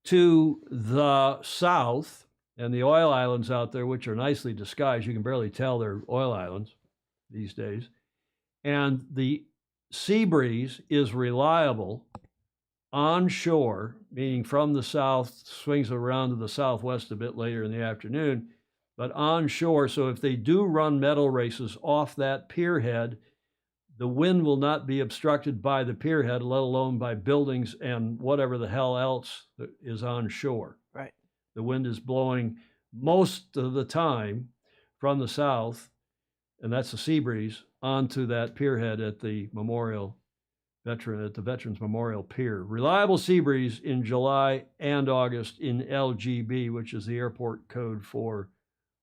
to the south, and the oil islands out there, which are nicely disguised. You can barely tell they're oil islands these days. And the sea breeze is reliable onshore, meaning from the south, swings around to the southwest a bit later in the afternoon, but onshore. So if they do run medal races off that pier head, the wind will not be obstructed by the pier head, let alone by buildings and whatever the hell else is onshore. Right. The wind is blowing most of the time from the south, and that's the sea breeze, onto that pier head at the Veterans Memorial Pier. Reliable sea breeze in July and August in LGB, which is the airport code for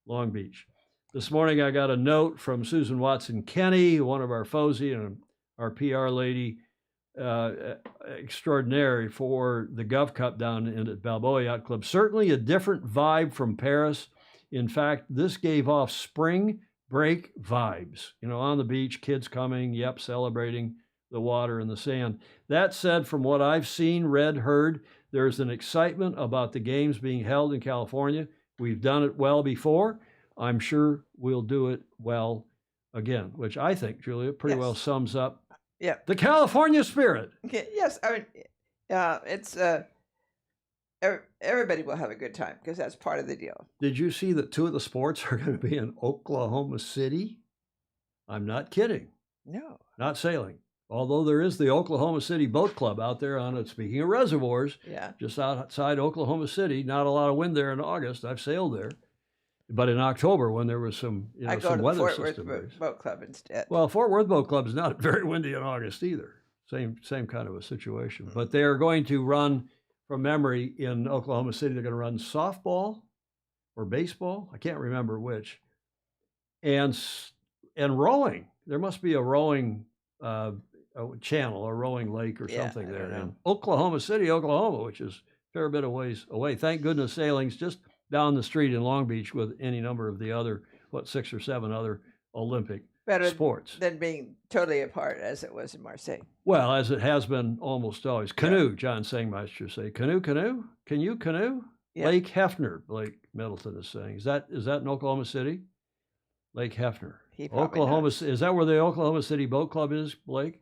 Long Beach. This morning, I got a note from Susan Watson Kenny, one of our FOSI and our PR lady extraordinary for the Gov Cup down at Balboa Yacht Club. Certainly a different vibe from Paris. In fact, this gave off spring break vibes. You know, on the beach, kids coming, celebrating the water and the sand. That said, from what I've seen, read, heard, there's an excitement about the games being held in California. We've done it well before. I'm sure we'll do it well again, which I think, Julia, pretty well sums up the California spirit. Okay, yes, I mean, it's everybody will have a good time because that's part of the deal. Did you see that 2 of the sports are going to be in Oklahoma City? I'm not kidding. No. Not sailing. Although there is the Oklahoma City Boat Club out there on it. Speaking of reservoirs, just outside Oklahoma City. Not a lot of wind there in August. I've sailed there. But in October, when there was some, I go some to weather Fort system. Worth Boat Club instead. Well, Fort Worth Boat Club is not very windy in August either. Same kind of a situation. But they are going to run, from memory, in Oklahoma City. They're going to run softball or baseball. I can't remember which. And rowing. There must be a rowing a channel, a rowing lake or something there in Oklahoma City, Oklahoma, which is a fair bit of ways away. Thank goodness sailing's just down the street in Long Beach with any number of the other, 6 or 7 other Olympic sports. Than being totally apart as it was in Marseille. Well, as it has been almost always. Canoe, John Sangmeister say. Canoe? Can you canoe? Yeah. Lake Hefner, Blake Middleton is saying. Is that in Oklahoma City? Lake Hefner. Oklahoma, is that where the Oklahoma City Boat Club is, Blake?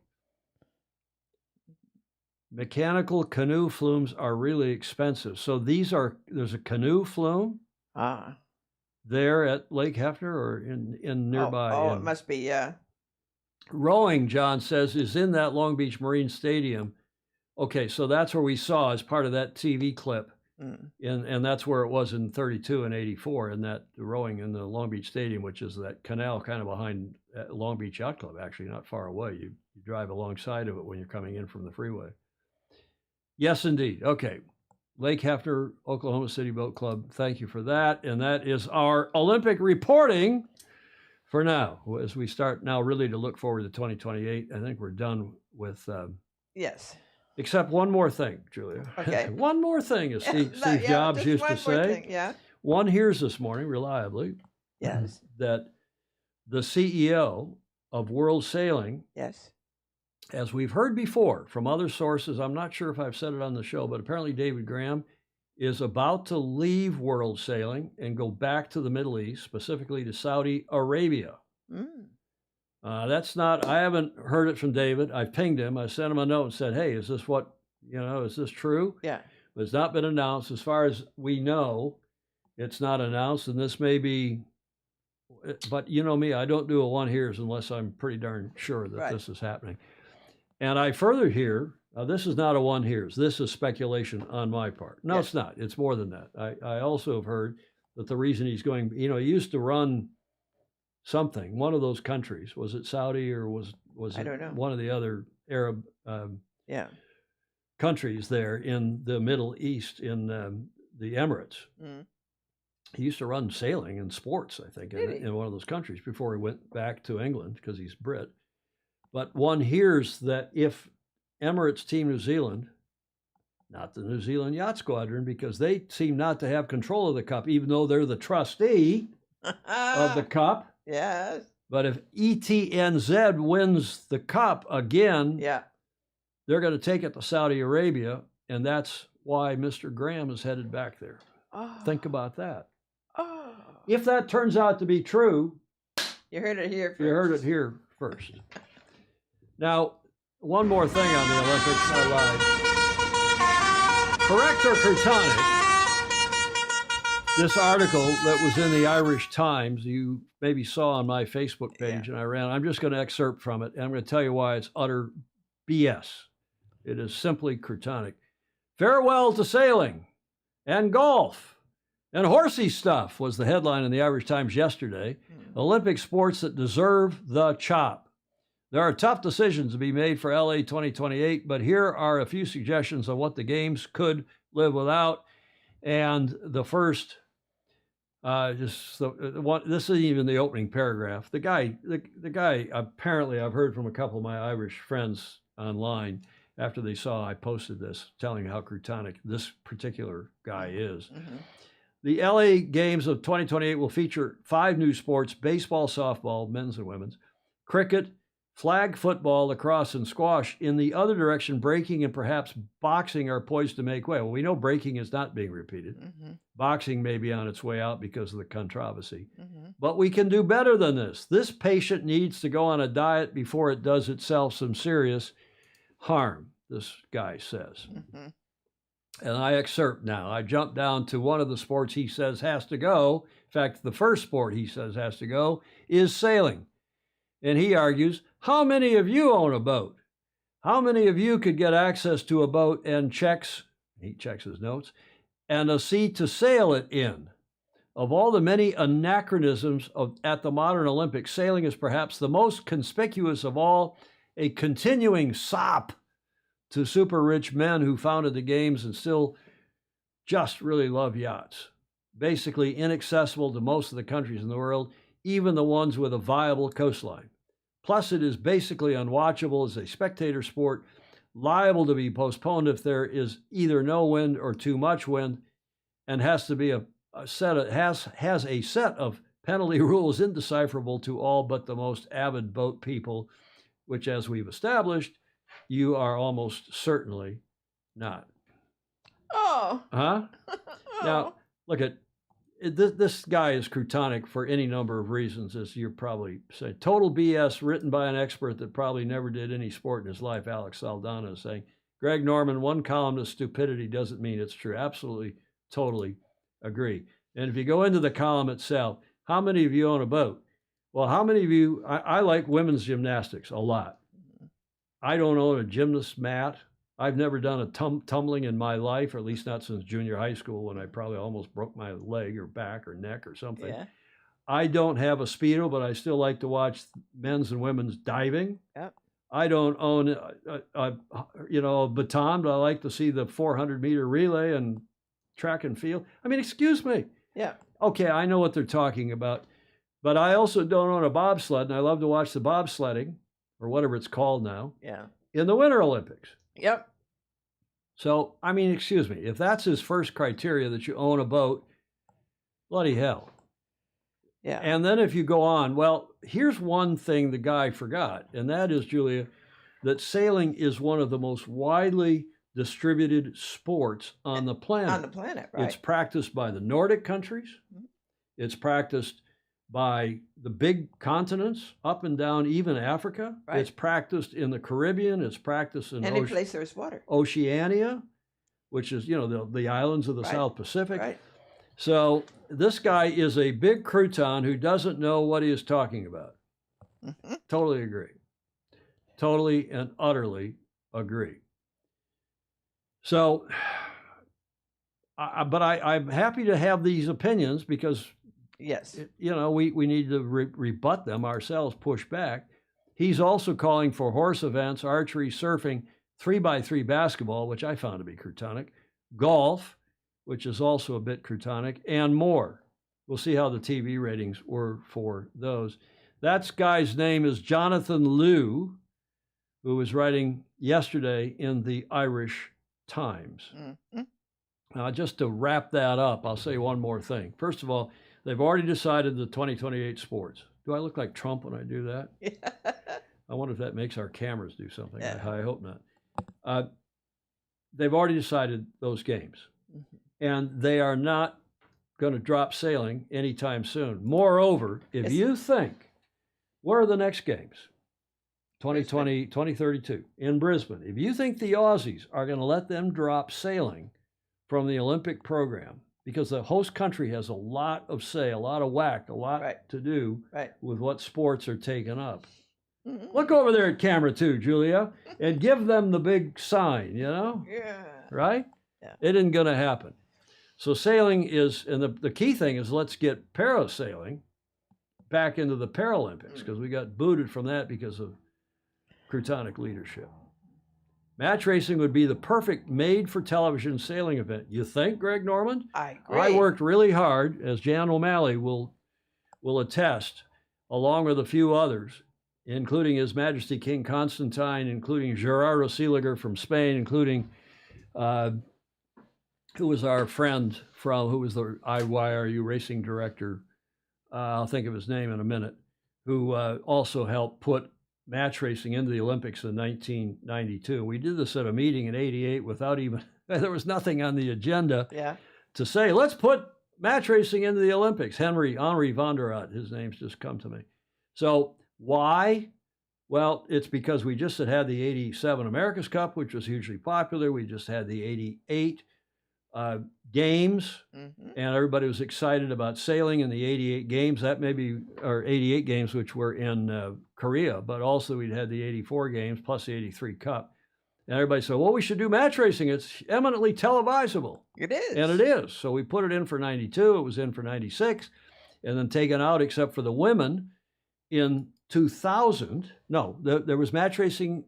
Mechanical canoe flumes are really expensive. So there's a canoe flume there at Lake Hefner or in nearby. Oh, it must be, yeah. Rowing, John says, is in that Long Beach Marine Stadium. Okay, so that's where we saw as part of that TV clip. And that's where it was in 32 and 84 in that rowing in the Long Beach Stadium, which is that canal kind of behind Long Beach Yacht Club, actually not far away. You drive alongside of it when you're coming in from the freeway. Yes, indeed. Okay. Lake Hefner, Oklahoma City Boat Club. Thank you for that. And that is our Olympic reporting for now. As we start now really to look forward to 2028, I think we're done with... yes. Except one more thing, Julia. Okay. One more thing, as Steve Jobs used to say. One hears this morning, reliably, that the CEO of World Sailing... Yes. As we've heard before from other sources, I'm not sure if I've said it on the show, but apparently David Graham is about to leave World Sailing and go back to the Middle East, specifically to Saudi Arabia. That's not, I haven't heard it from David. I've pinged him. I sent him a note and said, hey, is this is this true? Yeah. But it's not been announced. As far as we know, it's not announced, and this may be, but you know me, I don't do a one hears unless I'm pretty darn sure that this is happening. And I further hear, this is not a one hears, this is speculation on my part. No, it's not. It's more than that. I also have heard that the reason he's going, he used to run something, one of those countries. Was it Saudi or was I don't know. One of the other Arab countries there in the Middle East, in the Emirates? He used to run sailing and sports, I think, in one of those countries before he went back to England because he's Brit. But one hears that if Emirates Team New Zealand, not the New Zealand Yacht Squadron, because they seem not to have control of the cup, even though they're the trustee of the cup. Yes. But if ETNZ wins the cup again, they're going to take it to Saudi Arabia, and that's why Mr. Graham is headed back there. Oh. Think about that. Oh. If that turns out to be true, you heard it here first. You heard it here first. Now, one more thing on the Olympics. I lied. Correct or Crutonic? This article that was in the Irish Times, you maybe saw on my Facebook page, and I ran. I'm just going to excerpt from it, and I'm going to tell you why it's utter BS. It is simply Crutonic. Farewell to sailing and golf and horsey stuff was the headline in the Irish Times yesterday. Olympic sports that deserve the chop. There are tough decisions to be made for LA 2028, but here are a few suggestions on what the games could live without. And the first, this isn't even the opening paragraph. The guy, apparently I've heard from a couple of my Irish friends online after they saw I posted this, telling how Crutonic this particular guy is. Mm-hmm. The LA Games of 2028 will feature 5 new sports: baseball, softball, men's and women's, cricket, flag football, lacrosse, and squash. In the other direction, breaking and perhaps boxing are poised to make way. Well, we know breaking is not being repeated. Mm-hmm. Boxing may be on its way out because of the controversy. Mm-hmm. But we can do better than this. This patient needs to go on a diet before it does itself some serious harm, this guy says. Mm-hmm. And I excerpt now. I jump down to one of the sports he says has to go. In fact, the first sport he says has to go is sailing. And he argues, how many of you own a boat? How many of you could get access to a boat and he checks his notes, and a seat to sail it in? Of all the many anachronisms at the modern Olympics, sailing is perhaps the most conspicuous of all, a continuing sop to super rich men who founded the games and still just really love yachts. Basically inaccessible to most of the countries in the world, even the ones with a viable coastline. Plus, it is basically unwatchable as a spectator sport, liable to be postponed if there is either no wind or too much wind, and has to be a set of penalty rules indecipherable to all but the most avid boat people, which, as we've established, you are almost certainly not. Oh. Huh? Now, look at this guy is Crutonic for any number of reasons, as you're probably saying. Total BS written by an expert that probably never did any sport in his life, Alex Saldana, is saying. Greg Norman, one columnist stupidity doesn't mean it's true. Absolutely, totally agree. And if you go into the column itself, how many of you own a boat? Well, how many of you, I like women's gymnastics a lot. I don't own a gymnast mat. I've never done a tumbling in my life, or at least not since junior high school when I probably almost broke my leg or back or neck or something. Yeah. I don't have a Speedo, but I still like to watch men's and women's diving. Yep. I don't own a baton, but I like to see the 400-meter relay and track and field. I mean, excuse me. Yeah. Okay, I know what they're talking about, but I also don't own a bobsled, and I love to watch the bobsledding, or whatever it's called now, in the Winter Olympics. Yep. So, I mean, excuse me, if that's his first criteria, that you own a boat, bloody hell. Yeah. And then if you go on, well, here's one thing the guy forgot, and that is, Julia, that sailing is one of the most widely distributed sports on the planet. On the planet, right. It's practiced by the Nordic countries. Mm-hmm. It's practiced by the big continents, up and down, even Africa. Right. It's practiced in the Caribbean. It's practiced in any place there's water. Oceania, which is, the islands of the South Pacific. Right. So this guy is a big crouton who doesn't know what he is talking about. Mm-hmm. Totally agree. Totally and utterly agree. So, but I'm happy to have these opinions because, yes, we need to rebut them ourselves, push back. He's also calling for horse events, archery, surfing, 3x3 basketball, which I found to be Crutonic, golf, which is also a bit Crutonic, and more. We'll see how the TV ratings were for those. That guy's name is Jonathan Liu, who was writing yesterday in the Irish Times. Mm-hmm. Now, just to wrap that up, I'll say one more thing. First of all, they've already decided the 2028 sports. Do I look like Trump when I do that? Yeah. I wonder if that makes our cameras do something. Yeah. I hope not. they've already decided those games. And they are not going to drop sailing anytime soon. Moreover, if you think, where are the next games? 2020, 2032 in Brisbane. If you think the Aussies are going to let them drop sailing from the Olympic program, because the host country has a lot of say, a lot of whack, a lot to do with what sports are taken up. Look over there at camera 2, Julia, and give them the big sign, you know? Yeah. Right? Yeah. It isn't going to happen. So sailing is, and the key thing is let's get parasailing back into the Paralympics, because we got booted from that because of Crutonic leadership. Match racing would be the perfect made-for-television sailing event. You think, Greg Norman? I agree. I worked really hard, as Jan O'Malley will attest, along with a few others, including His Majesty King Constantine, including Gerardo Seliger from Spain, including who was our friend who was the IYRU racing director, I'll think of his name in a minute, who also helped put match racing into the Olympics in 1992. We did this at a meeting in '88 without even, there was nothing on the agenda to say, let's put match racing into the Olympics. Henry van der Aert, his name's just come to me. So why? Well, it's because we just had the '87 America's Cup, which was hugely popular. We just had the '88 games, and everybody was excited about sailing in the '88 games. That may be, or '88 games, which were in Korea, but also we'd had the '84 games plus the '83 Cup. And everybody said, well, we should do match racing. It's eminently televisable. It is. And it is. So we put it in for '92. It was in for '96, and then taken out except for the women in 2000. No, there was match racing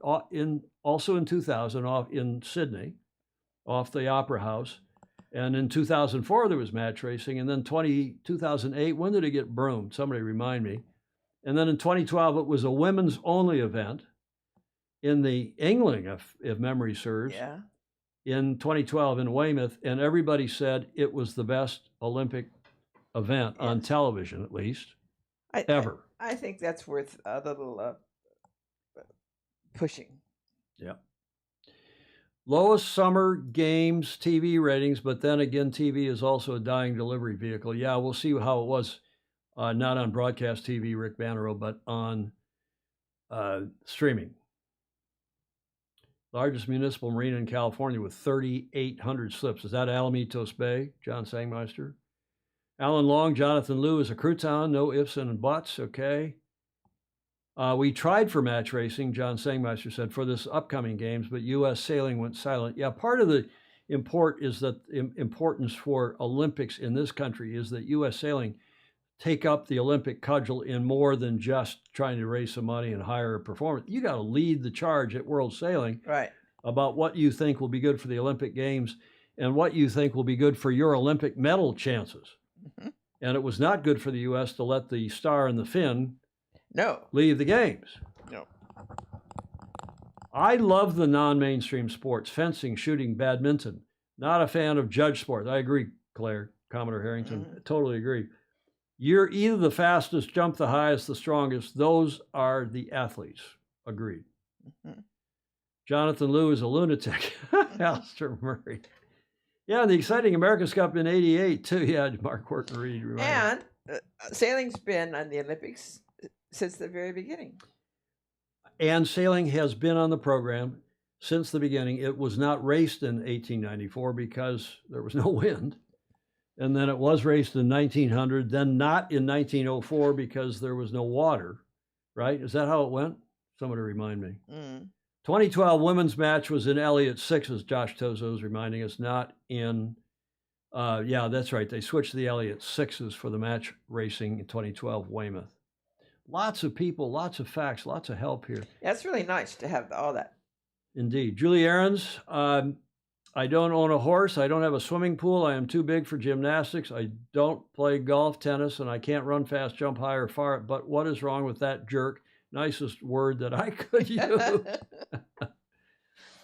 also in 2000 in Sydney, off the Opera House. And in 2004, there was match racing. And then 2008, when did it get broomed? Somebody remind me. And then in 2012, it was a women's only event in the England, if memory serves. Yeah. In 2012 in Weymouth. And everybody said it was the best Olympic event on television, at least, ever. I think that's worth a little pushing. Yeah. Lowest summer games TV ratings, but then again, TV is also a dying delivery vehicle. Yeah, we'll see how it was, not on broadcast TV, Rick Bannerow, but on streaming. Largest municipal marina in California with 3,800 slips. Is that Alamitos Bay, John Sangmeister? Alan Long, Jonathan Liu is a crouton, no ifs and buts, okay. We tried for match racing, John Sangmeister said, for this upcoming games, but U.S. sailing went silent. Yeah, part of the importance for Olympics in this country is that U.S. sailing take up the Olympic cudgel in more than just trying to raise some money and hire a performer. You got to lead the charge at World Sailing about what you think will be good for the Olympic Games and what you think will be good for your Olympic medal chances. And it was not good for the U.S. to let the Star and the Finn leave the games. No. I love the non-mainstream sports, fencing, shooting, badminton. Not a fan of judge sports. I agree, Claire, Commodore Harrington. Totally agree. You're either the fastest, jump the highest, the strongest. Those are the athletes. Agreed. Jonathan Liu is a lunatic. Alistair Murray. Yeah, the exciting America's Cup in '88, too. Yeah, Mark Horton Reed. And sailing's been on the Olympics since the very beginning. And sailing has been on the program since the beginning. It was not raced in 1894 because there was no wind. And then it was raced in 1900, then not in 1904 because there was no water, right? Is that how it went? Somebody remind me. 2012 women's match was in Elliott 6, as Josh Tozo is reminding us, not in, yeah, that's right. They switched to the Elliott 6s for the match racing in 2012 Weymouth. Lots of people, lots of facts, lots of help here. That's really nice to have all that. Indeed. Julie Ahrens, I don't own a horse. I don't have a swimming pool. I am too big for gymnastics. I don't play golf, tennis, and I can't run fast, jump high, or far. But what is wrong with that jerk? Nicest word that I could use.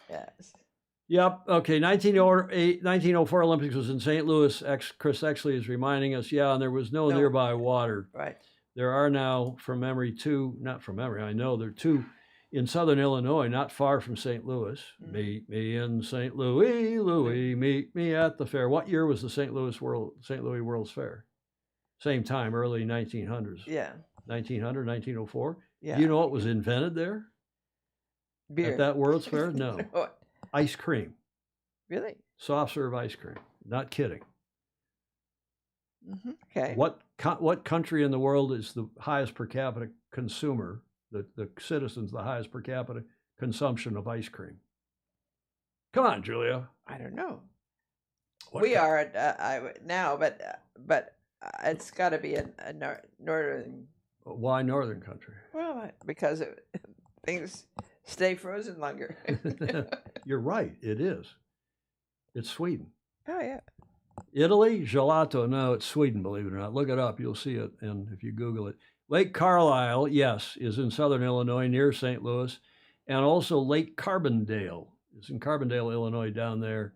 Yes. Yep. Okay. 1904 Olympics was in St. Louis. Chris Exley is reminding us. Yeah, and there was no nearby water. Right. There are now, from memory, not from memory, I know there are 2 in southern Illinois, not far from St. Louis. Meet me in St. Louis, Louis, meet me at the fair. What year was the St. Louis World's Fair? Same time, early 1900s. Yeah. 1900, 1904. Yeah. Do you know what was invented there? Beer. At that World's Fair? No. No. Ice cream. Really? Soft serve ice cream. Not kidding. Okay. What country in the world is the highest per capita consumer, the citizens, the highest per capita consumption of ice cream? Come on, Julia. I don't know. We are at now, but it's got to be a northern. Why northern country? Well, because things stay frozen longer. You're right. It is. It's Sweden. Oh yeah. Italy, gelato. No, it's Sweden, believe it or not. Look it up. You'll see it. And if you Google it, Lake Carlisle, yes, is in southern Illinois near St. Louis. And also Lake Carbondale is in Carbondale, Illinois, down there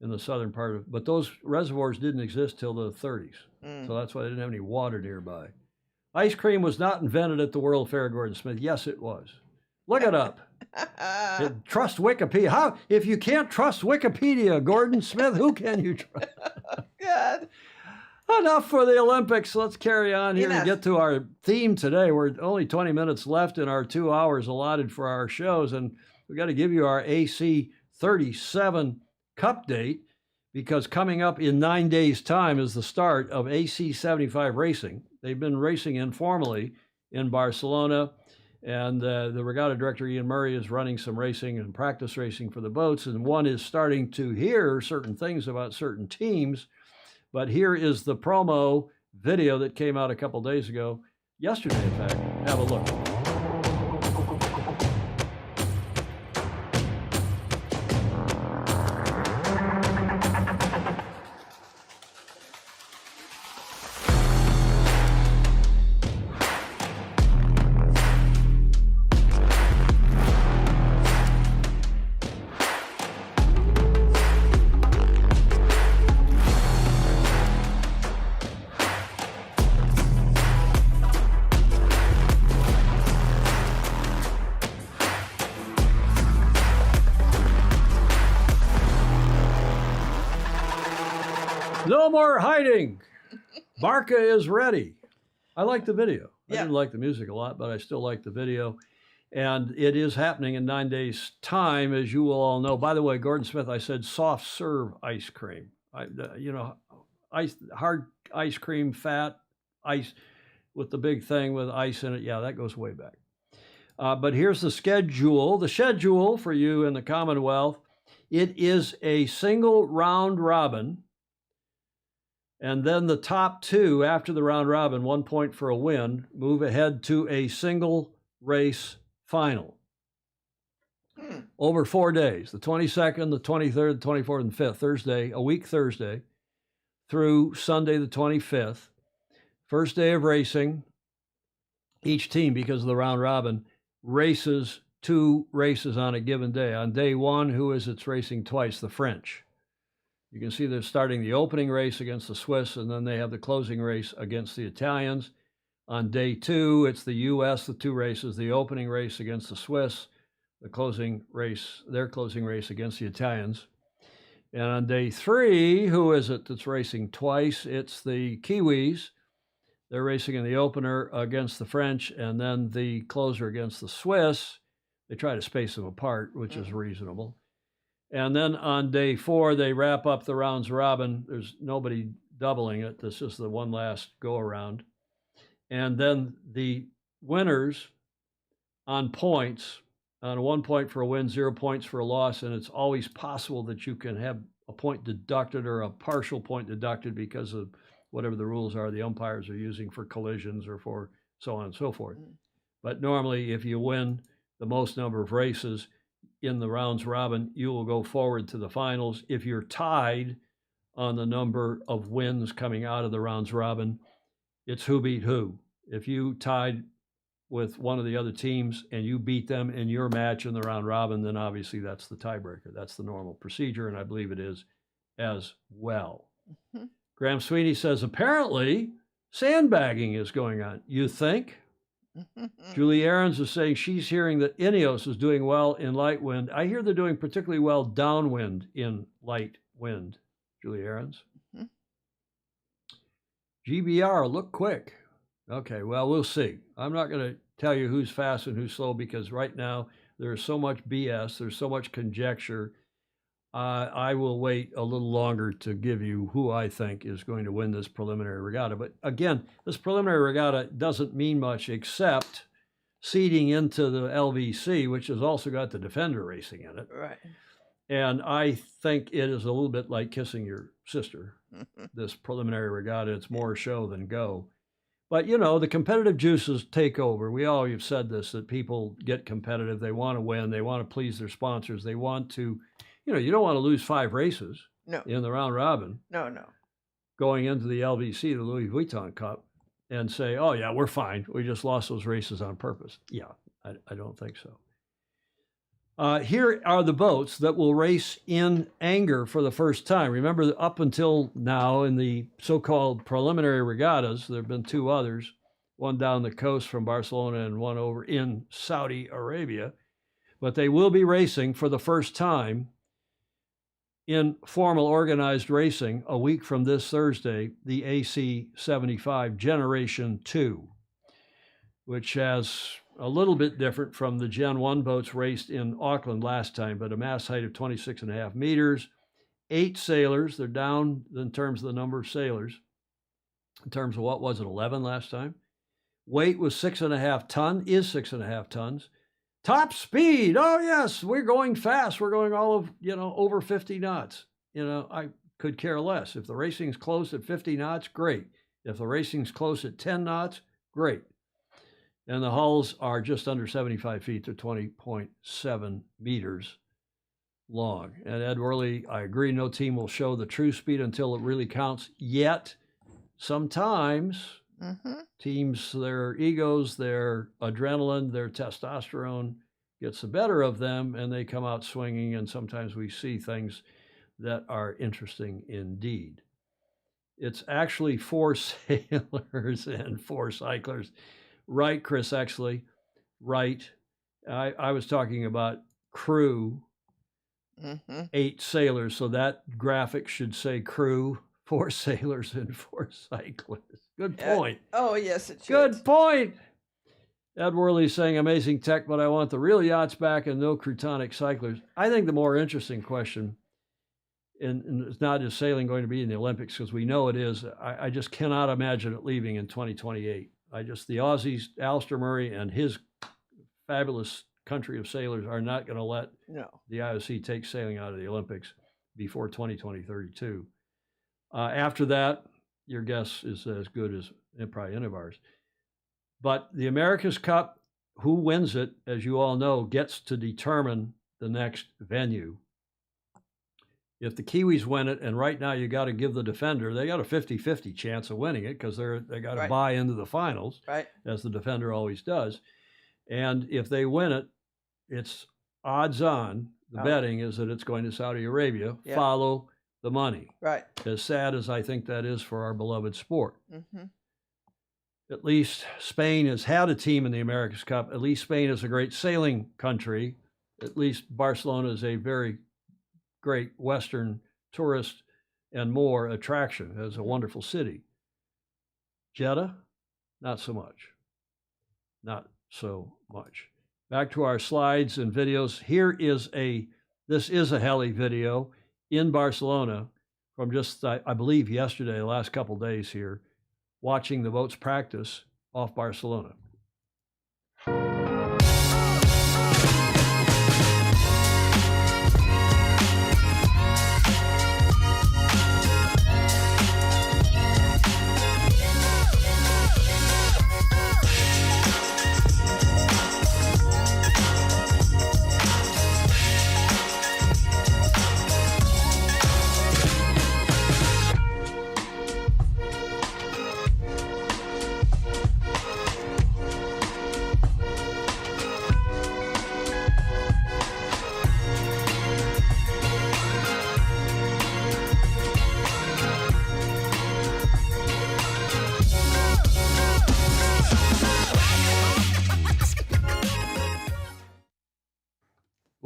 in the southern part of, but those reservoirs didn't exist till the 30s. So that's why they didn't have any water nearby. Ice cream was not invented at the World Fair, Gordon Smith. Yes, it was. Look it up. Trust Wikipedia. How? If you can't trust Wikipedia, Gordon Smith, who can you trust? God. Enough for the Olympics. Let's carry on here and get to our theme today. We're only 20 minutes left in our 2 hours allotted for our shows, and we've got to give you our AC37 Cup date, because coming up in 9 days' time is the start of AC75 racing. They've been racing informally in Barcelona, and the regatta director, Ian Murray, is running some racing and practice racing for the boats, and one is starting to hear certain things about certain teams. But here is the promo video that came out a couple days ago, yesterday, in fact. Have a look. No more hiding. Barca is ready. I like the video. I didn't like the music a lot, but I still like the video. And it is happening in 9 days' time, as you will all know. By the way, Gordon Smith, I said soft serve ice cream. Hard ice cream, fat ice with the big thing with ice in it. Yeah, that goes way back. But here's the schedule. The schedule for you in the Commonwealth. It is a single round robin. And then the top two after the round robin, 1 point for a win, move ahead to a single race final. Over 4 days, the 22nd, the 23rd, the 24th, and 5th, Thursday, a week Thursday, through Sunday the 25th. First day of racing, each team, because of the round robin, races 2 races on a given day. On day 1, who is it's racing twice? The French. You can see they're starting the opening race against the Swiss, and then they have the closing race against the Italians. On day 2, it's the U.S., the 2 races, the opening race against the Swiss, the closing race, their closing race against the Italians. And on day 3, who is it that's racing twice? It's the Kiwis. They're racing in the opener against the French, and then the closer against the Swiss. They try to space them apart, which is reasonable. And then on day 4, they wrap up the rounds robin. There's nobody doubling it. This is the one last go around. And then the winners on points, on 1 point for a win, 0 points for a loss. And it's always possible that you can have a point deducted or a partial point deducted because of whatever the rules are the umpires are using for collisions or for so on and so forth. But normally, if you win the most number of races in the rounds robin, you will go forward to the finals. If you're tied on the number of wins coming out of the rounds robin, it's who beat who. If you tied with one of the other teams and you beat them in your match in the round robin, then obviously that's the tiebreaker. That's the normal procedure, and I believe it is as well. Graham Sweeney says, apparently sandbagging is going on. You think? Julie Ahrens is saying she's hearing that Ineos is doing well in light wind. I hear they're doing particularly well downwind in light wind, Julie Ahrens. GBR, look quick. Okay, well, we'll see. I'm not going to tell you who's fast and who's slow because right now there's so much BS, there's so much conjecture. I will wait a little longer to give you who I think is going to win this preliminary regatta. But again, this preliminary regatta doesn't mean much except seeding into the LVC, which has also got the Defender racing in it. Right. And I think it is a little bit like kissing your sister, this preliminary regatta. It's more show than go. But, you know, the competitive juices take over. We always have said this, that people get competitive. They want to win. They want to please their sponsors. They want to, you know, you don't want to lose 5 races in the round robin. No. Going into the LVC, the Louis Vuitton Cup, and say, oh, yeah, we're fine. We just lost those races on purpose. Yeah, I don't think so. Here are the boats that will race in Anger for the first time. Remember, up until now in the so-called preliminary regattas, there have been 2 others, one down the coast from Barcelona and one over in Saudi Arabia. But they will be racing for the first time in formal organized racing a week from this Thursday, the AC37 Generation 2, which has a little bit different from the Gen 1 boats raced in Auckland last time, but a mass height of 26.5 meters, 8 sailors. They're down in terms of the number of sailors. In terms of what was it, 11 last time? Weight was 6.5 tons, is 6.5 tons. Top speed, oh yes, we're going fast. We're going all of, over 50 knots. I could care less. If the racing's close at 50 knots, great. If the racing's close at 10 knots, great. And the hulls are just under 75 feet to 20.7 meters long. And Ed Worley, I agree, no team will show the true speed until it really counts. Yet, sometimes teams, their egos, their adrenaline, their testosterone gets the better of them, and they come out swinging, and sometimes we see things that are interesting indeed. It's actually 4 sailors and 4 cyclers. Right, Chris Exley, right. I was talking about crew, 8 sailors, so that graphic should say crew, 4 sailors and 4 cyclists. Good point. Oh, yes, it should. Good point. Ed Worley's saying amazing tech, but I want the real yachts back and no Crutonic cyclers. I think the more interesting question, and it's not just sailing going to be in the Olympics, because we know it is. I just cannot imagine it leaving in 2028. The Aussies, Alistair Murray and his fabulous country of sailors are not going to let the IOC take sailing out of the Olympics before 2032. After that, your guess is as good as probably any of ours. But the America's Cup, who wins it, as you all know, gets to determine the next venue. If the Kiwis win it, and right now you got to give the Defender, they got a 50-50 chance of winning it because they got to buy into the finals, as the Defender always does. And if they win it, it's odds on, the betting is that it's going to Saudi Arabia, follow the money. Right. As sad as I think that is for our beloved sport. At least Spain has had a team in the America's Cup. At least Spain is a great sailing country. At least Barcelona is a very great Western tourist and more attraction as a wonderful city. Jeddah, not so much. Not so much. Back to our slides and videos. This is a heli video in Barcelona from just, I believe, yesterday, the last couple days here, watching the boats practice off Barcelona.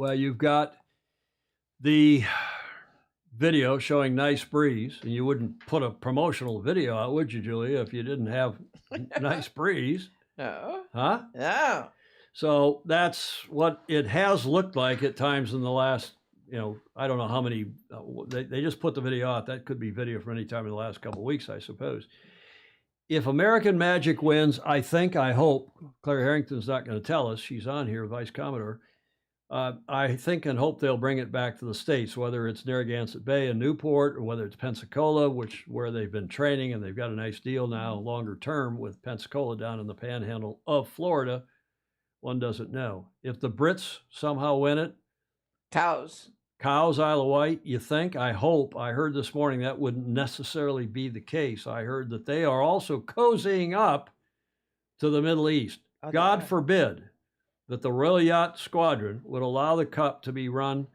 Well, you've got the video showing Nice Breeze, and you wouldn't put a promotional video out, would you, Julia, if you didn't have Nice Breeze? No. Huh? No. So that's what it has looked like at times in the last, I don't know how many, they just put the video out. That could be video from any time in the last couple of weeks, I suppose. If American Magic wins, I hope, Claire Harrington's not going to tell us, she's on here, Vice Commodore, I think and hope they'll bring it back to the States, whether it's Narragansett Bay and Newport, or whether it's Pensacola, where they've been training, and they've got a nice deal now, longer term, with Pensacola down in the panhandle of Florida. One doesn't know. If the Brits somehow win it, Cows, Isle of Wight, you think? I hope. I heard this morning that wouldn't necessarily be the case. I heard that they are also cozying up to the Middle East. Okay. God forbid that the Royal Yacht Squadron would allow the Cup to be run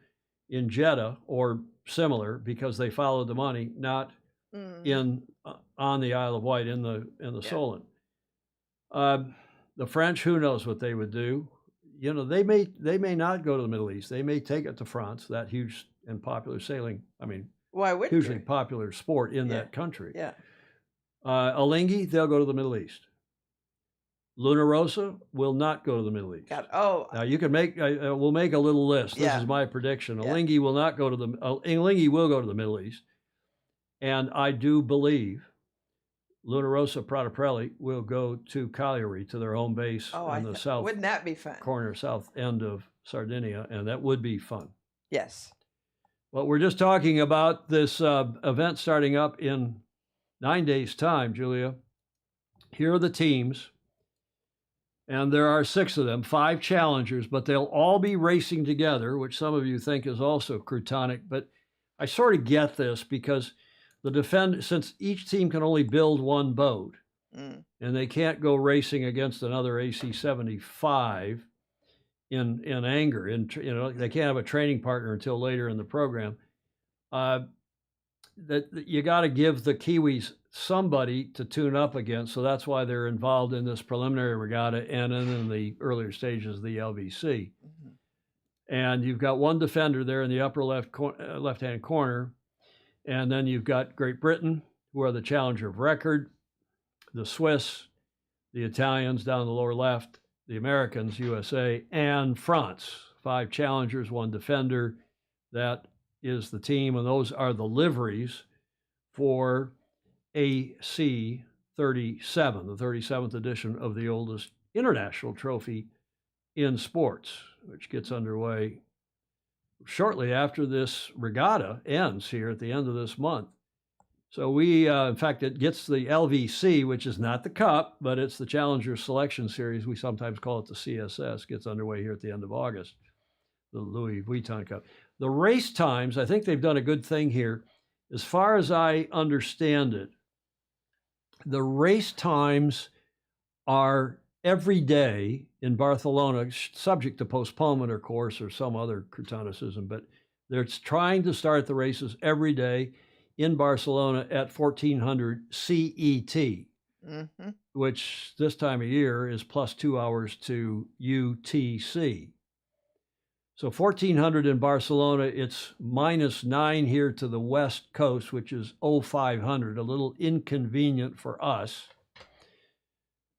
in Jeddah or similar, because they followed the money, not on the Isle of Wight in the Solent. The French, who knows what they would do? They may not go to the Middle East. They may take it to France, that huge and popular sailing. Why would hugely popular sport in that country. Yeah. Alinghi, they'll go to the Middle East. Luna Rossa will not go to the Middle East. Now you can make. We'll make a little list. This is my prediction. Alinghi will not go to the. Alinghi will go to the Middle East, and I do believe Luna Rossa Prataprelli will go to Cagliari, to their home base in the south. Wouldn't that be fun? Corner south end of Sardinia, and that would be fun. Yes. Well, we're just talking about this event starting up in 9 days' time, Julia. Here are the teams. And there are 6 of them, 5 challengers, but they'll all be racing together, which some of you think is also croutonic. But I sort of get this, because since each team can only build one boat, and they can't go racing against another AC-75 in anger, they can't have a training partner until later in the program. That you got to give the Kiwis somebody to tune up against, so that's why they're involved in this preliminary regatta and in the earlier stages of the LVC. And you've got one defender there in the upper left-hand corner, and then you've got Great Britain, who are the challenger of record, the Swiss, the Italians down the lower left, the Americans, USA, and France. 5 challengers, 1 defender. That is the team, and those are the liveries for AC37, the 37th edition of the oldest international trophy in sports, which gets underway shortly after this regatta ends here at the end of this month. So we, in fact, it gets the LVC, which is not the Cup, but it's the Challenger Selection Series. We sometimes call it the CSS, gets underway here at the end of August, the Louis Vuitton Cup. The race times, I think they've done a good thing here. As far as I understand it, the race times are every day in Barcelona, subject to postponement, of course, or some other croutonicism, but they're trying to start the races every day in Barcelona at 1400 CET, which this time of year is plus 2 hours to UTC. So 1400 in Barcelona, it's -9 here to the west coast, which is 0500, a little inconvenient for us,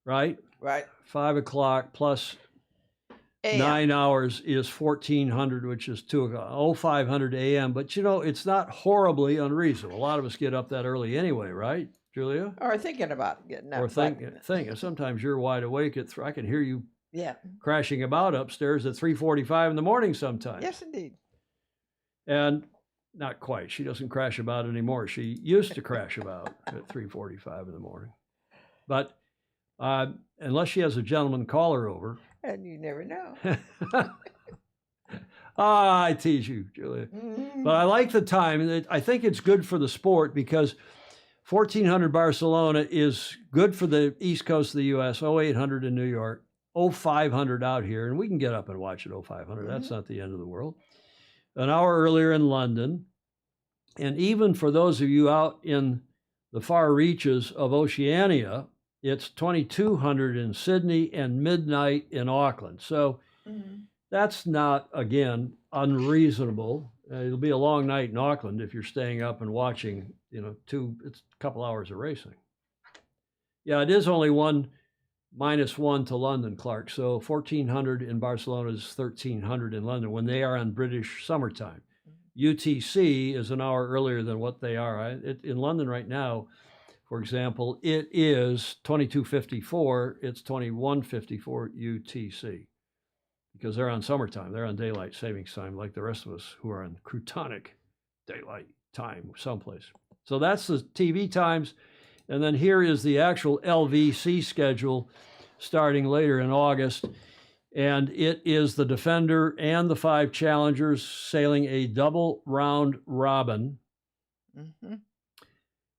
right? Right. 5 o'clock plus 9 hours is 1400, which is 2 o'clock, 0500 a.m. But it's not horribly unreasonable. A lot of us get up that early anyway, right, Julia? Or thinking about getting up. Or thinking. Sometimes you're wide awake I can hear you crashing about upstairs at 3:45 in the morning sometimes. Yes, indeed. And not quite. She doesn't crash about anymore. She used to crash about at 3:45 in the morning. But unless she has a gentleman caller over. And you never know. I tease you, Julia. But I like the time. I think it's good for the sport, because 1400 Barcelona is good for the East Coast of the U.S., 0800 in New York, 0500 out here, and we can get up and watch at 0500. That's not the end of the world. An hour earlier in London. And even for those of you out in the far reaches of Oceania, it's 2200 in Sydney and midnight in Auckland. So That's not, again, unreasonable. It'll be a long night in Auckland if you're staying up and watching, it's a couple hours of racing. Yeah, it is only -1 to London, Clark. So 1400 in Barcelona is 1300 in London when they are on British summertime. UTC is an hour earlier than what they are. In London right now, for example, it is 22:54. It's 21:54 UTC because they're on summertime. They're on daylight savings time like the rest of us who are on Crutonic daylight time someplace. So that's the TV times. And then here is the actual LVC schedule starting later in August. And it is the Defender and the 5 challengers sailing a double round robin. Mm-hmm.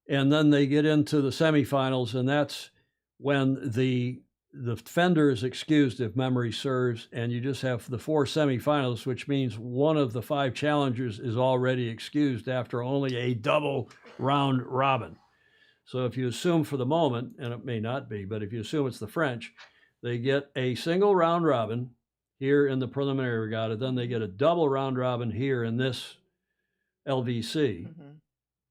And then they get into the semifinals, and that's when the Defender is excused if memory serves, and you just have the 4 semifinals, which means one of the 5 challengers is already excused after only a double round robin. So if you assume for the moment, and it may not be, but if you assume it's the French, they get a single round robin here in the preliminary regatta, then they get a double round robin here in this LVC. Mm-hmm.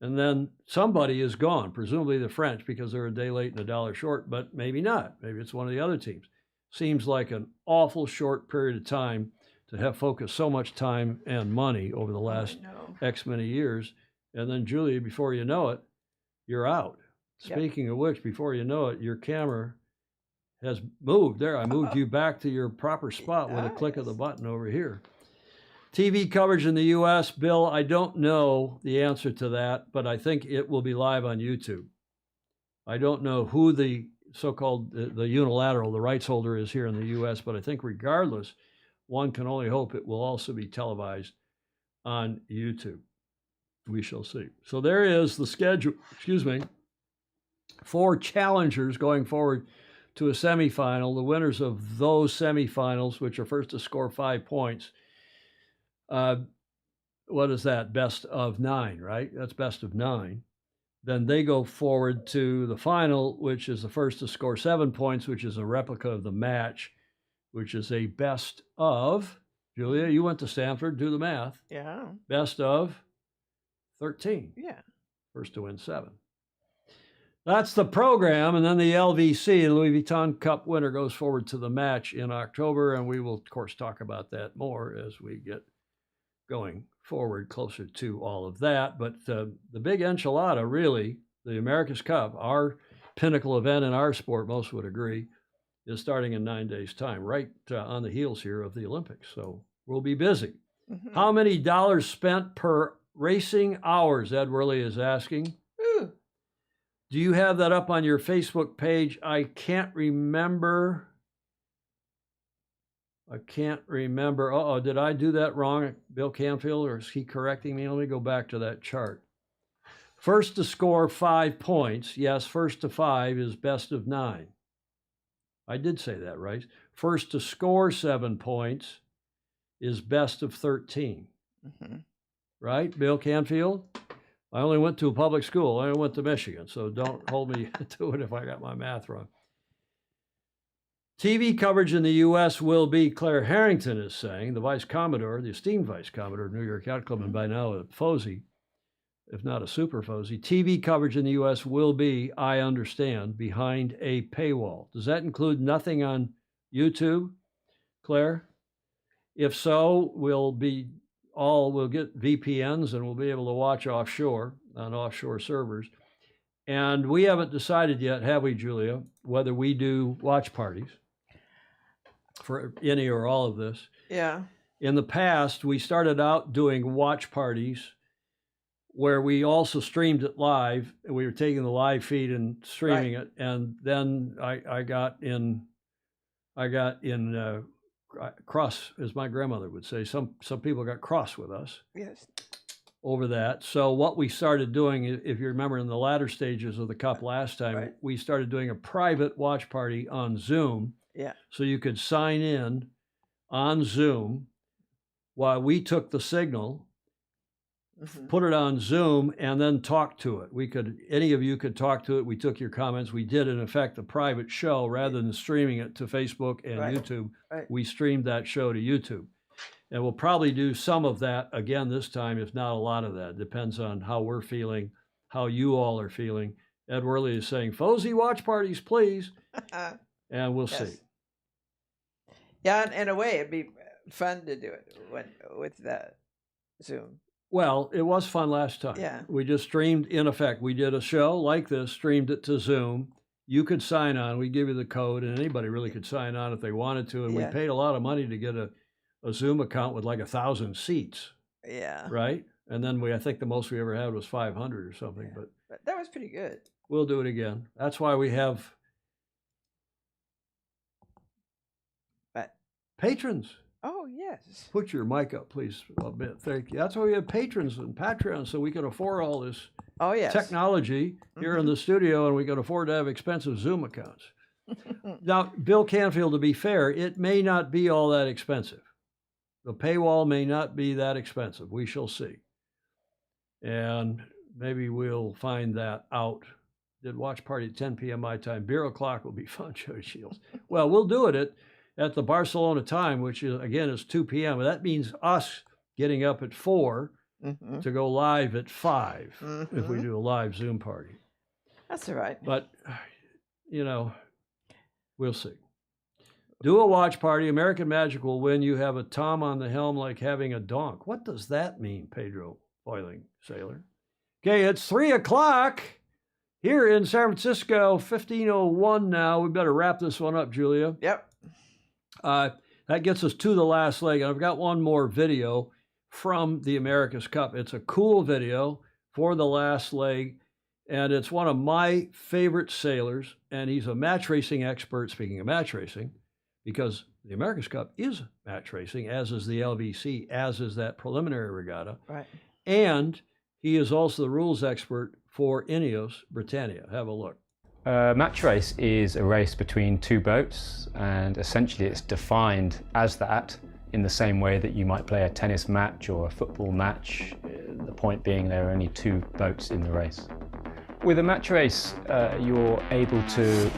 And then somebody is gone, presumably the French, because they're a day late and a dollar short, but maybe not. Maybe it's one of the other teams. Seems like an awful short period of time to have focused so much time and money over the last X many years. And then, Julia, before you know it, you're out. Yep. Speaking of which, before you know it, your camera has moved. There, I moved you back to your proper spot with a click of the button over here. TV coverage in the U.S., Bill, I don't know the answer to that, but I think it will be live on YouTube. I don't know who the so-called the unilateral, the rights holder is here in the U.S., but I think regardless, one can only hope it will also be televised on YouTube. We shall see. So there is the schedule, 4 challengers going forward to a semifinal. The winners of those semifinals, which are first to score 5 points, what is that? Best of 9, right? That's best of 9. Then they go forward to the final, which is the first to score 7 points, which is a replica of the match, which is a best of, Julia, you went to Stanford, do the math. Yeah. Best of 13. Yeah. First to win 7. That's the program. And then the LVC, the Louis Vuitton Cup winner, goes forward to the match in October. And we will, of course, talk about that more as we get going forward closer to all of that. But the big enchilada, really, the America's Cup, our pinnacle event in our sport, most would agree, is starting in 9 days' time, right on the heels here of the Olympics. So we'll be busy. Mm-hmm. How many dollars spent per racing hours, Ed Worley is asking. Ooh. Do you have that up on your Facebook page? I can't remember. Uh-oh, did I do that wrong, Bill Canfield, or is he correcting me? Let me go back to that chart. First to score 5 points. Yes, first to 5 is best of 9. I did say that, right? First to score 7 points is best of 13. Mm-hmm. Right, Bill Canfield? I only went to a public school. I only went to Michigan, so don't hold me to it if I got my math wrong. TV coverage in the U.S. will be, Claire Harrington is saying, the Vice Commodore, the esteemed Vice Commodore of New York Yacht Club, and by now a Fozy, if not a super Fozy. TV coverage in the U.S. will be, I understand, behind a paywall. Does that include nothing on YouTube, Claire? If so, we'll get VPNs and we'll be able to watch offshore on offshore servers. And we haven't decided yet, have we, Julia, whether we do watch parties for any or all of this. Yeah. In the past, we started out doing watch parties where we also streamed it live, and we were taking the live feed and streaming it. And then I got in cross, as my grandmother would say. Some people got cross with us. Yes. Over that. So what we started doing, if you remember in the latter stages of the Cup last time, we started doing a private watch party on Zoom. Yeah. So you could sign in on Zoom while we took the signal, put it on Zoom, and then talk to it. Any of you could talk to it. We took your comments. We did, in effect, a private show rather than streaming it to Facebook and YouTube. We streamed that show to YouTube. And we'll probably do some of that again this time, if not a lot of that. Depends on how we're feeling, how you all are feeling. Ed Worley is saying, Fozy watch parties, please. And we'll see. Yeah, in a way, it'd be fun to do it with the Zoom. Well, it was fun last time. Yeah. We just streamed, in effect. We did a show like this, streamed it to Zoom. You could sign on. We give you the code, and anybody really could sign on if they wanted to. And we paid a lot of money to get a Zoom account with like 1,000 seats. Yeah. Right? And then I think the most we ever had was 500 or something. But that was pretty good. We'll do it again. That's why we have patrons. Oh, yes. Put your mic up, please, a bit. Thank you. That's why we have patrons and Patreons, so we can afford all this technology here in the studio, and we can afford to have expensive Zoom accounts. Now, Bill Canfield, to be fair, it may not be all that expensive. The paywall may not be that expensive. We shall see. And maybe we'll find that out. Did watch party at 10 p.m. my time. Beer o'clock will be fun, Joey Shields. Well, we'll do it at the Barcelona time, which is, again, is 2 p.m. That means us getting up at 4 to go live at 5 if we do a live Zoom party. That's all right. But, we'll see. Do a watch party. American Magic will win. You have a Tom on the helm like having a donk. What does that mean, Pedro Boiling Sailor? Okay, it's 3 o'clock here in San Francisco, 15:01 now. We better wrap this one up, Julia. Yep. That gets us to the last leg. And I've got one more video from the America's Cup. It's a cool video for the last leg. And it's one of my favorite sailors. And he's a match racing expert, speaking of match racing, because the America's Cup is match racing, as is the LVC, as is that preliminary regatta. Right. And he is also the rules expert for Ineos Britannia. Have a look. Match race is a race between two boats, and essentially it's defined as that in the same way that you might play a tennis match or a football match, the point being there are only two boats in the race. With a match race, you're able to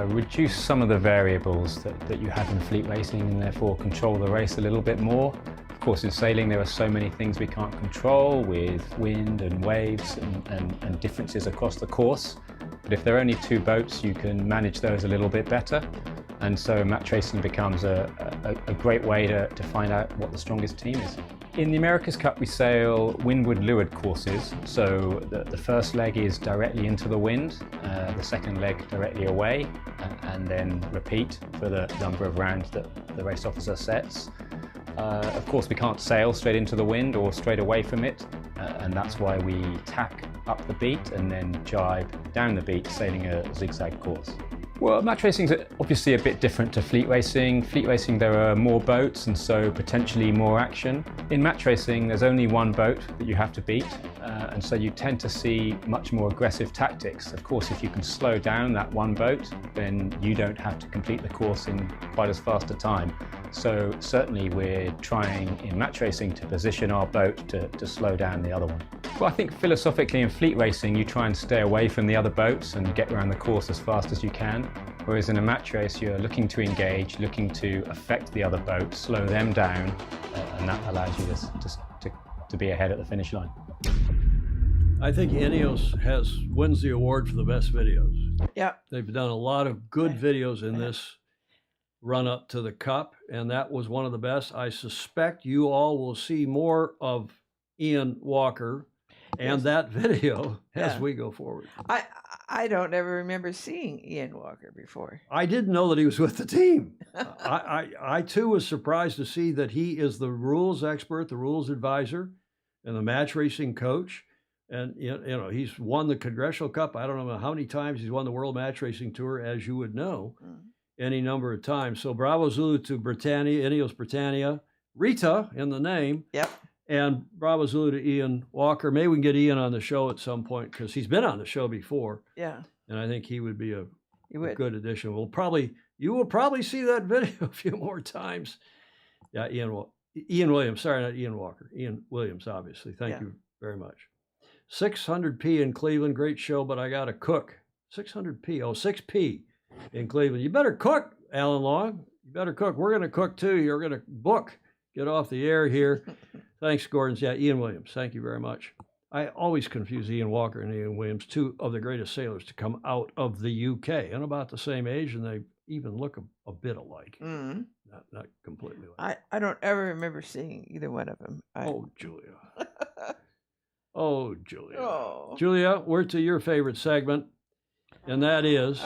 reduce some of the variables that you have in fleet racing and therefore control the race a little bit more. Of course, in sailing there are so many things we can't control with wind and waves and differences across the course. But if there are only two boats, you can manage those a little bit better. And so match racing becomes a great way to find out what the strongest team is. In the America's Cup, we sail windward leeward courses. So the first leg is directly into the wind, the second leg directly away, and then repeat for the number of rounds that the race officer sets. Of course, we can't sail straight into the wind or straight away from it, and that's why we tack up the beat and then jibe down the beat, sailing a zigzag course. Well, match racing is obviously a bit different to fleet racing. Fleet racing, there are more boats and so potentially more action. In match racing, there's only one boat that you have to beat, and so you tend to see much more aggressive tactics. Of course, if you can slow down that one boat, then you don't have to complete the course in quite as fast a time. So certainly we're trying in match racing to position our boat to slow down the other one. Well, I think philosophically in fleet racing, you try and stay away from the other boats and get around the course as fast as you can. Whereas in a match race, you're looking to engage, looking to affect the other boat, slow them down, and that allows you to be ahead at the finish line. I think Ineos wins the award for the best videos. Yeah. They've done a lot of good videos in this run up to the Cup, and that was one of the best. I suspect you all will see more of Ian Walker and that video as we go forward. I don't ever remember seeing Ian Walker before. I didn't know that he was with the team. I too was surprised to see that he is the rules expert, the rules advisor, and the match racing coach. And he's won the Congressional Cup. I don't know how many times he's won the World Match Racing Tour, as you would know, any number of times. So Bravo Zulu to Britannia, Ineos Britannia, Rita in the name. Yep. And Bravo Zulu to Ian Walker. Maybe we can get Ian on the show at some point because he's been on the show before. Yeah. And I think he would be a good addition. You will probably see that video a few more times. Yeah, Ian Williams. Sorry, not Ian Walker. Ian Williams, obviously. Thank you very much. 600p in Cleveland. Great show, but I got to cook. 600p. Oh, 6p in Cleveland. You better cook, Alan Long. You better cook. We're going to cook too. You're going to book. get off the air here. Thanks, Gordon. Yeah, Ian Williams. Thank you very much. I always confuse Ian Walker and Ian Williams, two of the greatest sailors to come out of the UK, and about the same age, and they even look a bit alike. Mm. Not completely alike. I don't ever remember seeing either one of them. Oh, Julia. Oh, Julia. Oh. Julia, we're to your favorite segment, and that is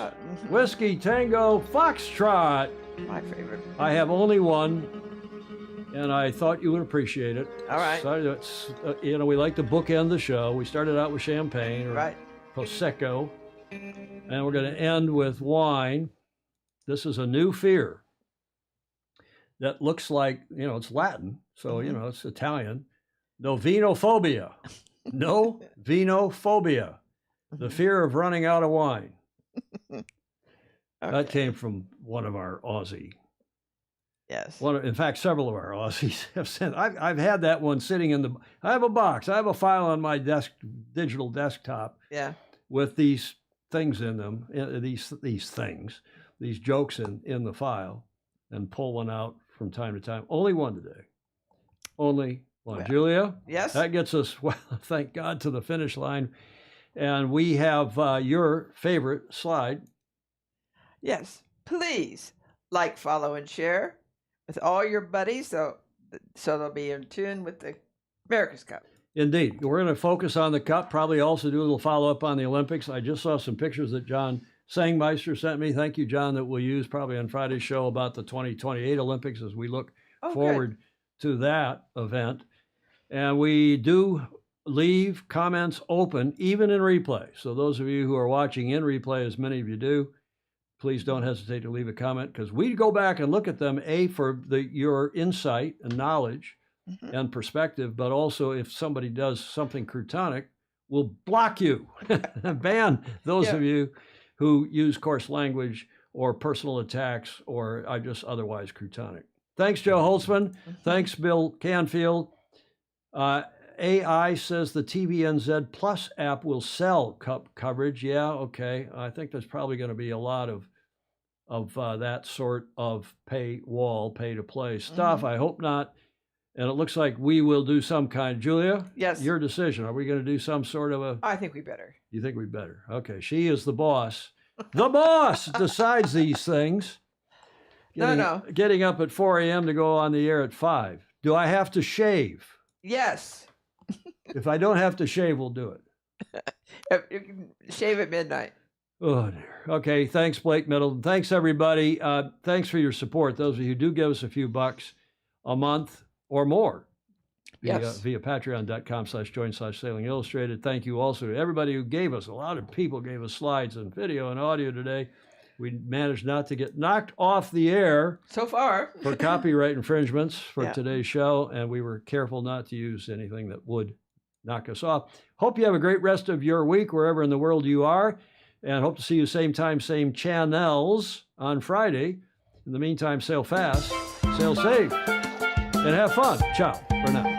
Whiskey Tango Foxtrot. My favorite. I have only one, and I thought you would appreciate it. All right. So it's, we like to bookend the show. We started out with champagne or Prosecco, and we're going to end with wine. This is a new fear that looks like, it's Latin, so, it's Italian. Novinophobia. No vinophobia. The fear of running out of wine. That came from one of our Aussie. Yes. In fact, several of our Aussies have sent. I've had that one sitting in I have a box. I have a file on my digital desktop. Yeah. With these things in them, these jokes in the file, and pull one out from time to time. Only one today. Only one. Well, Julia? Yes? That gets us, thank God, to the finish line. And we have your favorite slide. Yes. Please like, follow, and share with all your buddies so they'll be in tune with the America's Cup. Indeed. We're going to focus on the Cup, probably also do a little follow-up on the Olympics. I just saw some pictures that John Sangmeister sent me. Thank you, John, that we'll use probably on Friday's show about the 2028 Olympics as we look forward to that event. And we do leave comments open, even in replay. So those of you who are watching in replay, as many of you do, please don't hesitate to leave a comment, because we go back and look at them, for your insight and knowledge and perspective, but also if somebody does something croutonic, we'll block you, ban those of you who use coarse language or personal attacks or are just otherwise croutonic. Thanks, Joe Holtzman. Thanks, Bill Canfield. AI says the TVNZ Plus app will sell Cup coverage. Yeah, okay. I think there's probably going to be a lot of that sort of pay-to-play stuff. I hope not. And it looks like we will do some kind. Julia? Yes. Your decision. Are we going to do some sort of I think we better. You think we better? Okay. She is the boss. The boss decides these things. Getting up at 4 a.m. to go on the air at 5. Do I have to shave? Yes. If I don't have to shave, we'll do it. You can shave at midnight. Oh, dear. Okay. Thanks, Blake Middleton. Thanks, everybody. Thanks for your support. Those of you who do give us a few bucks a month or more via patreon.com/join/Sailing Illustrated. Thank you also to everybody who gave us. A lot of people gave us slides and video and audio today. We managed not to get knocked off the air so far for copyright infringements for today's show, and we were careful not to use anything that would knock us off. Hope you have a great rest of your week wherever in the world you are, and hope to see you same time, same channels on Friday. In the meantime, sail fast, sail safe, and have fun. Ciao for now.